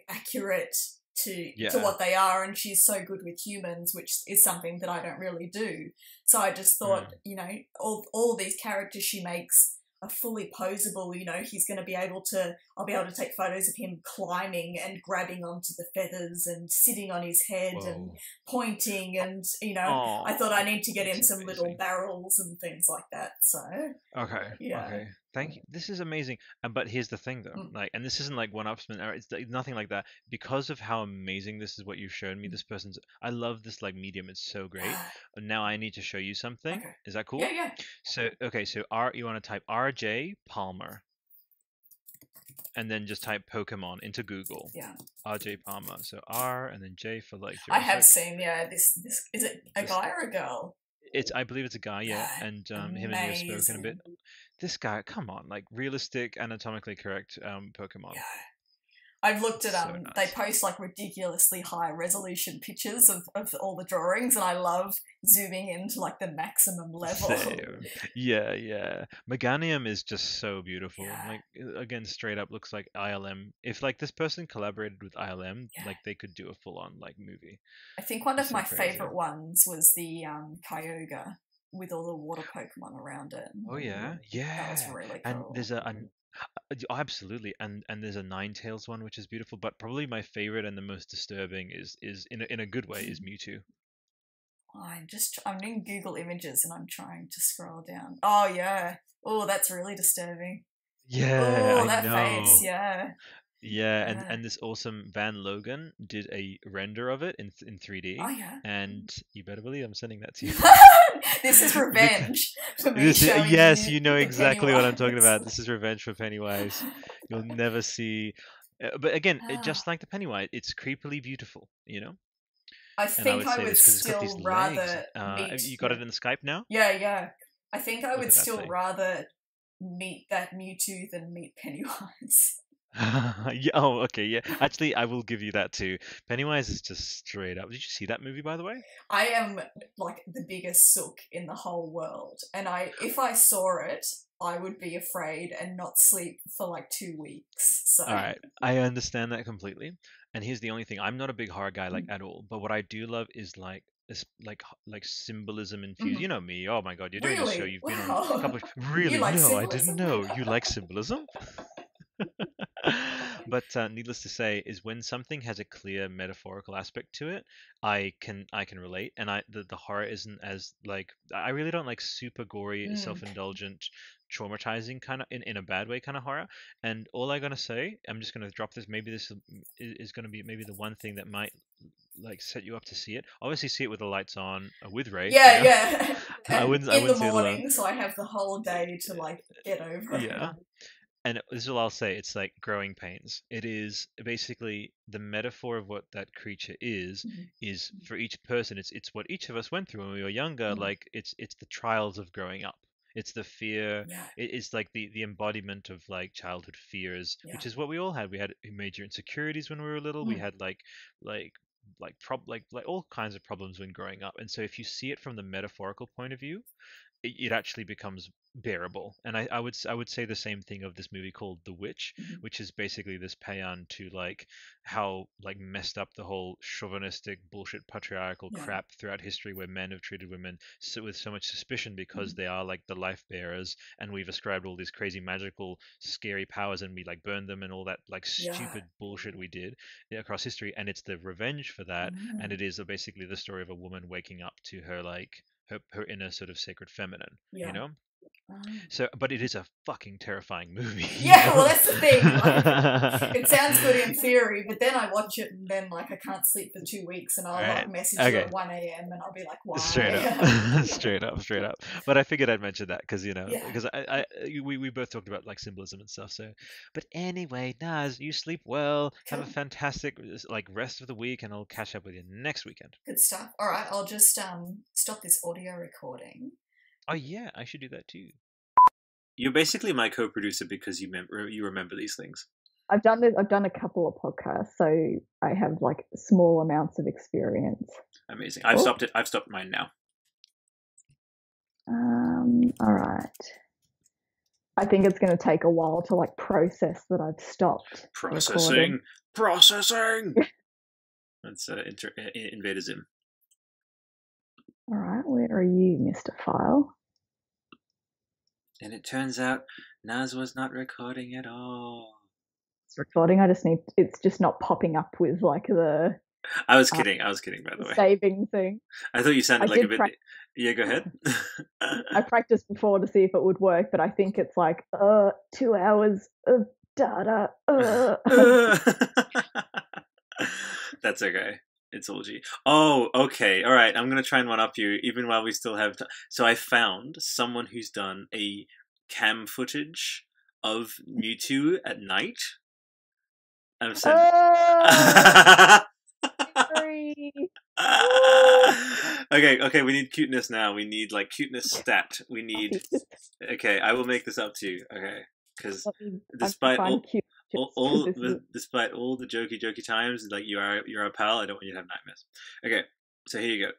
accurate to what they are, and she's so good with humans, which is something that I don't really do. So I just thought, all these characters she makes are fully posable. He's going to be able to, I'll be able to take photos of him climbing and grabbing onto the feathers and sitting on his head and pointing, and I thought I need to get in some amazing. little barrels and things like that. So okay. yeah. Thank you. This is amazing. But here's the thing, though. And this isn't like one-upsman. It's nothing like that. Because of how amazing this is, what you've shown me. This person's. I love this medium. It's so great. And now I need to show you something. Okay. Is that cool? Yeah. So you want to type RJ Palmer, and then just type Pokemon into Google. Yeah. RJ Palmer. So R and then J for like. I have seen. Yeah. This is it a guy or a girl? I believe it's a guy, yeah, and him and you have spoken a bit. This guy, come on, realistic, anatomically correct Pokemon. Yeah. I've looked at So they nice. post ridiculously high resolution pictures of all the drawings, and I love zooming into the maximum level. Same. Yeah. Meganium is just so beautiful. Yeah. Again, straight up looks like ILM. If this person collaborated with ILM, they could do a full on movie. I think one of So my crazy. favorite ones was the Kyogre with all the water Pokemon around it. Oh yeah, That was really cool. and there's absolutely, and there's a Ninetales one which is beautiful, but probably my favorite and the most disturbing is in a good way is Mewtwo. I'm in Google Images and I'm trying to scroll down. Oh yeah. Oh, that's really disturbing. Yeah, Oh, that I know. face. Yeah. Yeah, Yeah. and this awesome Van Logan did a render of it in 3D. Oh yeah. And you better believe I'm sending that to you. This is revenge for me showing Yes, you know the exactly what I'm Pennywise. talking about. This is revenge for Pennywise. You'll never see But again, just like the Pennywise, it's creepily beautiful, you know. I And I think would I say would this because it's got these still legs. rather meet. You got it in the Skype now? Yeah. I think I What would did that still say? rather meet that Mewtwo than meet Pennywise. Yeah, oh, okay, yeah. Actually, I will give you that too. Pennywise is just straight up. Did you see that movie, by the way? I am like the biggest sook in the whole world, and if I saw it, I would be afraid and not sleep for like 2 weeks. So. All right, I understand that completely. And here's the only thing: I'm not a big horror guy like at all. But what I do love is like this, like symbolism infused. You know me. Oh my God, you're doing this show. Really? You've been on Wow. a couple. You Really? like No, I symbolism? didn't know. You like symbolism? But needless to say, is when something has a clear metaphorical aspect to it, I can relate, and the horror isn't as like I really don't like super gory, self-indulgent, traumatizing kind of in a bad way kind of horror. And all I'm gonna say, I'm just gonna drop this. Maybe this is gonna be maybe the one thing that might like set you up to see it. Obviously, see it with the lights on with Ray. Yeah, you know? yeah. I And wouldn't in the say it alone. morning, so I have the whole day to like get over it. Yeah. And this is all I'll say. It's like growing pains. It is basically the metaphor of what that creature is for each person. It's what each of us went through when we were younger. Like it's the trials of growing up. It's the fear. Yeah. It's like the embodiment of like childhood fears, which is what we all had. We had major insecurities when we were little. We had like all kinds of problems when growing up. And so if you see it from the metaphorical point of view, it actually becomes bearable. And I would say the same thing of this movie called The Witch, which is basically this paean to like how like messed up the whole chauvinistic bullshit patriarchal crap throughout history, where men have treated women with so much suspicion because they are like the life bearers, and we've ascribed all these crazy magical scary powers, and we like burn them and all that like stupid bullshit we did across history. And it's the revenge for that, and it is basically the story of a woman waking up to her like her inner sort of sacred feminine, you know. So, but it is a fucking terrifying movie. Yeah, well, that's the thing. Like, it sounds good in theory, but then I watch it and then like I can't sleep for 2 weeks, and I'll like message you at 1 a.m. and I'll be like, "Why?" Straight up. But I figured I'd mention that because because we both talked about like symbolism and stuff. So, but anyway, Naz, you sleep well. Have a fantastic like rest of the week, and I'll catch up with you next weekend. Good stuff. All right, I'll just stop this audio recording. Oh yeah, I should do that too. You're basically my co-producer because you remember these things. I've done a couple of podcasts, so I have like small amounts of experience. Amazing. I've stopped it. I've stopped mine now. All right. I think it's going to take a while to like process that I've stopped. Processing. That's Invader Zim. All right, where are you, Mr. File? And it turns out Naz was not recording at all. It's recording. It's just not popping up with like the. I was kidding, by the way. Saving thing. I thought you sounded like a bit. Yeah, go ahead. I practiced before to see if it would work, but I think it's like 2 hours of data. That's okay. It's all G. Oh, okay. All right. I'm going to try and one-up you, even while we still have time. So I found someone who's done a cam footage of Mewtwo at night. I'm saying... Okay, we need cuteness now. We need, like, cuteness stat. We need... Okay, I will make this up to you. Okay. Because despite despite all the jokey times, like you're a pal, I don't want you to have nightmares. Okay, so here you go.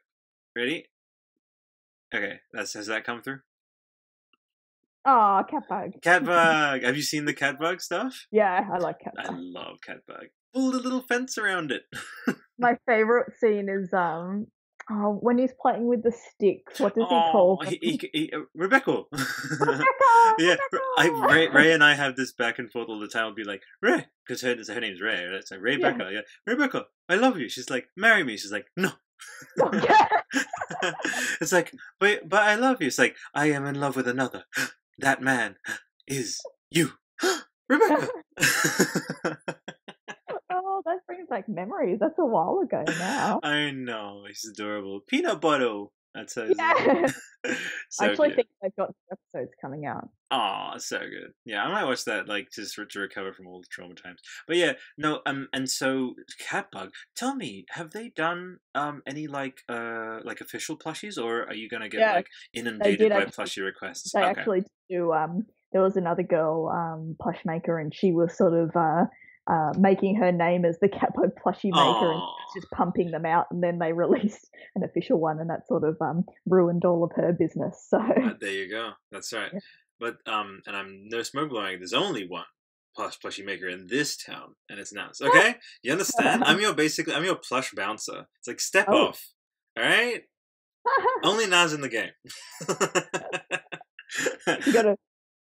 Ready? Okay, has that come through? Oh, Catbug. Catbug. Have you seen the Catbug stuff? Yeah, I like Catbug. I love Catbug. Build a little fence around it. My favorite scene is when he's playing with the sticks. What does he call them? Rebecca. Yeah, Ray and I have this back and forth all the time. I'll be like, Ray, because her name's Ray. Right? It's like, Rebecca. Yeah, Rebecca, I love you. She's like, marry me. She's like, no. It's like, but I love you. It's like, I am in love with another. That man is you, Rebecca. Oh, that brings back memories. That's a while ago now. I know. He's adorable. Peanut butter. That's how yeah. so I actually cute. think they've got episodes coming out. Oh, so good. Yeah, I might watch that, like, just to recover from all the trauma times. But yeah, no, and so Catbug, tell me, have they done any like official plushies, or are you gonna get like inundated by plushie requests? They actually do. There was another girl, plush maker, and she was sort of making her name as the Catbug plushie maker, and just pumping them out, and then they released an official one, and that sort of ruined all of her business. So there you go. That's right. Yeah. But and I'm no smoke blowing. There's only one plushie maker in this town, and it's Naz. Okay, you understand? I'm your plush bouncer. It's like step off. All right. Only Naz in the game. You gotta.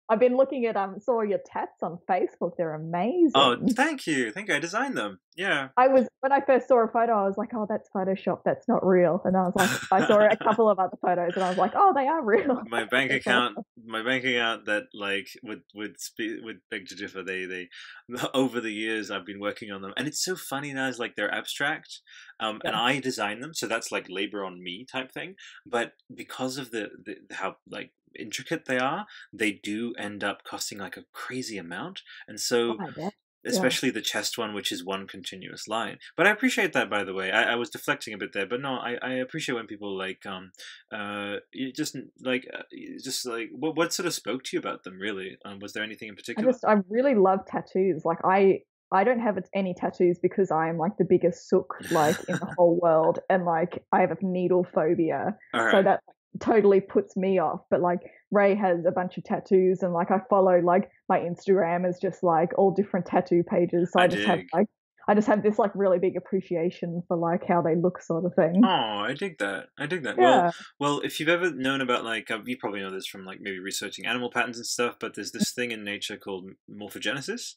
I've been looking at saw your tats on Facebook. They're amazing. Oh, thank you. I designed them. Yeah. When I first saw a photo, I was like, oh, that's Photoshop. That's not real. And I was like, I saw a couple of other photos, and I was like, oh, they are real. My bank account that like would beg to differ. They over the years I've been working on them, and it's so funny now. It's like they're abstract, and I design them, so that's like labor on me type thing. But because of the how like intricate they are, they do end up costing like a crazy amount, and so especially the chest one, which is one continuous line. But I appreciate that, by the way. I was deflecting a bit there, but no, I appreciate when people like just like what sort of spoke to you about them, really? Was there anything in particular? I really love tattoos. Like I don't have any tattoos because I am like the biggest sook like in the whole world, and like I have a needle phobia, so that totally puts me off. But like Ray has a bunch of tattoos, and like I follow like my Instagram is just like all different tattoo pages, so I just have this like really big appreciation for like how they look, sort of thing. Oh, I dig that. Yeah. Well, if you've ever known about like you probably know this from like maybe researching animal patterns and stuff, but there's this thing in nature called morphogenesis.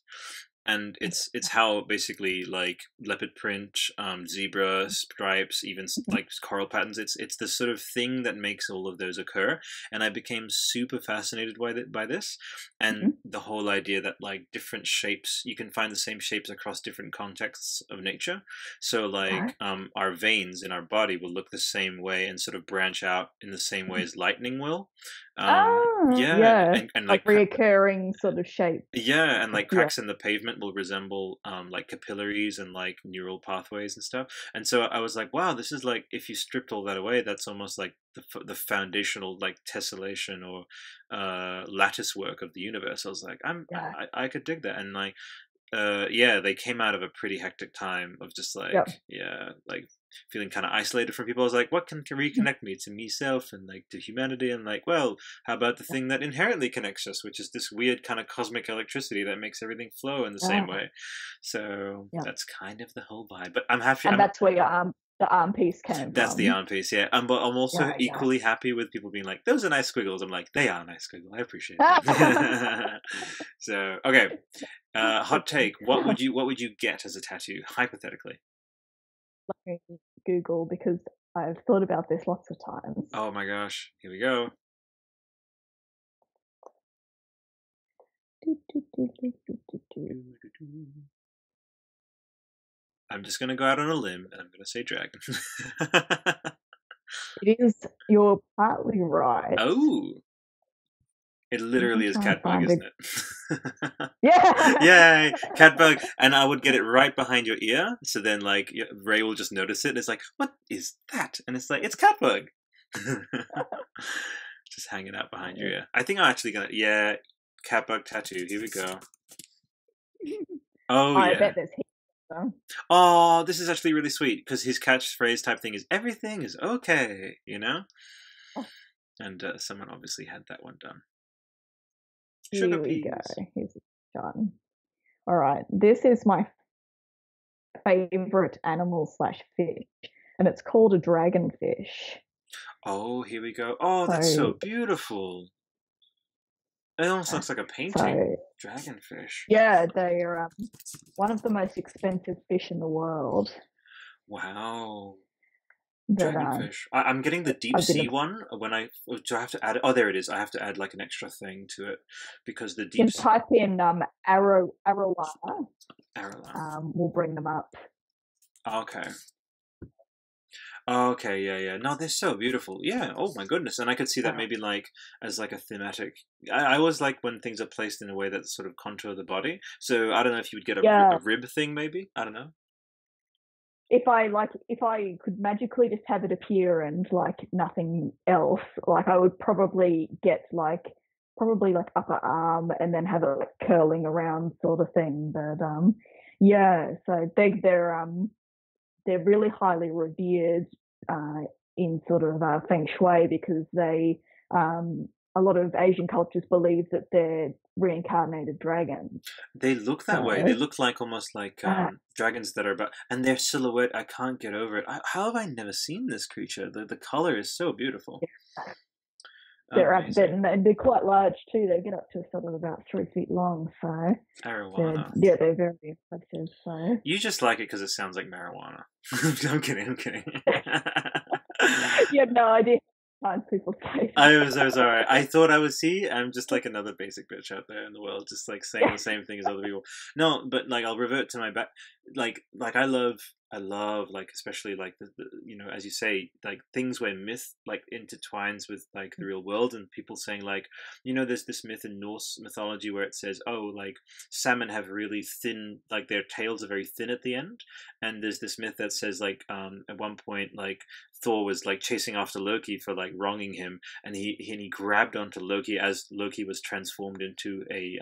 And it's how basically like leopard print, zebra stripes, even like coral patterns. It's the sort of thing that makes all of those occur. And I became super fascinated by this, and the whole idea that like different shapes, you can find the same shapes across different contexts of nature. So like our veins in our body will look the same way and sort of branch out in the same way as lightning will. And like reoccurring sort of shape. Yeah, and like cracks in the pavement will resemble like capillaries and like neural pathways and stuff. And so I was like, wow, this is like, if you stripped all that away, that's almost like the foundational like tessellation or lattice work of the universe. I was like, I could dig that. And like they came out of a pretty hectic time of just like like feeling kind of isolated from people. I was like, what can reconnect me to myself and like to humanity? And like, well, how about the thing that inherently connects us, which is this weird kind of cosmic electricity that makes everything flow in the same way. So that's kind of the whole vibe. But I'm happy. And that's where the arm piece came That's from. the arm piece, yeah. But I'm also equally happy with people being like, those are nice squiggles. I'm like, they are nice squiggles. I appreciate it. So, okay. Hot take. What would you get as a tattoo, hypothetically? Let me Google, because I've thought about this lots of times. Oh my gosh. Here we go. I'm just going to go out on a limb and I'm going to say dragon. You're partly right. Oh. It literally is Catbug, isn't it? Yeah! Yay! Catbug. And I would get it right behind your ear. So then, like, Ray will just notice it. And it's like, what is that? And it's like, it's Catbug. Just hanging out behind your ear. I think I'm actually going to... Catbug tattoo. Here we go. Oh, I bet there's heaps. Oh, this is actually really sweet. Because his catchphrase type thing is, everything is okay, you know? And someone obviously had that one done. Here we go. Here's a shot. All right. This is my favorite animal / fish, and it's called a dragonfish. Oh, here we go. Oh, that's so beautiful. It almost looks like a painting. Dragonfish. Yeah, they are one of the most expensive fish in the world. Wow. Dragonfish. I'm getting the deep sea one. Do I have to add it? Oh, there it is. I have to add like an extra thing to it because the deep. You can type in Arowana. Arowana. We'll bring them up. Okay. Oh, okay, yeah. No, they're so beautiful. Yeah. Oh my goodness. And I could see that maybe like as like a thematic. I always like when things are placed in a way that sort of contour the body. So I don't know if you would get a rib thing, maybe. I don't know. If I could magically just have it appear and like nothing else, like I would probably get like upper arm and then have it like curling around sort of thing. But yeah, so they're really highly revered in sort of feng shui because they a lot of Asian cultures believe that they're reincarnated dragons. They look that way. They look like almost like dragons that are about, and their silhouette, I can't get over it. How have I never seen this creature? The color is so beautiful. Yeah. They're quite large too. They get up to sort of about 3 feet long. So marijuana. They're very impressive. So you just like it because it sounds like marijuana. I'm kidding. You have no idea. People say I'm so sorry. I thought I was I'm just like another basic bitch out there in the world, just like saying the same thing as other people. No, but like I'll revert to my back. Like I love like especially like the as you say, like things where myth like intertwines with like the real world, and people saying like there's this myth in Norse mythology where it says like salmon have really thin, like their tails are very thin at the end, and there's this myth that says like at one point like Thor was like chasing after Loki for like wronging him, and he grabbed onto Loki as Loki was transformed into a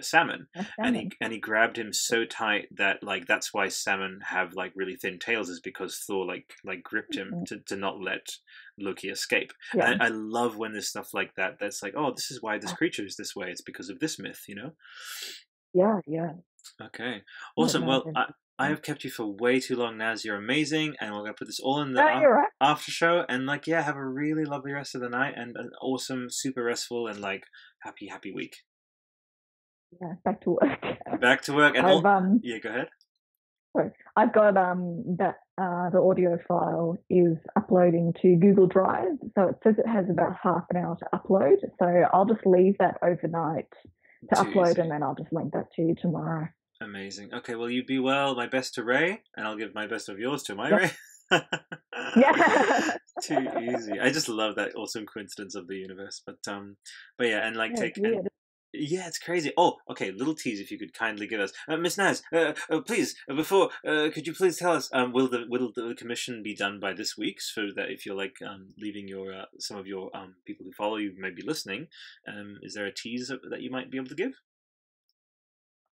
salmon, and he grabbed him so tight that like that's why salmon have like really thin tails, is because Thor like gripped him to not let Loki escape. Yeah. And I love when there's stuff like that that's like, oh, this is why this creature is this way, it's because of this myth, Yeah. Okay, awesome. Well, I have kept you for way too long, Naz. You're amazing, and we're going to put this all in the after show, and like, yeah, have a really lovely rest of the night, and an awesome, super restful, and like happy week. Yeah, back to work. Back to work, and yeah, go ahead. Sorry, I've got that the audio file is uploading to Google Drive, so it says it has about half an hour to upload. So I'll just leave that overnight to upload, easy. And then I'll just link that to you tomorrow. Amazing. Okay, well, you be well. My best to Ray, and I'll give my best of yours to my Ray. Yeah. Too easy. I just love that awesome coincidence of the universe. But yeah, and like yeah, it's crazy. Oh, okay. Little tease, if you could kindly give us, Miss Naz. Please, before, could you please tell us, will the commission be done by this week, so that if you're like leaving your some of your people who follow you may be listening, is there a tease that you might be able to give?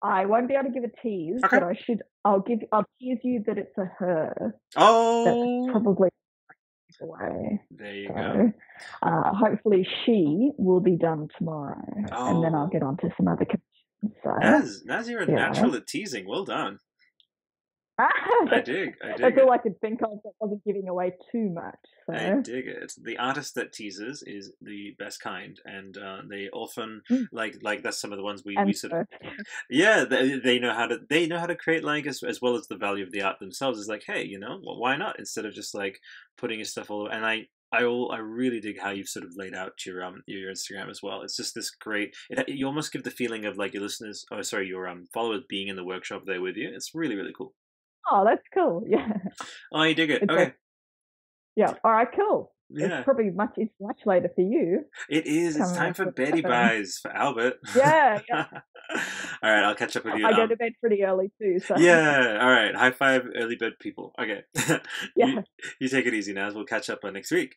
I won't be able to give a tease, okay. But I'll tease you that it's a her. Oh, that's probably away. There you go. Hopefully she will be done tomorrow, and then I'll get on to some other commissions. Naz, you're a natural at teasing. Well done. I dig. That's all I could think of that wasn't giving away too much. So. I dig it. The artist that teases is the best kind, and they often like that's some of the ones we sort of they know how to create like as well as the value of the art themselves. Is like, hey, well, why not, instead of just like putting your stuff all over. And I really dig how you've sort of laid out your Instagram as well. It's just this great. You almost give the feeling of like your followers being in the workshop there with you. It's really, really cool. Oh, that's cool. Yeah. Oh, you dig it. Okay. Yeah. All right. Cool. Yeah. It's probably much later for you. It is. It's time for Betty Buys for Albert. Yeah. All right. I'll catch up with you. I go to bed pretty early too. So. Yeah. All right. High five, early bird people. Okay. Yeah. You take it easy, Naz. We'll catch up next week.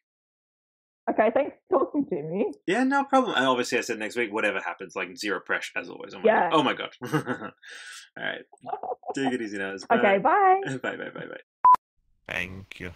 Okay, thanks for talking to me. Yeah, no problem. And obviously, I said next week, whatever happens, like zero pressure, as always. Oh my God. All right. Take it easy, Naz. Okay, bye. Bye. Thank you.